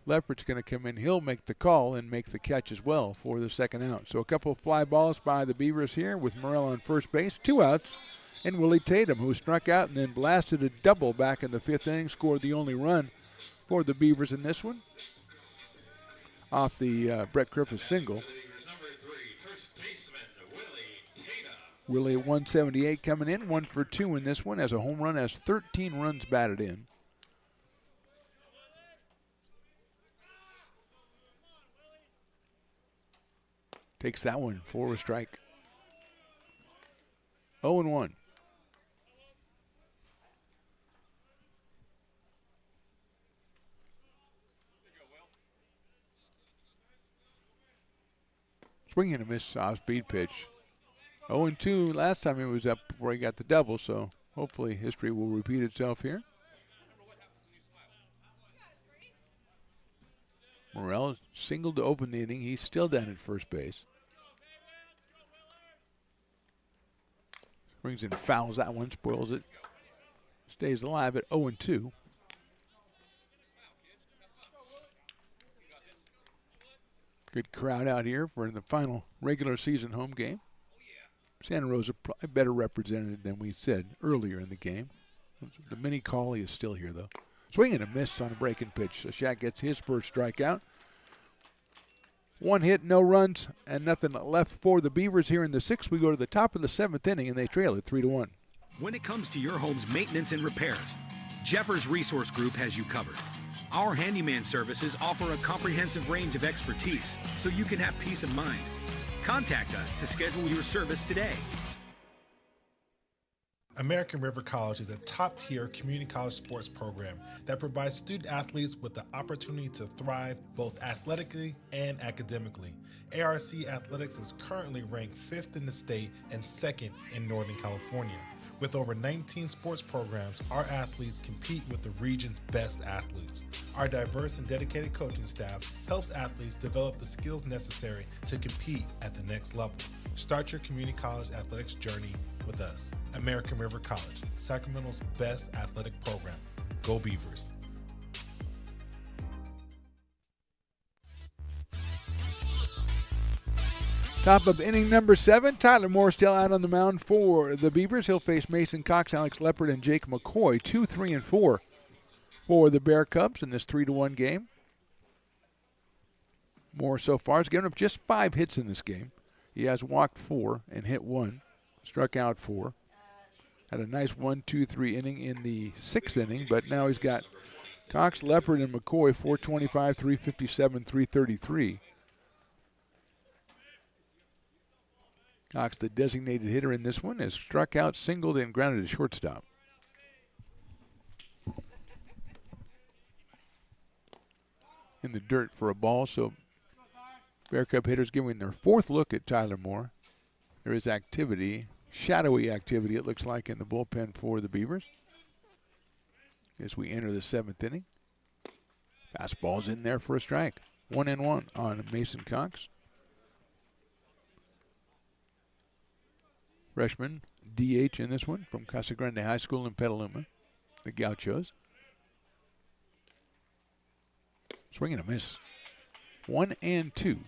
Leopard's going to come in. He'll make the call and make the catch as well for the second out. So a couple of fly balls by the Beavers here with Morrell on first base. 2 outs. And Willie Tatum, who struck out and then blasted a double back in the 5th inning, scored the only run for the Beavers in this one off the Brett Griffith single. Willie 178 coming in, 1 for 2 in this one. Has a home run, has 13 runs batted in. Takes that one for a strike. 0-1. Swing and a miss, off-speed pitch. 0-2 last time he was up before he got the double, so hopefully history will repeat itself here. Morrell singled to open the inning. He's still down at first base. Brings in fouls that one, spoils it. Stays alive at 0-2. Good crowd out here for the final regular season home game. Santa Rosa probably better represented than we said earlier in the game. The mini collie is still here, though. Swing and a miss on a breaking pitch. Shaq gets his first strikeout. 1 hit, no runs, and nothing left for the Beavers here in the 6th. We go to the top of the 7th inning, and they trail it 3-1. When it comes to your home's maintenance and repairs, Jeffers Resource Group has you covered. Our handyman services offer a comprehensive range of expertise, so you can have peace of mind. Contact us to schedule your service today. American River College is a top-tier community college sports program that provides student athletes with the opportunity to thrive both athletically and academically. ARC Athletics is currently ranked 5th in the state and 2nd in Northern California. With over 19 sports programs, our athletes compete with the region's best athletes. Our diverse and dedicated coaching staff helps athletes develop the skills necessary to compete at the next level. Start your community college athletics journey with us. American River College, Sacramento's best athletic program. Go Beavers. Top of inning number 7. Tyler Moore still out on the mound for the Beavers. He'll face Mason Cox, Alex Leopard, and Jake McCoy. 2, 3, and 4 for the Bear Cubs in this 3-1 game. Moore so far has given up just 5 hits in this game. He has walked 4 and hit 1, struck out 4. Had a nice 1-2-3 inning in the 6th inning, but now he's got Cox, Leopard, and McCoy, 425, 357, 333. Cox, the designated hitter in this one, has struck out, singled, and grounded to shortstop. In the dirt for a ball, so Bear Cub hitters giving their 4th look at Tyler Moore. There is activity, shadowy activity, it looks like, in the bullpen for the Beavers as we enter the 7th inning. Fastball's in there for a strike. 1-1 on Mason Cox. Freshman DH in this one from Casa Grande High School in Petaluma, the Gauchos. Swing and a miss. 1-2.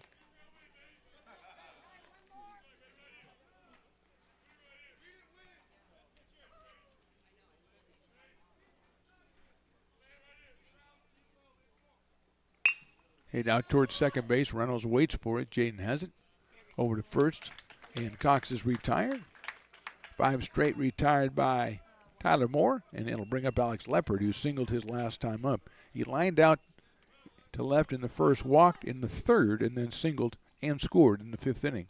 Head out towards second base. Reynolds waits for it. Jaden has it. Over to first. And Cox is retired. 5 straight retired by Tyler Moore. And it'll bring up Alex Leopard, who singled his last time up. He lined out to left in the first, walked in the 3rd, and then singled and scored in the 5th inning.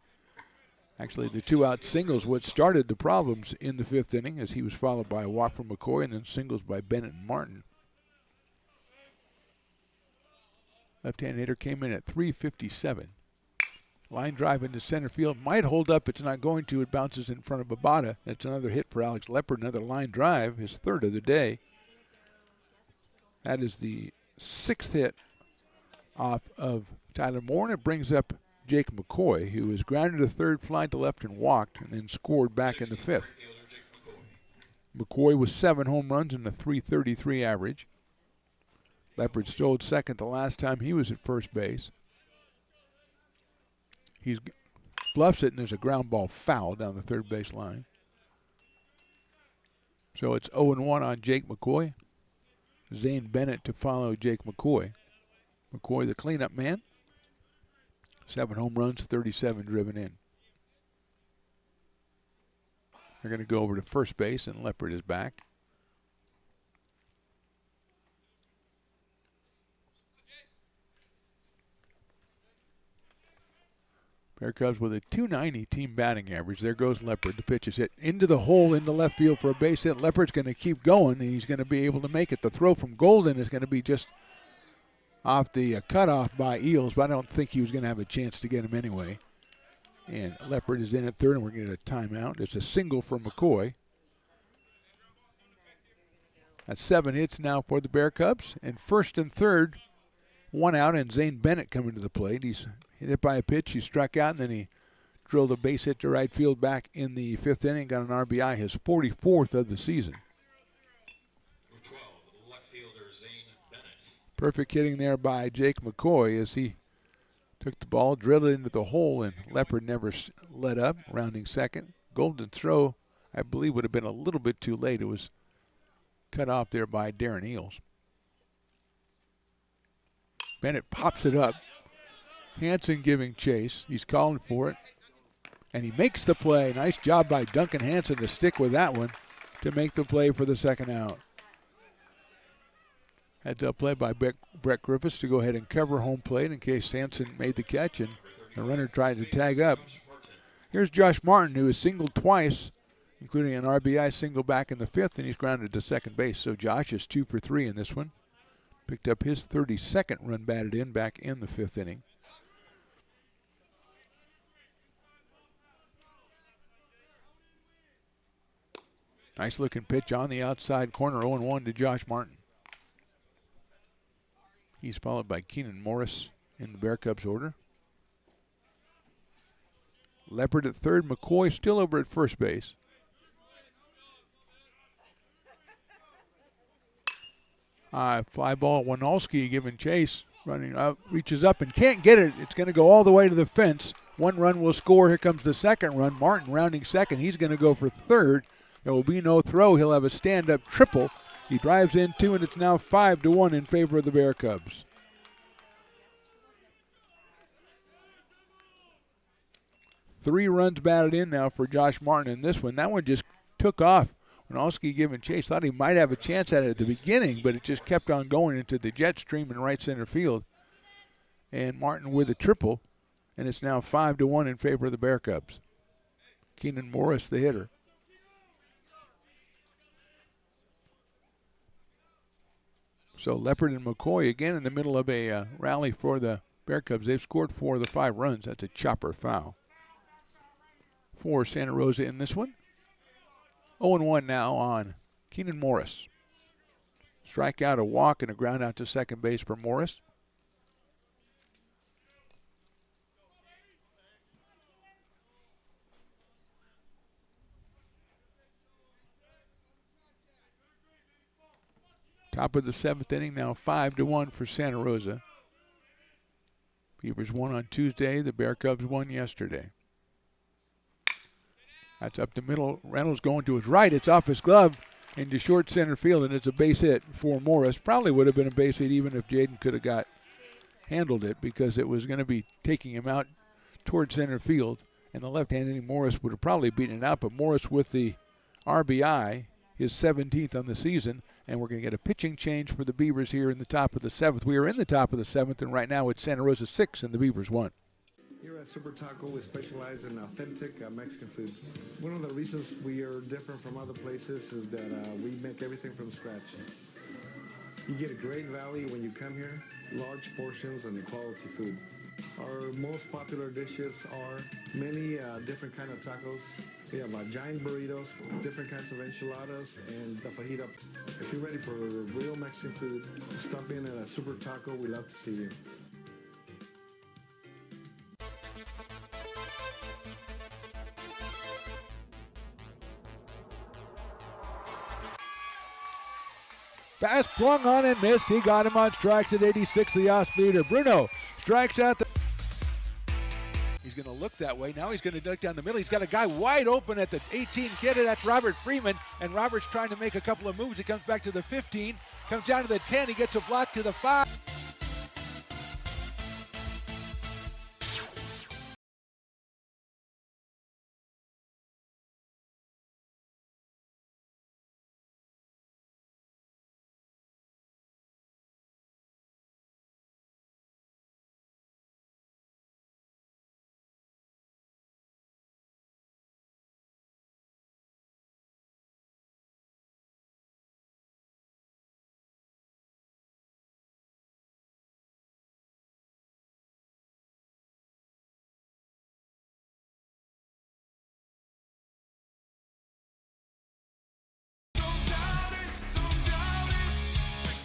Actually, the 2-out singles what started the problems in the 5th inning, as he was followed by a walk from McCoy and then singles by Bennett and Martin. Left-hand hitter came in at 357. Line drive into center field. Might hold up. It's not going to. It bounces in front of Babada. That's another hit for Alex Leopard. Another line drive, his 3rd of the day. That is the 6th hit off of Tyler Moore, and it brings up Jake McCoy, who was grounded to third, fly to left, and walked, and then scored back in the 5th. McCoy was 7 home runs and a .333 average. Leopard stole second the last time he was at first base. He bluffs it, and there's a ground ball foul down the third base line. So it's 0-1 on Jake McCoy. Zane Bennett to follow Jake McCoy. McCoy, the cleanup man. 7 home runs, 37 driven in. They're going to go over to first base, and Leopard is back. Bear Cubs with a .290 team batting average. There goes Leopard. The pitch is hit into the hole in the left field for a base hit. Leopard's going to keep going, and he's going to be able to make it. The throw from Golden is going to be just off the cutoff by Eels, but I don't think he was going to have a chance to get him anyway. And Leopard is in at third, and we're going to get a timeout. It's a single for McCoy. That's 7 hits now for the Bear Cubs. And first and third, 1 out, and Zane Bennett coming to the plate. He's hit by a pitch. He struck out, and then he drilled a base hit to right field back in the 5th inning. Got an RBI, his 44th of the season. Perfect hitting there by Jake McCoy as he Took the ball, drilled it into the hole, and Leopard never let up, rounding second. Golden throw, I believe, would have been a little bit too late. It was cut off there by Darren Eels. Bennett pops it up. Hanson giving chase. He's calling for it. And he makes the play. Nice job by Duncan Hanson to stick with that one to make the play for the second out. Heads up play by Brett Griffiths to go ahead and cover home plate in case Hanson made the catch and the runner tried to tag up. Here's Josh Martin, who has singled twice, including an RBI single back in the fifth, and he's grounded to second base. So Josh is 2 for 3 in this one. Picked up his 32nd run batted in back in the fifth inning. Nice looking pitch on the outside corner, 0-1 to Josh Martin. He's followed by Keenan Morris in the Bear Cubs order. Leopard at third, McCoy still over at first base. Fly ball, Winalski giving chase, running up, reaches up and can't get it. It's going to go all the way to the fence. One run will score. Here comes the second run. Martin rounding second. He's going to go for third. There will be no throw. He'll have a stand-up triple. He drives in two, and it's now 5-1 in favor of the Bear Cubs. Three runs batted in now for Josh Martin in this one. That one just took off. Winalski giving chase. Thought he might have a chance at it at the beginning, but it just kept on going into the jet stream in right center field. And Martin with a triple, and it's now 5-1 in favor of the Bear Cubs. Keenan Morris, the hitter. So Leopard and McCoy again in the middle of a rally for the Bear Cubs. They've scored 4 of the 5 runs. That's a chopper foul for Santa Rosa in this one. 0-1 now on Keenan Morris. Strikeout, a walk, and a ground out to second base for Morris. Top of the seventh inning, now 5-1 for Santa Rosa. Beavers won on Tuesday. The Bear Cubs won yesterday. That's up the middle. Reynolds going to his right. It's off his glove into short center field, and it's a base hit for Morris. Probably would have been a base hit even if Jaden could have handled it, because it was going to be taking him out toward center field, and the left-handed Morris would have probably beaten it out. But Morris with the RBI, his 17th on the season, and we're going to get a pitching change for the Beavers here in the top of the seventh. We are in the top of the seventh, and right now it's Santa Rosa 6 and the Beavers 1. Here at Super Taco, we specialize in authentic Mexican food. One of the reasons we are different from other places is that we make everything from scratch. You get a great value when you come here, large portions and quality food. Our most popular dishes are many different kind of tacos. We have giant burritos, different kinds of enchiladas, and the fajita. If you're ready for real Mexican food, stop in at a Super Taco. We love to see you. Fast flung on and missed. He got him on strikes at 86, the off-speeder. Bruno strikes out the... He's going to look that way. Now he's going to duck down the middle. He's got a guy wide open at the 18 kid. That's Robert Freeman. And Robert's trying to make a couple of moves. He comes back to the 15, comes down to the 10. He gets a block to the 5.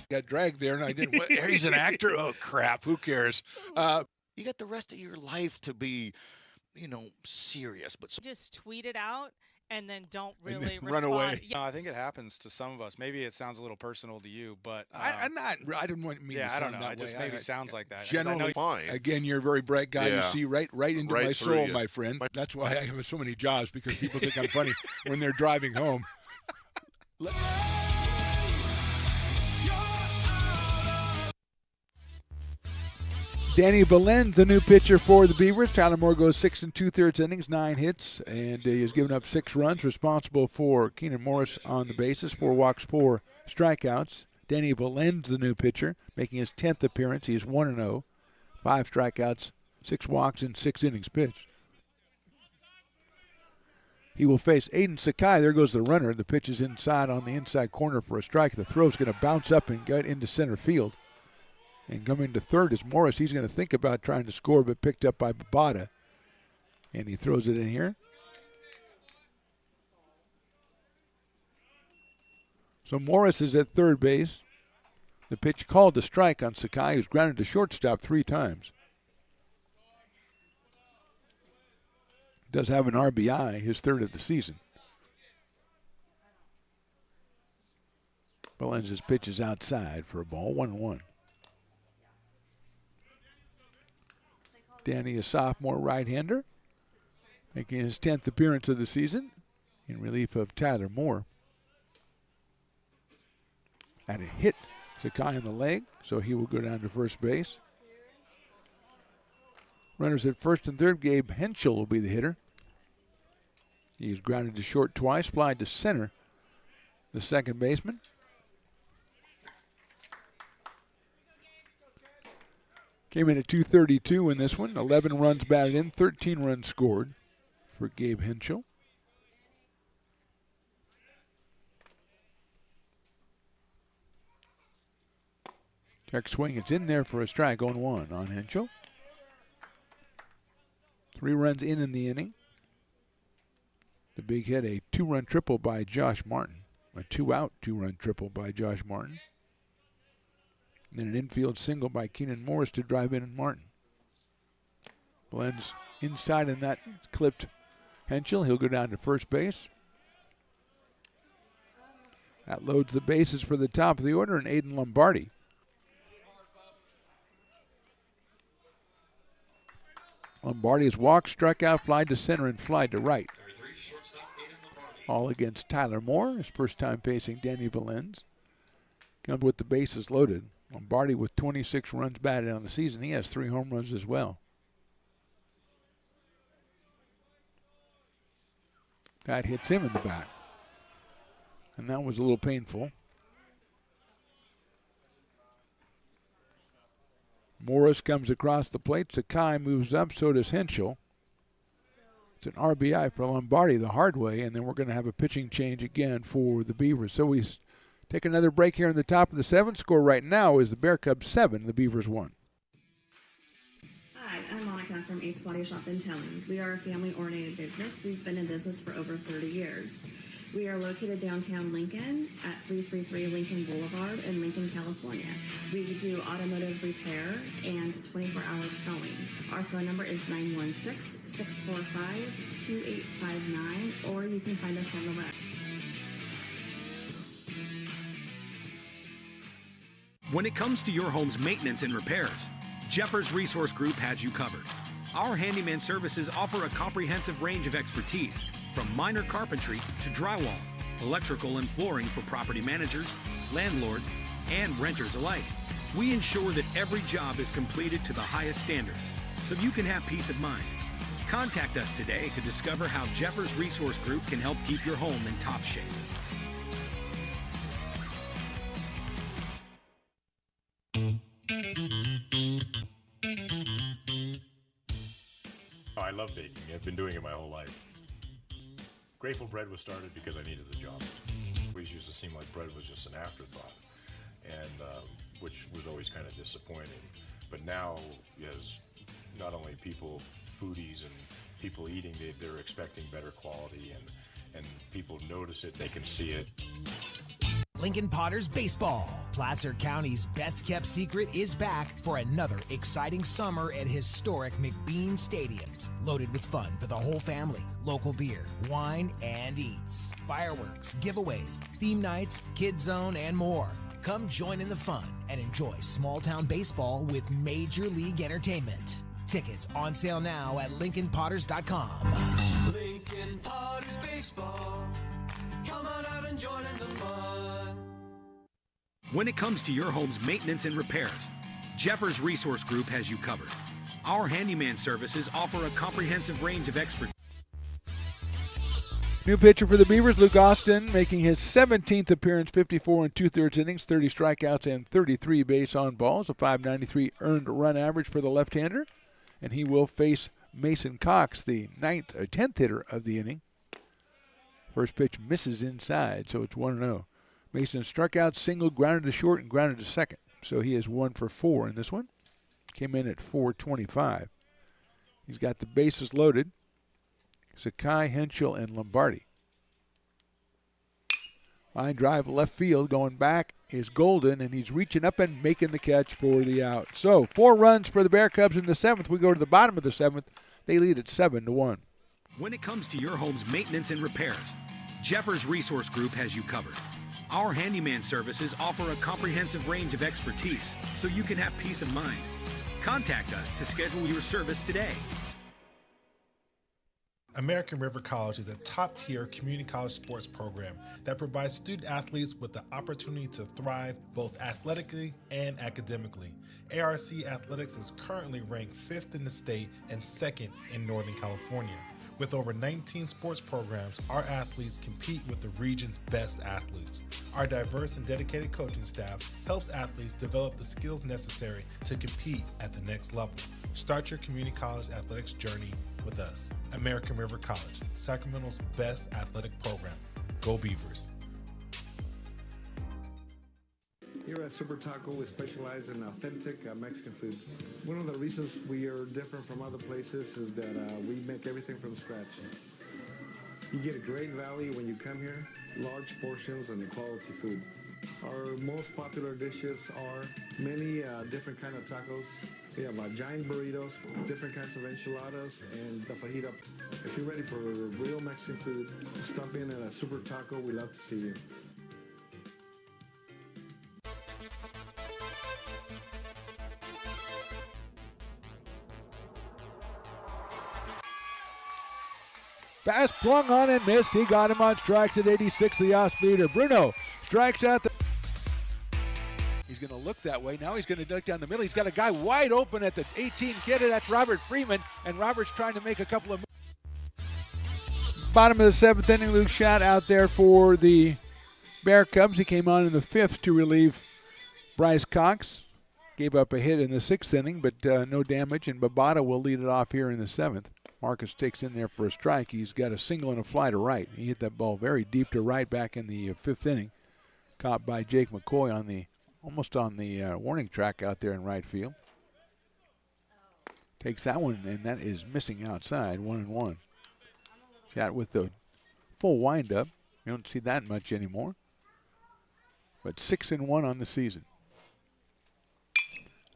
Got dragged there, and I didn't. He's an actor. Oh crap! Who cares? You got the rest of your life to be, serious. But just tweet it out and then don't And really then run respond. away. Yeah. No, I think it happens to some of us. Maybe it sounds a little personal to you, but I didn't want me to yeah, I sound don't know. that It just way. maybe sounds like that. 'Cause I Generally, know Fine. again, you're a very bright guy. You Yeah. see right into Right my through soul, you. my friend. That's why I have so many jobs, because people think I'm funny when they're driving home. Danny Valen's the new pitcher for the Beavers. Tyler Moore goes 6 2/3 innings, 9 hits, and he has given up 6 runs, responsible for Keenan Morris on the bases, 4 walks, 4 strikeouts. Danny Valen's the new pitcher, making his 10th appearance. He is 1-0, 5 strikeouts, 6 walks, and 6 innings pitched. He will face Aiden Sakai. There goes the runner. The pitch is inside on the inside corner for a strike. The throw is going to bounce up and get into center field. And coming to third is Morris. He's going to think about trying to score, but picked up by Babada. And he throws it in here. So Morris is at third base. The pitch called to strike on Sakai, who's grounded to shortstop 3 times. Does have an RBI, his 3rd of the season. Valen's pitch is outside for a ball, 1-1. Danny, a sophomore right-hander, making his 10th appearance of the season in relief of Tyler Moore. Had a hit Sakai in the leg, so he will go down to first base. Runners at first and third. Gabe Henschel will be the hitter. He's grounded to short twice, flied to center, the second baseman. Came in at 232 in this one. 11 runs batted in, 13 runs scored for Gabe Henschel. Check swing. It's in there for a strike, 0-1 on Henschel. 3 runs in the inning. The big hit, a 2-run triple by Josh Martin. A 2-out 2-run triple by Josh Martin. And then an infield single by Keenan Morris to drive in Martin. Blends inside, and that clipped Henschel. He'll go down to first base. That loads the bases for the top of the order, and Aiden Lombardi. Lombardi has walked, struck out, flied to center, and flied to right. All against Tyler Moore, his first time facing Danny Valen's. Comes with the bases loaded. Lombardi with 26 runs batted on the season. He has 3 home runs as well. That hits him in the back. And that was a little painful. Morris comes across the plate. Sakai moves up, so does Henschel. It's an RBI for Lombardi the hard way, and then we're going to have a pitching change again for the Beavers. So we take another break here in the top of the 7th. Score right now is the Bear Cubs 7, the Beavers 1. Hi, I'm Monica from Ace Body Shop and Towing. We are a family-oriented business. We've been in business for over 30 years. We are located downtown Lincoln at 333 Lincoln Boulevard in Lincoln, California. We do automotive repair and 24-hour towing. Our phone number is 916-645-2859, or you can find us on the web. When it comes to your home's maintenance and repairs, Jeffers Resource Group has you covered. Our handyman services offer a comprehensive range of expertise, from minor carpentry to drywall, electrical and flooring for property managers, landlords, and renters alike. We ensure that every job is completed to the highest standards, so you can have peace of mind. Contact us today to discover how Jeffers Resource Group can help keep your home in top shape. Oh, I love baking. I've been doing it my whole life. Grateful Bread was started because I needed the job. It always used to seem like bread was just an afterthought, and which was always kind of disappointing. But now, as not only people, foodies and people eating, they're expecting better quality, and people notice it, they can see it. Lincoln Potters Baseball. Placer County's best kept secret is back for another exciting summer at historic McBean Stadiums. Loaded with fun for the whole family, local beer, wine, and eats. Fireworks, giveaways, theme nights, kids zone, and more. Come join in the fun and enjoy small town baseball with Major League Entertainment. Tickets on sale now at LincolnPotters.com. Lincoln Potters Baseball. Come on out and join in the fun. When it comes to your home's maintenance and repairs, Jeffers Resource Group has you covered. Our handyman services offer a comprehensive range of expertise. New pitcher for the Beavers, Luke Austin, making his 17th appearance, 54 and 2/3 innings, 30 strikeouts and 33 base on balls, a .593 earned run average for the left-hander, and he will face Mason Cox, the 10th hitter of the inning. First pitch misses inside, so it's 1-0. Mason struck out, singled, grounded to short, and grounded to second, so he is 1 for 4 in this one. Came in at 425. He's got the bases loaded. Sakai, Henschel, and Lombardi. Line drive left field, going back is Golden, and he's reaching up and making the catch for the out. So 4 runs for the Bear Cubs in the 7th. We go to the bottom of the 7th. They lead at 7-1. When it comes to your home's maintenance and repairs, Jeffers Resource Group has you covered. Our handyman services offer a comprehensive range of expertise so you can have peace of mind. Contact us to schedule your service today. American River College is a top-tier community college sports program that provides student athletes with the opportunity to thrive both athletically and academically. ARC Athletics is currently ranked 5th in the state and 2nd in Northern California. With over 19 sports programs, our athletes compete with the region's best athletes. Our diverse and dedicated coaching staff helps athletes develop the skills necessary to compete at the next level. Start your community college athletics journey with us. American River College, Sacramento's best athletic program. Go Beavers. Here at Super Taco, we specialize in authentic Mexican food. One of the reasons we are different from other places is that we make everything from scratch. You get a great value when you come here, large portions and quality food. Our most popular dishes are many different kind of tacos. We have giant burritos, different kinds of enchiladas, and the fajita. If you're ready for real Mexican food, stop in at a Super Taco. We love to see you. Fast flung on and missed. He got him on strikes at 86, the off-speeder. Bruno strikes out the... He's going to look that way. Now he's going to duck down the middle. He's got a guy wide open at the 18 kid. That's Robert Freeman, and Robert's trying to make a couple of... Bottom of the 7th inning, Luke Schott out there for the Bear Cubs. He came on in the 5th to relieve Bryce Cox. Gave up a hit in the 6th inning, but no damage, and Babata will lead it off here in the 7th. Marcus takes in there for a strike. He's got a single and a fly to right. He hit that ball very deep to right back in the 5th inning. Caught by Jake McCoy on the almost on the warning track out there in right field. Takes that one, and that is missing outside, 1-1. Shot with the full windup. You don't see that much anymore. But 6-1 on the season.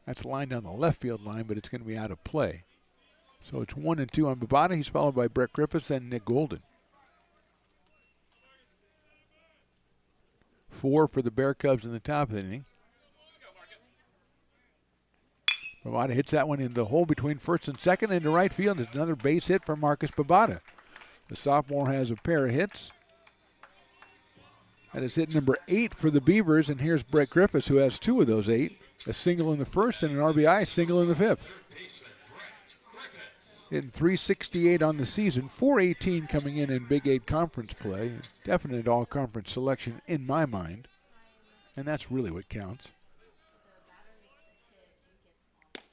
That's lined on the left field line, but it's going to be out of play. So it's 1-2 on Babata. He's followed by Brett Griffiths and Nick Golden. 4 for the Bear Cubs in the top of the inning. Babata hits that one in the hole between first and second into right field. It's another base hit for Marcus Babata. The sophomore has a pair of hits. That is hit number 8 for the Beavers, and here's Brett Griffiths, who has 2 of those 8. A single in the first and an RBI single in the 5th. Hitting .368 on the season, .418 coming in Big 8 conference play. Definite all-conference selection in my mind, and that's really what counts.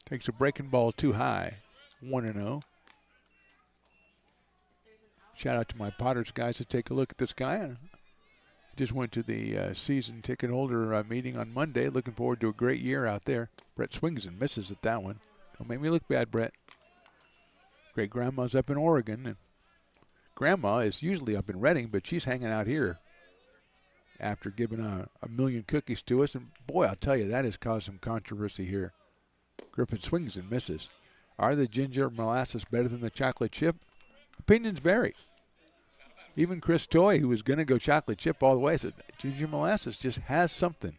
Takes a breaking ball too high, 1-0. Shout out to my Potters guys to take a look at this guy. Just went to the season ticket holder meeting on Monday. Looking forward to a great year out there. Brett swings and misses at that one. Don't make me look bad, Brett. Great grandma's up in Oregon, and grandma is usually up in Redding, but she's hanging out here after giving a million cookies to us. And, boy, I'll tell you, that has caused some controversy here. Griffith swings and misses. Are the ginger molasses better than the chocolate chip? Opinions vary. Even Chris Toy, who was going to go chocolate chip all the way, said ginger molasses just has something.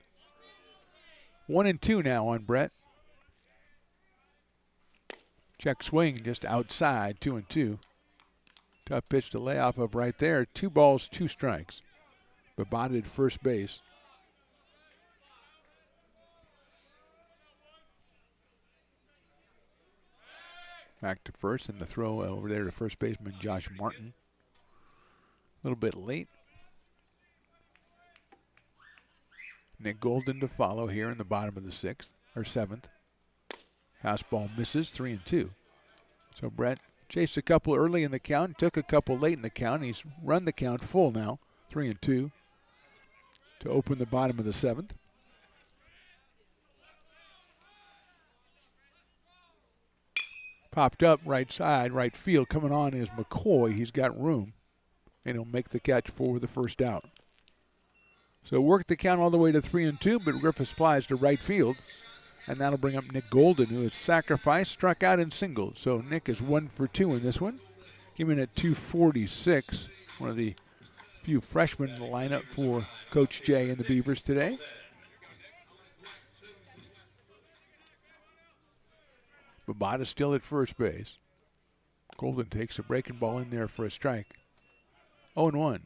1-2 now on Brett. Check swing just outside, 2-2. Tough pitch to lay off of right there. 2 balls, 2 strikes. Babada at first base. Back to first, and the throw over there to first baseman Josh Martin. A little bit late. Nick Golden to follow here in the bottom of the 7th. Fastball misses, 3-2. So Brett chased a couple early in the count, took a couple late in the count. He's run the count full now, 3-2, to open the bottom of the 7th. Popped up right side, right field. Coming on is McCoy. He's got room, and he'll make the catch for the first out. So worked the count all the way to 3-2, but Griffiths flies to right field. And that'll bring up Nick Golden, who has sacrificed, struck out, and singled. So Nick is 1 for 2 in this one. Came in at 246. One of the few freshmen in the lineup for Coach Jay and the Beavers today. Babada still at first base. Golden takes a breaking ball in there for a strike. 0-1.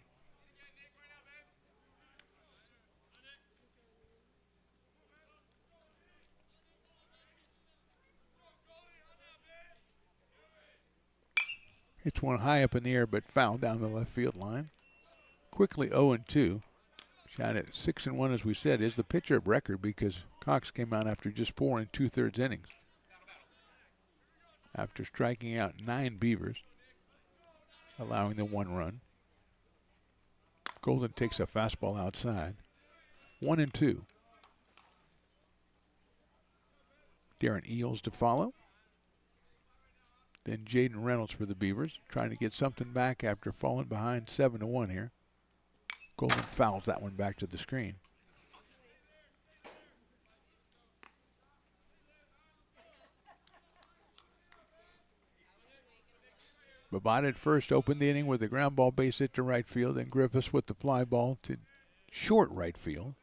Hits one high up in the air, but foul down the left field line. Quickly 0-2. Shot at 6-1, as we said, is the pitcher of record because Cox came out after just 4 2/3 innings. After striking out 9 Beavers, allowing the 1 run. Golden takes a fastball outside. 1-2. Darren Eels to follow. Then Jaden Reynolds for the Beavers, trying to get something back after falling behind 7-1 here. Golden fouls that one back to the screen. Babada at first opened the inning with a ground ball base hit to right field, and Griffiths with the fly ball to short right field.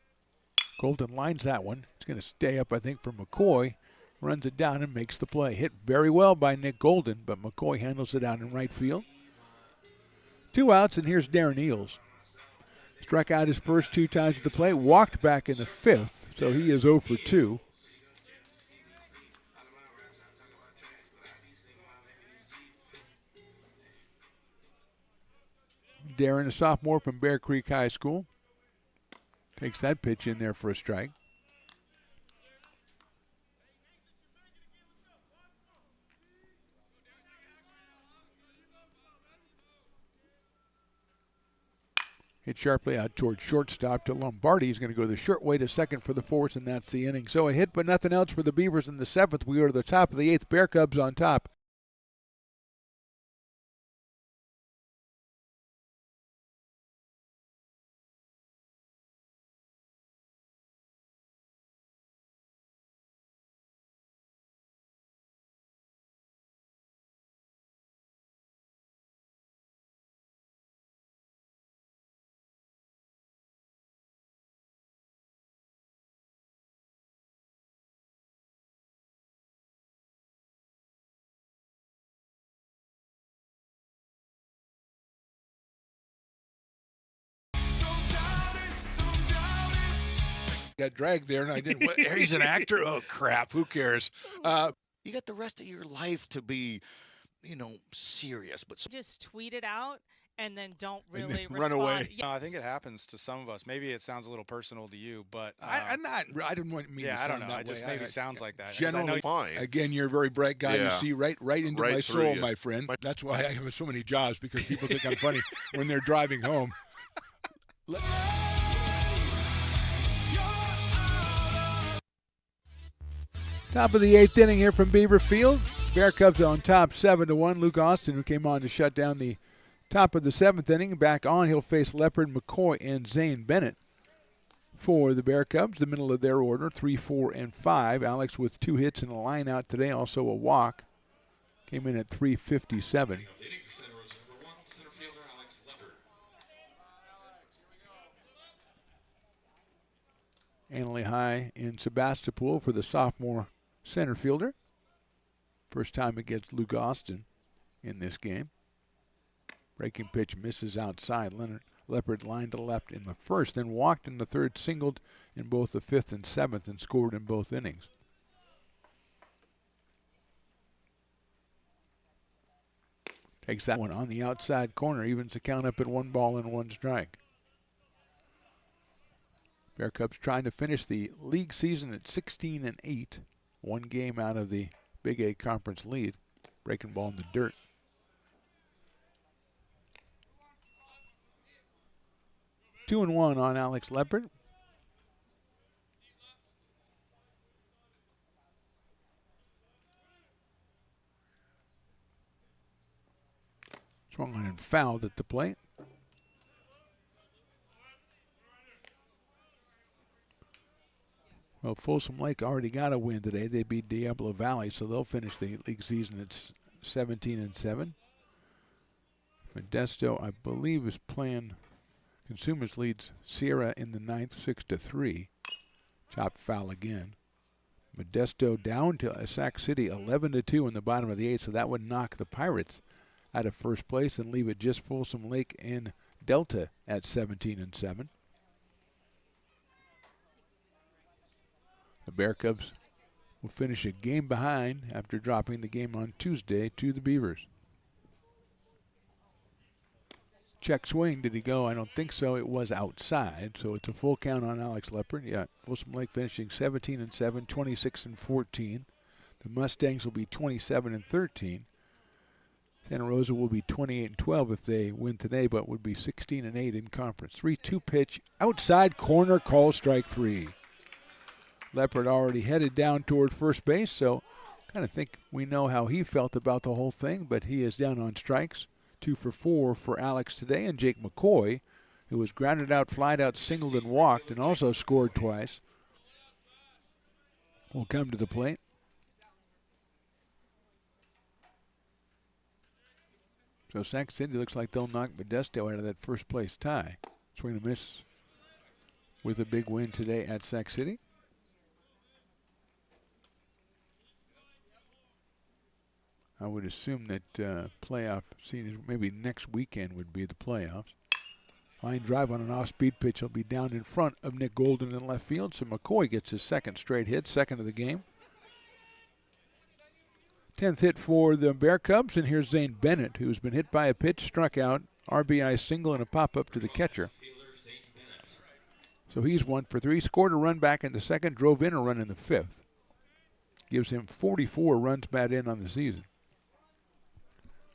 Golden lines that one. It's going to stay up, I think, for McCoy. Runs it down and makes the play. Hit very well by Nick Golden, but McCoy handles it out in right field. 2 outs, and here's Darren Eels. Struck out his first 2 times at the plate, walked back in the 5th, so he is 0 for 2. Darren, a sophomore from Bear Creek High School, takes that pitch in there for a strike. Hit sharply out towards shortstop to Lombardi. He's going to go the short way to second for the 4th, and that's the inning. So a hit, but nothing else for the Beavers in the 7th. We are to the top of the 8th. Bear Cubs on top. Got dragged there, and I didn't. He's an actor? Oh, crap. Who cares? You got the rest of your life to be, serious. But just tweet it out and then don't And really then run away. Yeah. No, I think it happens to some of us. Maybe it sounds a little personal to you, but I didn't want me to yeah, I sound don't know. that It just way. maybe sounds like that. 'Cause I Generally, know Fine. again, you're a very bright guy. Yeah. You see right into Right my through soul, you. my friend. That's why I have so many jobs, because people think I'm funny when they're driving home. Top of the 8th inning here from Beaver Field. Bear Cubs on top 7-1. Luke Austin, who came on to shut down the top of the 7th inning. Back on, he'll face Leopard, McCoy, and Zane Bennett. for the Bear Cubs, the middle of their order, 3, 4, and 5. Alex with 2 hits and a line out today, also a walk. Came in at 357. Annalee High in Sebastopol for the sophomore center fielder. First time against Luke Austin in this game. Breaking pitch misses outside. Leopard lined to left in the first, then walked in the third, singled in both the 5th and 7th, and scored in both innings. Takes that one on the outside corner, evens the count up at 1 ball and 1 strike. Bear Cubs trying to finish the league season at 16-8, 1 game out of the Big 8 conference lead. Breaking ball in the dirt. Two and 1 on Alex Leopard. Swung on and fouled at the plate. Well, Folsom Lake already got a win today. They beat Diablo Valley, so they'll finish the league season at 17-7. Modesto, I believe, is playing. Consumers leads Sierra in the 9th, 6-3. Chopped foul again. Modesto down to Sac City, 11-2 in the bottom of the 8th, so that would knock the Pirates out of first place and leave it just Folsom Lake and Delta at 17-7. The Bear Cubs will finish a game behind after dropping the game on Tuesday to the Beavers. Check swing, did he go? I don't think so. It was outside, so it's a full count on Alex Leopard. Yeah, Folsom Lake finishing 17-7, 26-14. The Mustangs will be 27-13. Santa Rosa will be 28-12 if they win today, but would be 16-8 in conference. 3-2 pitch, outside corner, call strike 3. Leopard already headed down toward first base, so kind of think we know how he felt about the whole thing, but he is down on strikes. 2 for 4 for Alex today, and Jake McCoy, who was grounded out, flied out, singled, and walked, and also scored twice, will come to the plate. So Sac City looks like they'll knock Modesto out of that first place tie. Swing and a miss with a big win today at Sac City. I would assume that playoff scene, maybe next weekend would be the playoffs. Line drive on an off-speed pitch. He'll be down in front of Nick Golden in left field. So McCoy gets his second straight hit, second of the game. 10th hit for the Bear Cubs, and here's Zane Bennett, who's been hit by a pitch, struck out, RBI single, and a pop-up to the catcher. So he's 1 for 3. Scored a run back in the second, drove in a run in the 5th. Gives him 44 runs batted in on the season.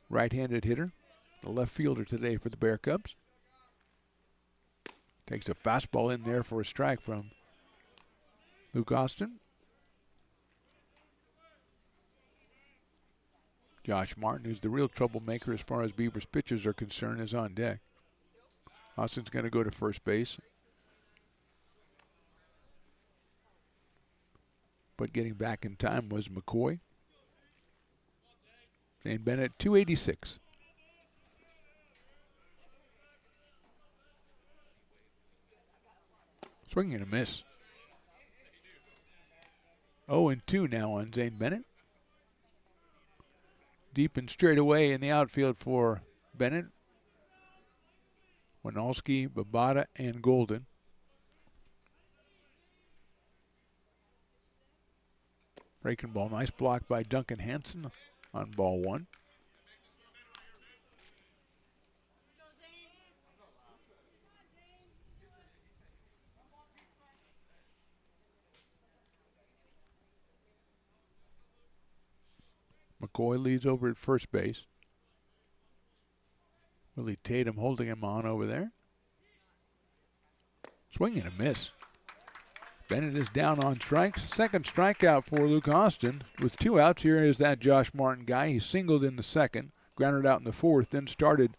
Right-handed hitter, the left fielder today for the Bear Cubs. Takes a fastball in there for a strike from Luke Austin. Josh Martin, who's the real troublemaker as far as Beavers pitchers are concerned, is on deck. Austin's going to go to first base. But getting back in time was McCoy. Zane Bennett, 286. Swing and a miss. 0-2 now on Zane Bennett. Deep and straight away in the outfield for Bennett. Winalski, Babada, and Golden. Breaking ball, nice block by Duncan Hansen on ball 1. McCoy leads over at first base. Willie Tatum holding him on over there. Swing and a miss. Bennett is down on strikes. Second strikeout for Luke Austin. With 2 outs, here is that Josh Martin guy. He singled in the second, grounded out in the 4th, then started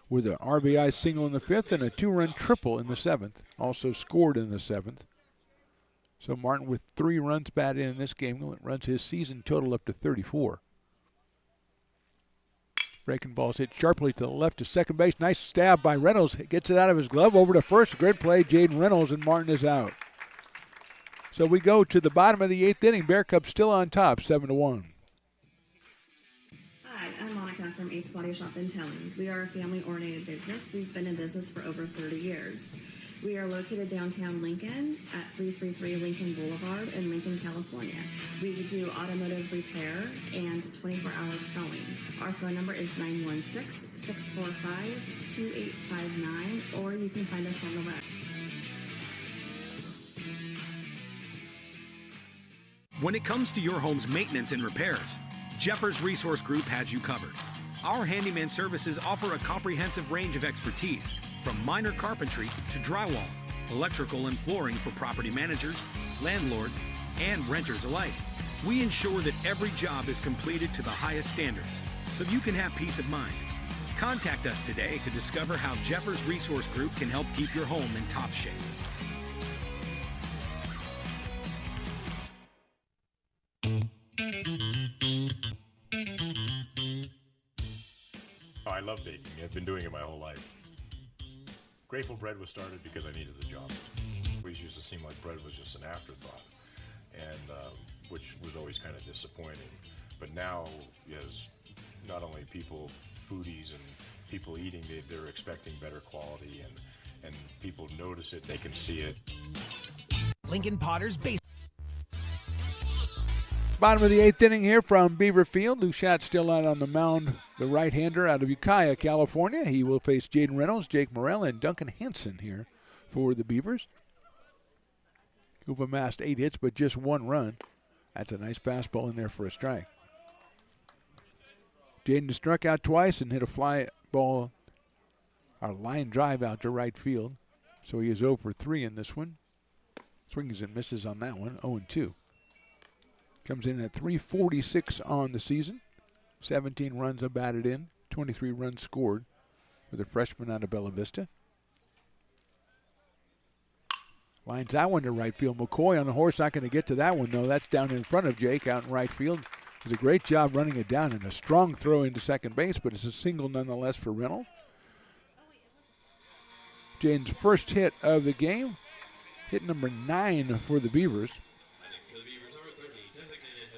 with an RBI single in the 5th and a 2-run triple in the 7th. also scored in the 7th. So Martin with 3 runs batted in this game runs his season total up to 34. Breaking ball's hit sharply to the left to second base. Nice stab by Reynolds. Gets it out of his glove over to first. Good play, Jaden Reynolds, and Martin is out. So we go to the bottom of the 8th inning. Bear Cubs still on top, 7-1. Hi, I'm Monica from Ace Body Shop and Towing. We are a family-oriented business. We've been in business for over 30 years. We are located downtown Lincoln at 333 Lincoln Boulevard in Lincoln, California. We do automotive repair and 24-hour towing. Our phone number is 916-645-2859, or you can find us on the web. When it comes to your home's maintenance and repairs, Jeffers Resource Group has you covered. Our handyman services offer a comprehensive range of expertise, from minor carpentry to drywall, electrical and flooring for property managers, landlords, and renters alike. We ensure that every job is completed to the highest standards, so you can have peace of mind. Contact us today to discover how Jeffers Resource Group can help keep your home in top shape. Oh, I love baking. I've been doing it my whole life. Grateful Bread was started because I needed the job. It always used to seem like bread was just an afterthought, and which was always kind of disappointing. But now, as not only people, foodies and people eating, they're expecting better quality, and people notice it, they can see it. Lincoln Potters Baseball. Bottom of the 8th inning here from Beaver Field. Luchette still out on the mound. The right-hander out of Ukiah, California. He will face Jaden Reynolds, Jake Morrell, and Duncan Hansen here for the Beavers, who've amassed 8 hits but just 1 run. That's a nice fastball in there for a strike. Jaden struck out twice and hit a fly ball, a line drive out to right field. So he is 0 for 3 in this one. Swings and misses on that one, 0-2. Comes in at 346 on the season. 17 runs are batted in, 23 runs scored with a freshman out of Bella Vista. Lines that one to right field. McCoy on the horse, not going to get to that one, though. That's down in front of Jake out in right field. Does a great job running it down and a strong throw into second base, but it's a single nonetheless for Reynolds. Jaden's first hit of the game, hit number 9 for the Beavers.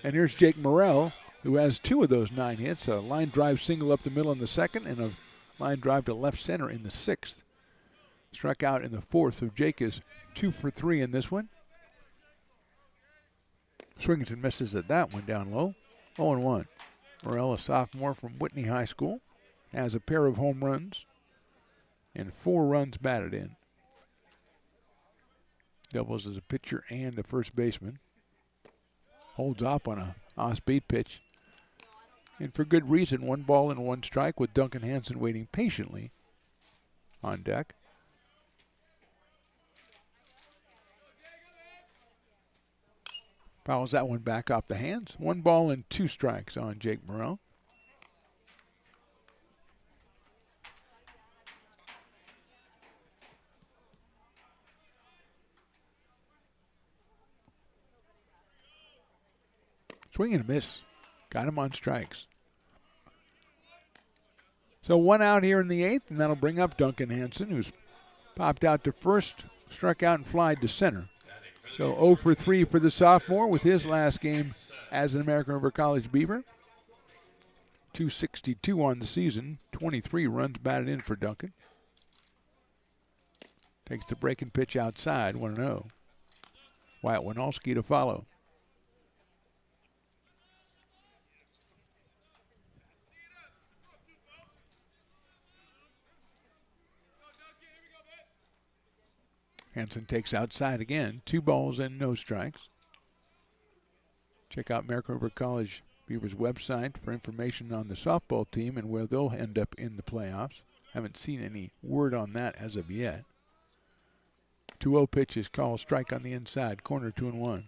And here's Jake Morrell, who has 2 of those 9 hits, a line drive single up the middle in the 2nd and a line drive to left center in the 6th. Struck out in the 4th, so Jake is 2 for 3 in this one. Swings and misses at that one down low, 0-1. Morrell, a sophomore from Whitney High School, has a pair of home runs and 4 runs batted in. Doubles as a pitcher and a first baseman. Holds off on a off-speed pitch. And for good reason, 1 ball and 1 strike with Duncan Hansen waiting patiently on deck. Fouls that one back off the hands. 1 ball and 2 strikes on Jake Morrell. Swing and a miss. Got him on strikes. So 1 out here in the 8th, and that'll bring up Duncan Hansen, who's popped out to first, struck out and flied to center. So 0 for 3 for the sophomore with his last game as an American River College Beaver. 262 on the season, 23 runs batted in for Duncan. Takes the breaking pitch outside, 1-0. Wyatt Winalski to follow. Hansen takes outside again. 2 balls and no strikes. Check out American River College Beavers website for information on the softball team and where they'll end up in the playoffs. Haven't seen any word on that as of yet. 2-0 pitch is called, strike on the inside, corner 2-1.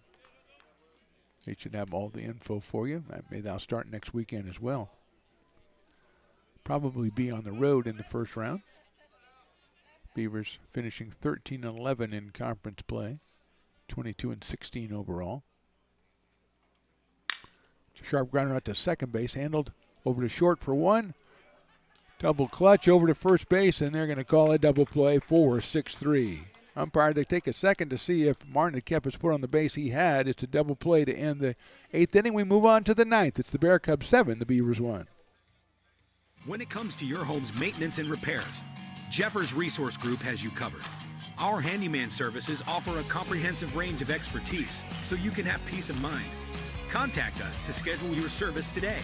They should have all the info for you. Maybe they'll start next weekend as well. Probably be on the road in the first round. Beavers finishing 13-11 in conference play, 22-16 overall. Sharp grounder out to second base, handled over to short for one. Double clutch over to first base, and they're going to call a double play for 6-3. Umpire, they take a second to see if Martin had kept his foot on the base. He had. It's a double play to end the 8th inning. We move on to the 9th. It's the Bear Cubs 7, the Beavers 1. When it comes to your home's maintenance and repairs, Jeffers Resource Group has you covered. Our handyman services offer a comprehensive range of expertise so you can have peace of mind. Contact us to schedule your service today.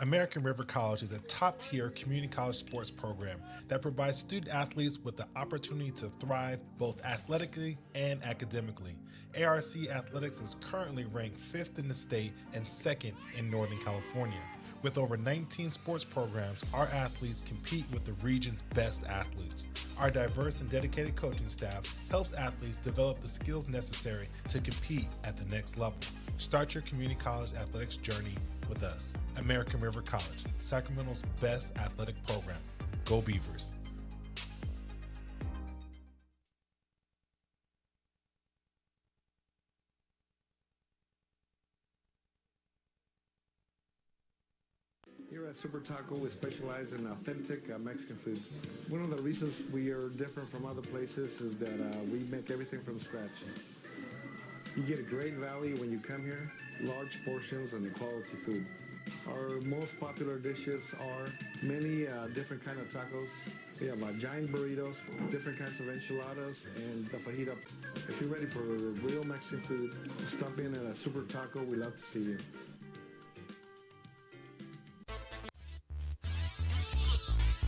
American River College is a top-tier community college sports program that provides student athletes with the opportunity to thrive both athletically and academically. ARC Athletics is currently ranked 5th in the state and 2nd in Northern California. With over 19 sports programs, our athletes compete with the region's best athletes. Our diverse and dedicated coaching staff helps athletes develop the skills necessary to compete at the next level. Start your community college athletics journey with us. American River College, Sacramento's best athletic program. Go Beavers. Here at Super Taco, we specialize in authentic Mexican food. One of the reasons we are different from other places is that we make everything from scratch. You get a great value when you come here, large portions and quality food. Our most popular dishes are many different kind of tacos. We have giant burritos, different kinds of enchiladas, and the fajita. If you're ready for real Mexican food, stop in at a Super Taco. We love to see you.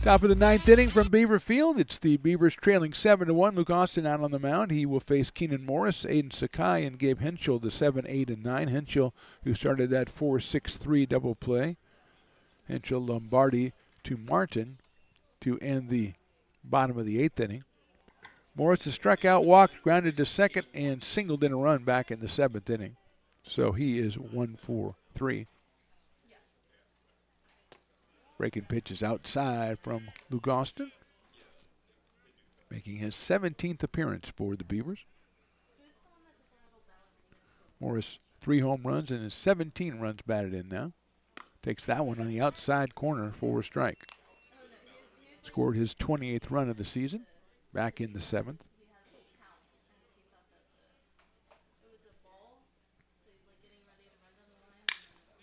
Top of the 9th inning from Beaver Field. It's the Beavers trailing 7-1. Luke Austin out on the mound. He will face Keenan Morris, Aiden Sakai, and Gabe Henschel, the 7, 8, and 9. Henschel, who started that 4-6-3 double play. Henschel Lombardi to Martin to end the bottom of the 8th inning. Morris has struck out, walked, grounded to second, and singled in a run back in the 7th inning. So he is 1-for-3. Breaking pitches outside from Luke Austin, making his 17th appearance for the Beavers. Morris 3 home runs and his 17 runs batted in now. Takes that one on the outside corner for a strike. Scored his 28th run of the season back in the 7th.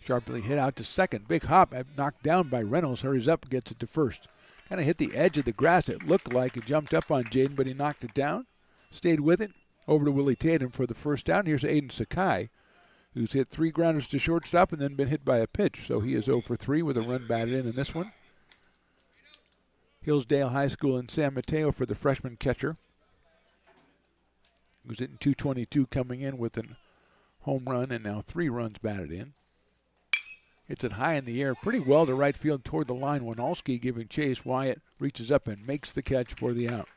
Sharply hit out to second. Big hop, knocked down by Reynolds. Hurries up, gets it to first. Kind of hit the edge of the grass. It looked like it jumped up on Jaden, but he knocked it down. Stayed with it. Over to Willie Tatum for the first down. Here's Aiden Sakai, who's hit 3 grounders to shortstop and then been hit by a pitch. So he is 0 for 3 with a run batted in this one. Hillsdale High School in San Mateo for the freshman catcher, who's hitting 222 coming in with a home run and now 3 runs batted in. Hits it high in the air, pretty well to right field toward the line. Winalski giving chase. Wyatt reaches up and makes the catch for the out.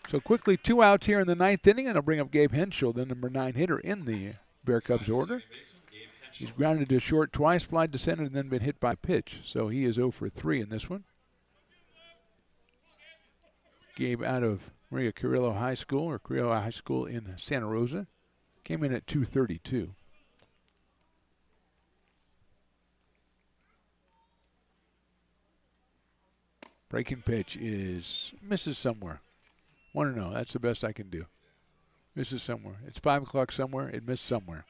So quickly 2 outs here in the 9th inning, and I'll bring up Gabe Henschel, the number 9 hitter in the Bear Cubs order. He's grounded to short twice, flied to center, and then been hit by a pitch. So he is 0 for 3 in this one. Gabe out of Maria Carrillo High School, or Carrillo High School in Santa Rosa. Came in at 232. Breaking pitch misses somewhere. 1-0. That's the best I can do. Misses somewhere. It's 5 o'clock somewhere. It missed somewhere.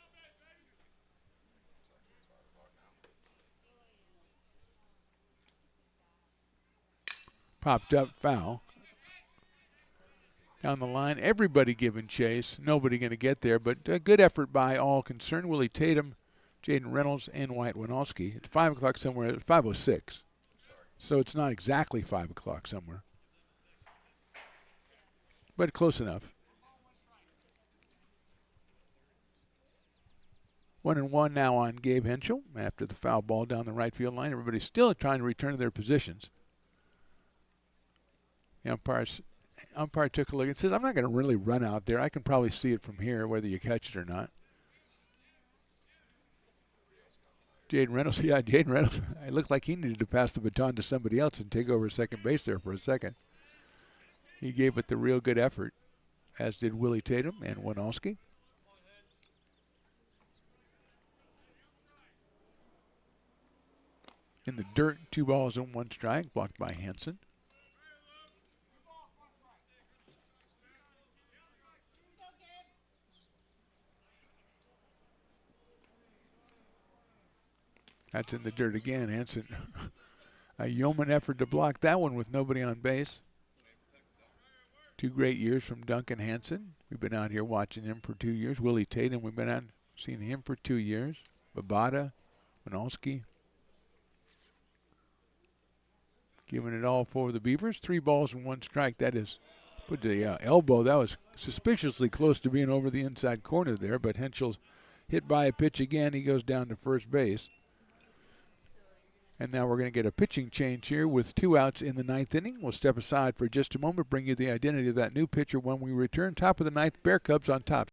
Popped up, foul. Down the line, everybody giving chase. Nobody going to get there, but a good effort by all concerned. Willie Tatum, Jaden Reynolds, and Wyatt Winalski. It's 5 o'clock somewhere. It's 5:06. So it's not exactly 5 o'clock somewhere, but close enough. 1-1 now on Gabe Henschel after the foul ball down the right field line. Everybody's still trying to return to their positions. The umpire took a look and says, I'm not going to really run out there. I can probably see it from here, whether you catch it or not. Jaden Reynolds, yeah, Jaden Reynolds. It looked like he needed to pass the baton to somebody else and take over second base there for a second. He gave it the real good effort, as did Willie Tatum and Winalski. In the dirt, 2 balls and 1 strike, blocked by Hansen. That's in the dirt again. Hansen, a yeoman effort to block that one with nobody on base. 2 great years from Duncan Hansen. We've been out here watching him for 2 years. Willie Tatum, we've been out seeing him for 2 years. Babada, Winalski. Giving it all for the Beavers. 3 balls and 1 strike. That is, put the elbow. That was suspiciously close to being over the inside corner there, but Henschel's hit by a pitch again. He goes down to first base. And now we're going to get a pitching change here with 2 outs in the 9th inning. We'll step aside for just a moment, bring you the identity of that new pitcher when we return. Top of the 9th, Bear Cubs on top.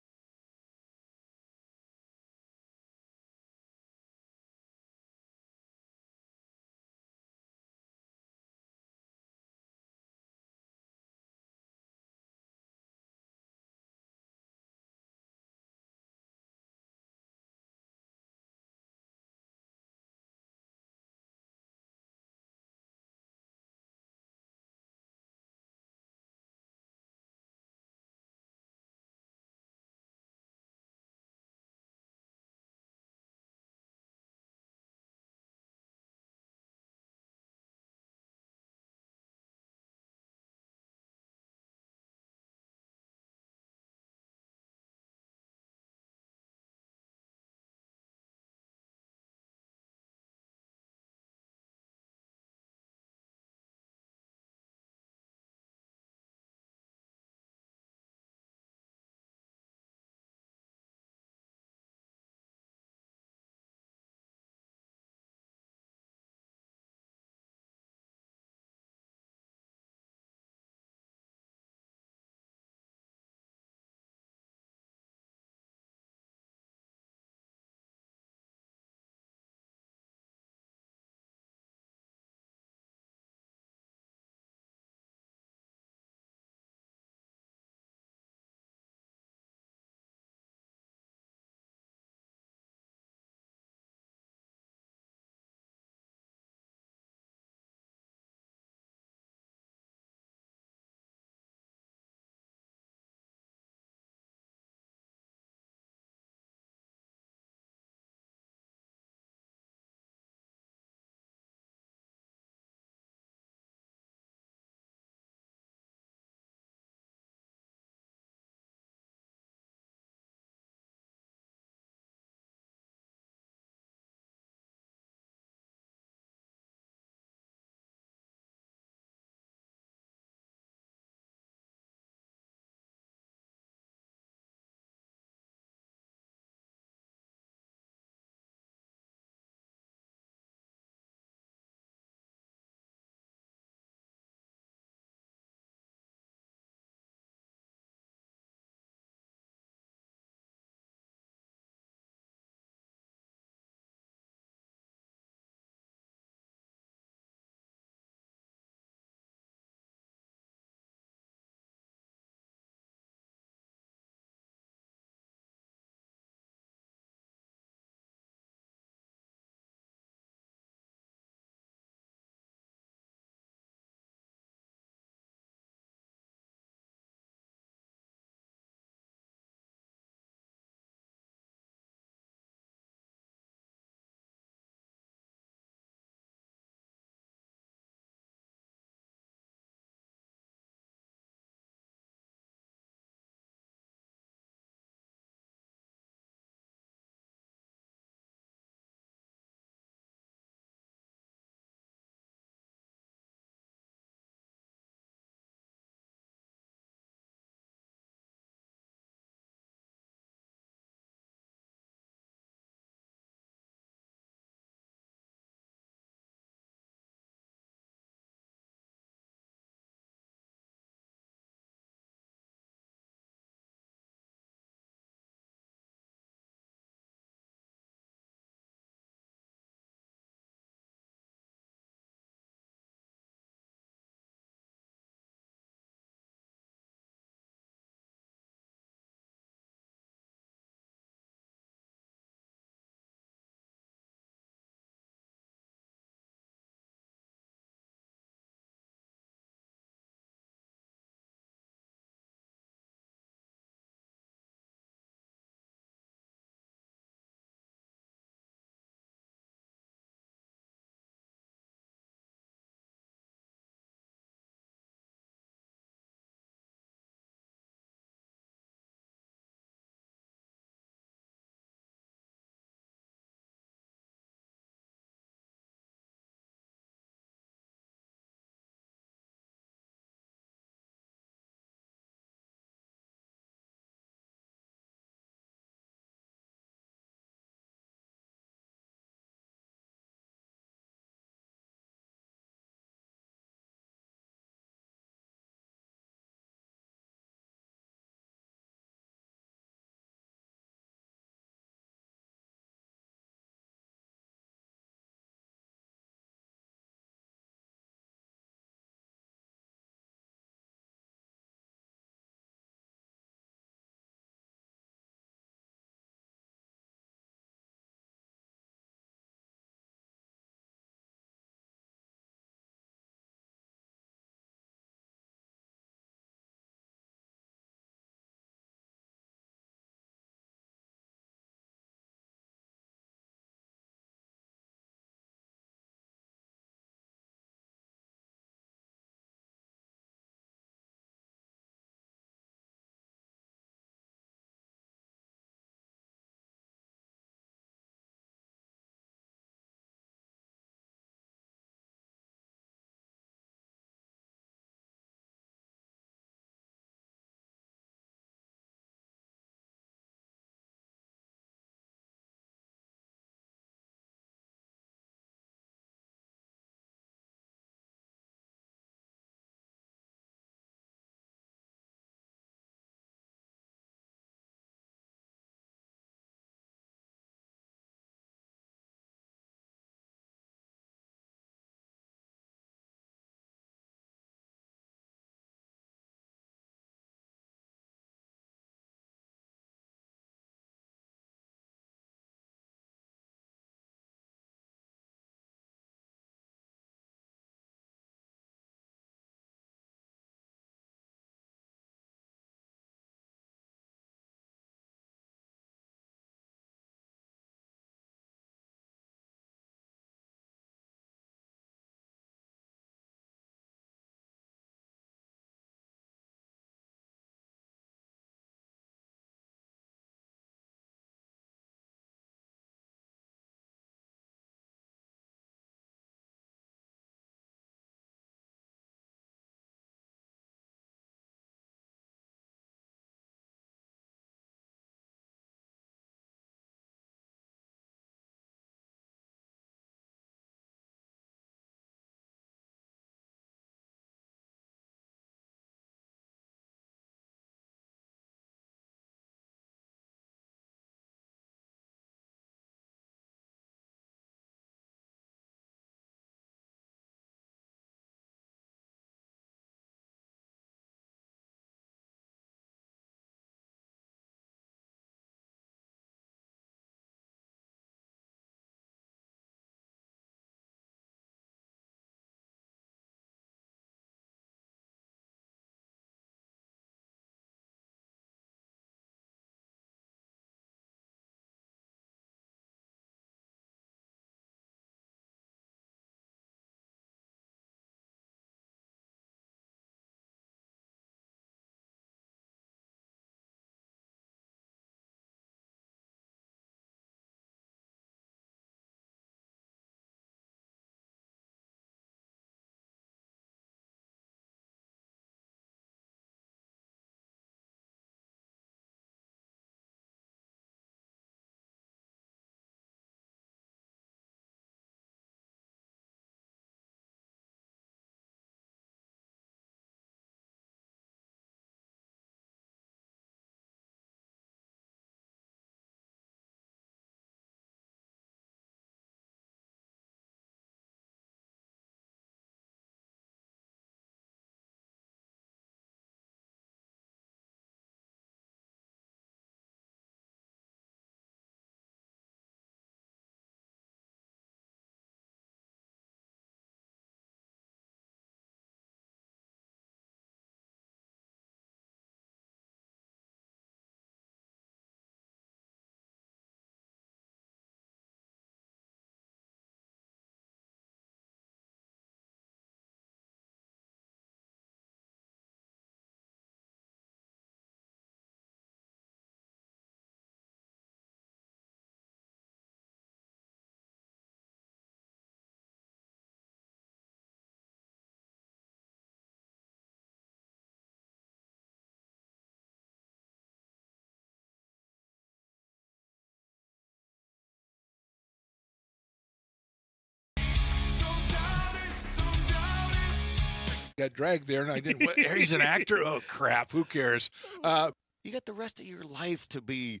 got dragged there, and I didn't. He's an actor? Oh, crap. Who cares? You got the rest of your life to be,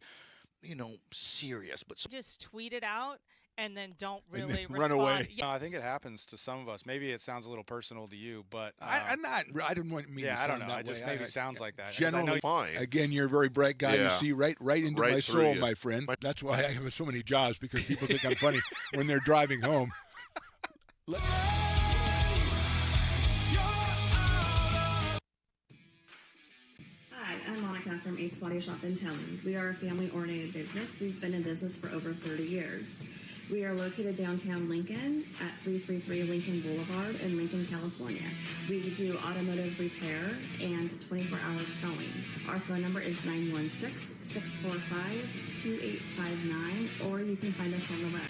serious. But just tweet it out and then don't And really then run respond. away. Yeah. I think it happens to some of us. Maybe it sounds a little personal to you, but I didn't want me to yeah, I sound don't know. that It just way. maybe sounds like that. 'Cause I Generally, know fine. Again, you're a very bright guy. You Yeah. see right into Right my through soul, you. my friend. That's why I have so many jobs, because people think I'm funny when they're driving home. Hi, I'm Monica from Ace Body Shop in Telling. We are a family-oriented business. We've been in business for over 30 years. We are located downtown Lincoln at 333 Lincoln Boulevard in Lincoln, California. We do automotive repair and 24-hour towing. Our phone number is 916-645-2859, or you can find us on the web.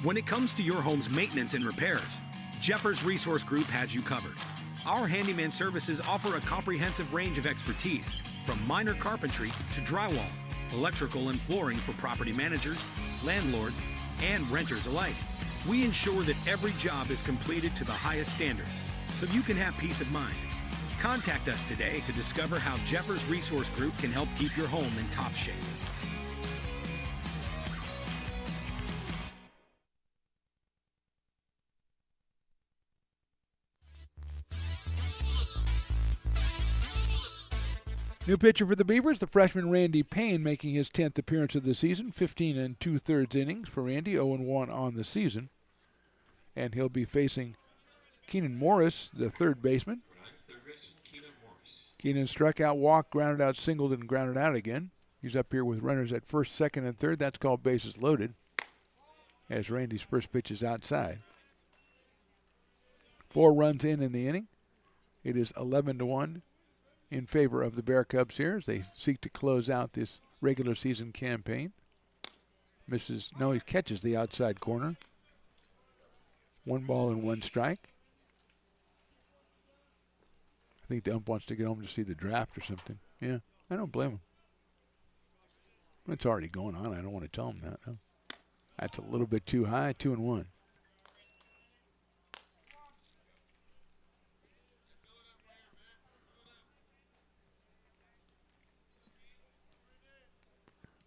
When it comes to your home's maintenance and repairs, Jeffers Resource Group has you covered. Our handyman services offer a comprehensive range of expertise, from minor carpentry to drywall, electrical and flooring for property managers, landlords, and renters alike. We ensure that every job is completed to the highest standards, so you can have peace of mind. Contact us today to discover how Jeffers Resource Group can help keep your home in top shape. New pitcher for the Beavers, the freshman Randy Payne, making his 10th appearance of the season. 15 2/3 innings for Randy, 0-1 on the season. And he'll be facing Keenan Morris, the third baseman. Keenan struck out, walked, grounded out, singled, and grounded out again. He's up here with runners at first, second, and third. That's called bases loaded, as Randy's first pitch is outside. 4 runs in the inning. It is 11-1. In favor of the Bear Cubs here as they seek to close out this regular season campaign. He catches the outside corner. 1 ball and 1 strike. I think the ump wants to get home to see the draft or something. Yeah, I don't blame him. It's already going on. I don't want to tell him that. No. That's a little bit too high, 2-1.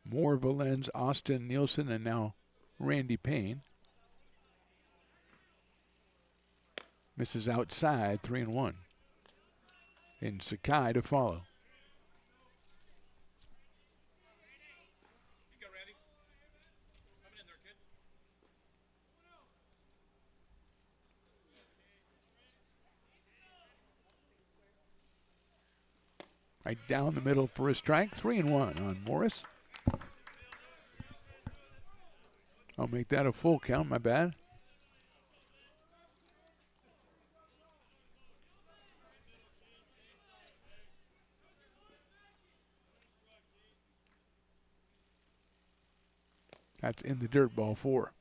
Moore, Valens, Austin, Nielsen, and now Randy Payne. Misses outside, 3-1. And Sakai to follow. Right down the middle for a strike, 3-1 on Morris. I'll make that a full count, my bad. That's in the dirt, ball 4.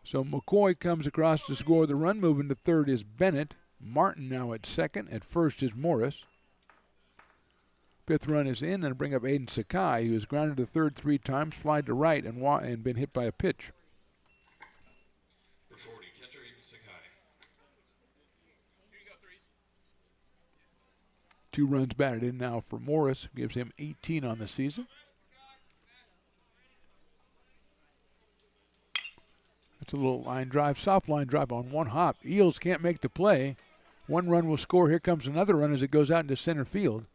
So McCoy comes across to score the run. Moving to third is Bennett. Martin now at second. At first is Morris. 5th run is in, and bring up Aiden Sakai, who has grounded to third 3 times, flied to right, and been hit by a pitch. For 40, catcher Aiden Sakai. 2 runs batted in now for Morris, gives him 18 on the season. That's a little line drive, soft line drive on 1 hop. Eels can't make the play. 1 run will score. Here comes another run as it goes out into center field.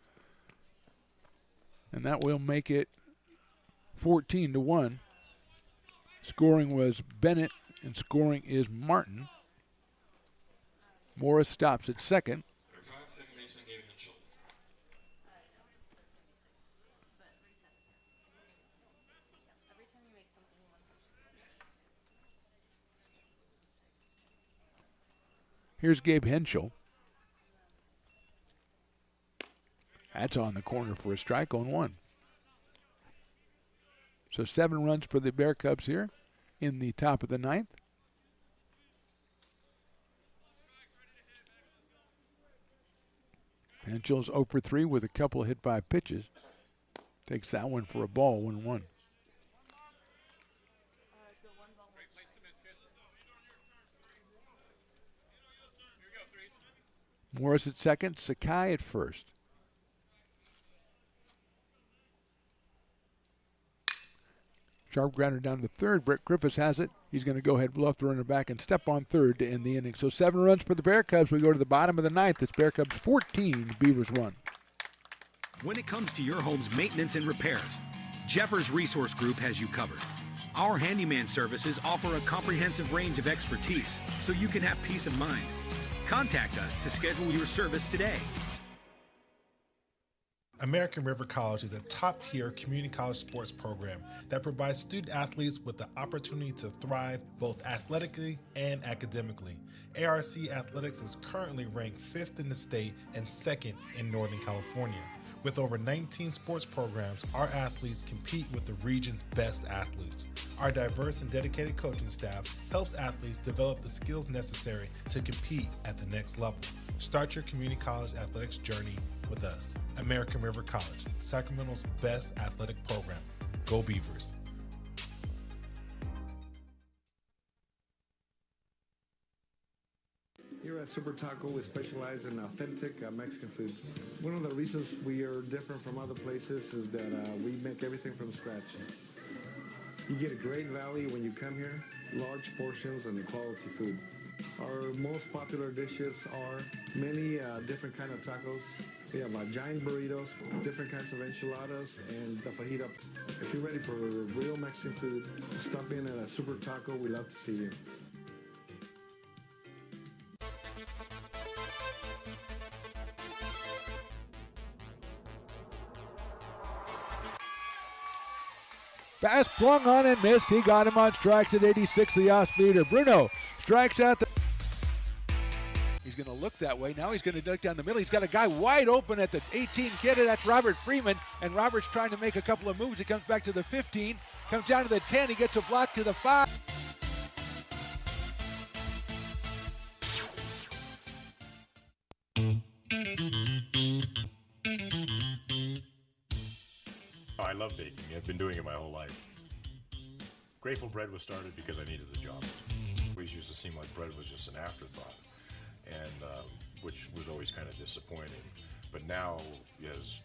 And that will make it 14-1. Scoring was Bennett, and scoring is Martin. Morris stops at second. Number 5, second baseman Gabe Mitchell. Here's Gabe Henschel. That's on the corner for a strike on 1. So 7 runs for the Bear Cubs here in the top of the 9th. Henchel's 0 for 3 with a couple of hit by pitches. Takes that one for a ball, 1-1. Morris at second, Sakai at first. Sharp grounder down to third. Brett Griffiths has it. He's going to go ahead, bluff the runner back, and step on third to end the inning. So 7 runs for the Bear Cubs. We go to the bottom of the ninth. It's Bear Cubs 14, Beavers 1. When it comes to your home's maintenance and repairs, Jeffers Resource Group has you covered. Our handyman services offer a comprehensive range of expertise so you can have peace of mind. Contact us to schedule your service today. American River College is a top-tier community college sports program that provides student athletes with the opportunity to thrive both athletically and academically. ARC Athletics is currently ranked 5th in the state and 2nd in Northern California. With over 19 sports programs, our athletes compete with the region's best athletes. Our diverse and dedicated coaching staff helps athletes develop the skills necessary to compete at the next level. Start your community college athletics journey with us. American River College, Sacramento's best athletic program. Go Beavers. Here at Super Taco, we specialize in authentic Mexican food. One of the reasons we are different from other places is that we make everything from scratch. You get a great value when you come here, large portions and quality food. Our most popular dishes are many different kind of tacos. We have giant burritos, different kinds of enchiladas, and the fajita. If you're ready for real Mexican food, stop in at a Super Taco. We love to see you. Fast flung on and missed. He got him on strikes at 86, the off-speeder. Bruno strikes out the... He's going to look that way. Now he's going to duck down the middle. He's got a guy wide open at the 18 kid. That's Robert Freeman. And Robert's trying to make a couple of moves. He comes back to the 15. Comes down to the 10. He gets a block to the 5. I love baking. I've been doing it my whole life. Grateful Bread was started because I needed the job. It always used to seem like bread was just an afterthought, and which was always kind of disappointing. But now, as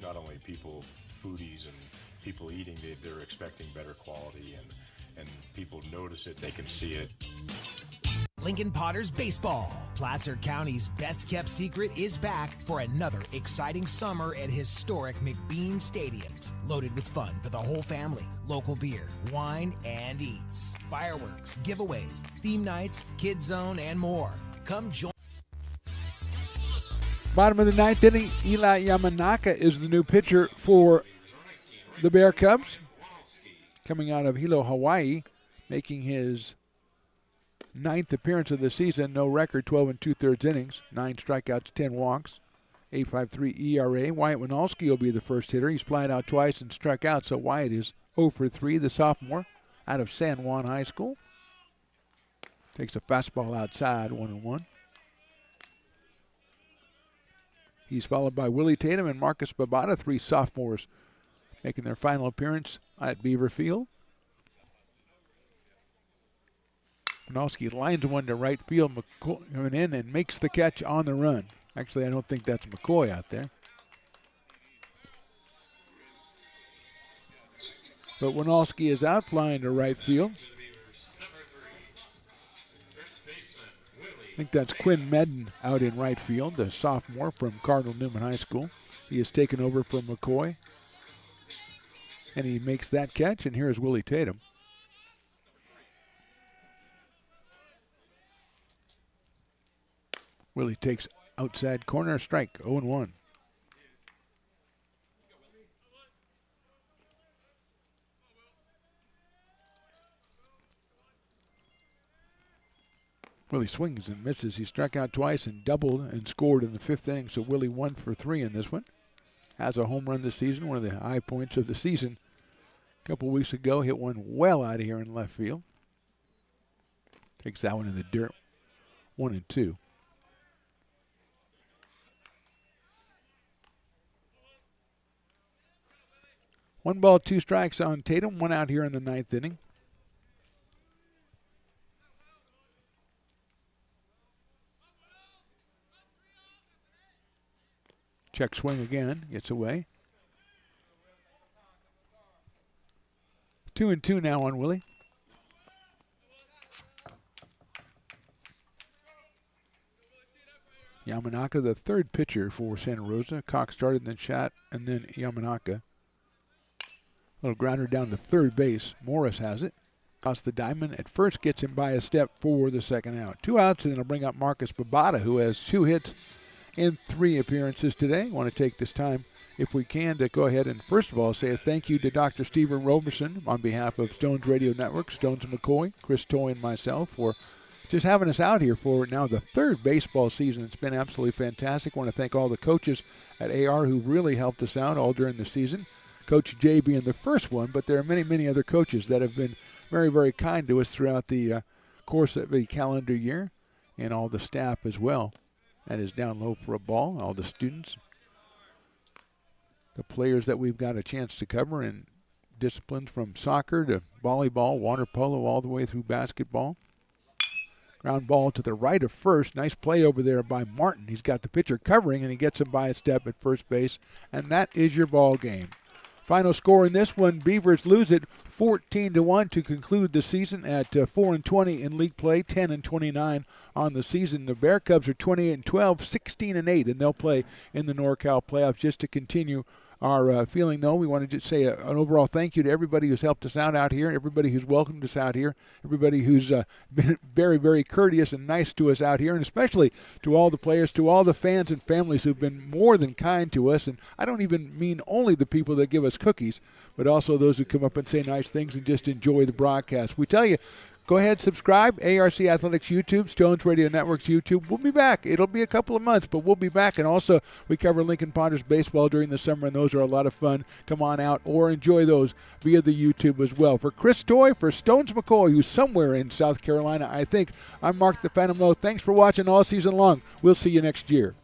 not only people, foodies and people eating, they're expecting better quality, and people notice it, they can see it. Lincoln Potters Baseball. Placer County's best-kept secret is back for another exciting summer at historic McBean Stadiums. Loaded with fun for the whole family, local beer, wine, and eats. Fireworks, giveaways, theme nights, kids zone, and more. Come join. Bottom of the ninth inning, Eli Yamanaka is the new pitcher for the Bear Cubs. Coming out of Hilo, Hawaii, making his 9th appearance of the season. No record, 12 and 2/3 innings, 9 strikeouts, 10 walks, 8.53 ERA. Wyatt Winalski will be the first hitter. He's flied out twice and struck out, so Wyatt is 0 for 3, the sophomore out of San Juan High School. Takes a fastball outside, 1-1. He's followed by Willie Tatum and Marcus Babata, 3 sophomores making their final appearance at Beaver Field. Winalski lines one to right field. McCoy coming in and makes the catch on the run. Actually, I don't think that's McCoy out there. But Winalski is out flying to right field. I think that's Quinn Medden out in right field, the sophomore from Cardinal Newman High School. He has taken over from McCoy. And he makes that catch, and here's Willie Tatum. Willie takes outside corner, strike, 0-1. Willie swings and misses. He struck out twice and doubled and scored in the 5th inning, so Willie 1 for 3 in this one. Has a home run this season, one of the high points of the season. A couple weeks ago, hit one well out of here in left field. Takes that one in the dirt, 1-2. 1 ball, 2 strikes on Tatum, 1 out here in the 9th inning. Check swing again, gets away. 2-2 now on Willie. Yamanaka, the third pitcher for Santa Rosa. Cox started, then Chat, and then Yamanaka. Little grounder down to third base. Morris has it. Across the diamond at first, gets him by a step for the second out. 2 outs, and then it'll bring up Marcus Babada, who has 2 hits in 3 appearances today. I want to take this time, if we can, to go ahead and first of all say a thank you to Dr. Stephen Roberson on behalf of Stones Radio Network, Stones McCoy, Chris Toy, and myself for just having us out here for now the 3rd baseball season. It's been absolutely fantastic. I want to thank all the coaches at AR who really helped us out all during the season. Coach Jay being the first one, but there are many, many other coaches that have been very, very kind to us throughout the course of the calendar year, and all the staff as well. That is down low for a ball, all the students, the players that we've got a chance to cover in disciplines from soccer to volleyball, water polo, all the way through basketball. Ground ball to the right of first. Nice play over there by Martin. He's got the pitcher covering, and he gets him by a step at first base, and that is your ball game. Final score in this one, Beavers lose it 14-1 to conclude the season at 4-20 in league play, 10-29 on the season. The Bear Cubs are 28-12, 16-8, and they'll play in the NorCal playoffs. Just to continue our feeling, though, we want to just say an overall thank you to everybody who's helped us out here, everybody who's welcomed us out here, everybody who's been very, very courteous and nice to us out here, and especially to all the players, to all the fans and families who've been more than kind to us. And I don't even mean only the people that give us cookies, but also those who come up and say nice things and just enjoy the broadcast. We tell you, go ahead, subscribe, ARC Athletics YouTube, Stones Radio Network's YouTube. We'll be back. It'll be a couple of months, but we'll be back. And also, we cover Lincoln Potters baseball during the summer, and those are a lot of fun. Come on out or enjoy those via the YouTube as well. For Chris Toy, for Stones McCoy, who's somewhere in South Carolina, I think, I'm Mark the Phantom Lowe. Thanks for watching all season long. We'll see you next year.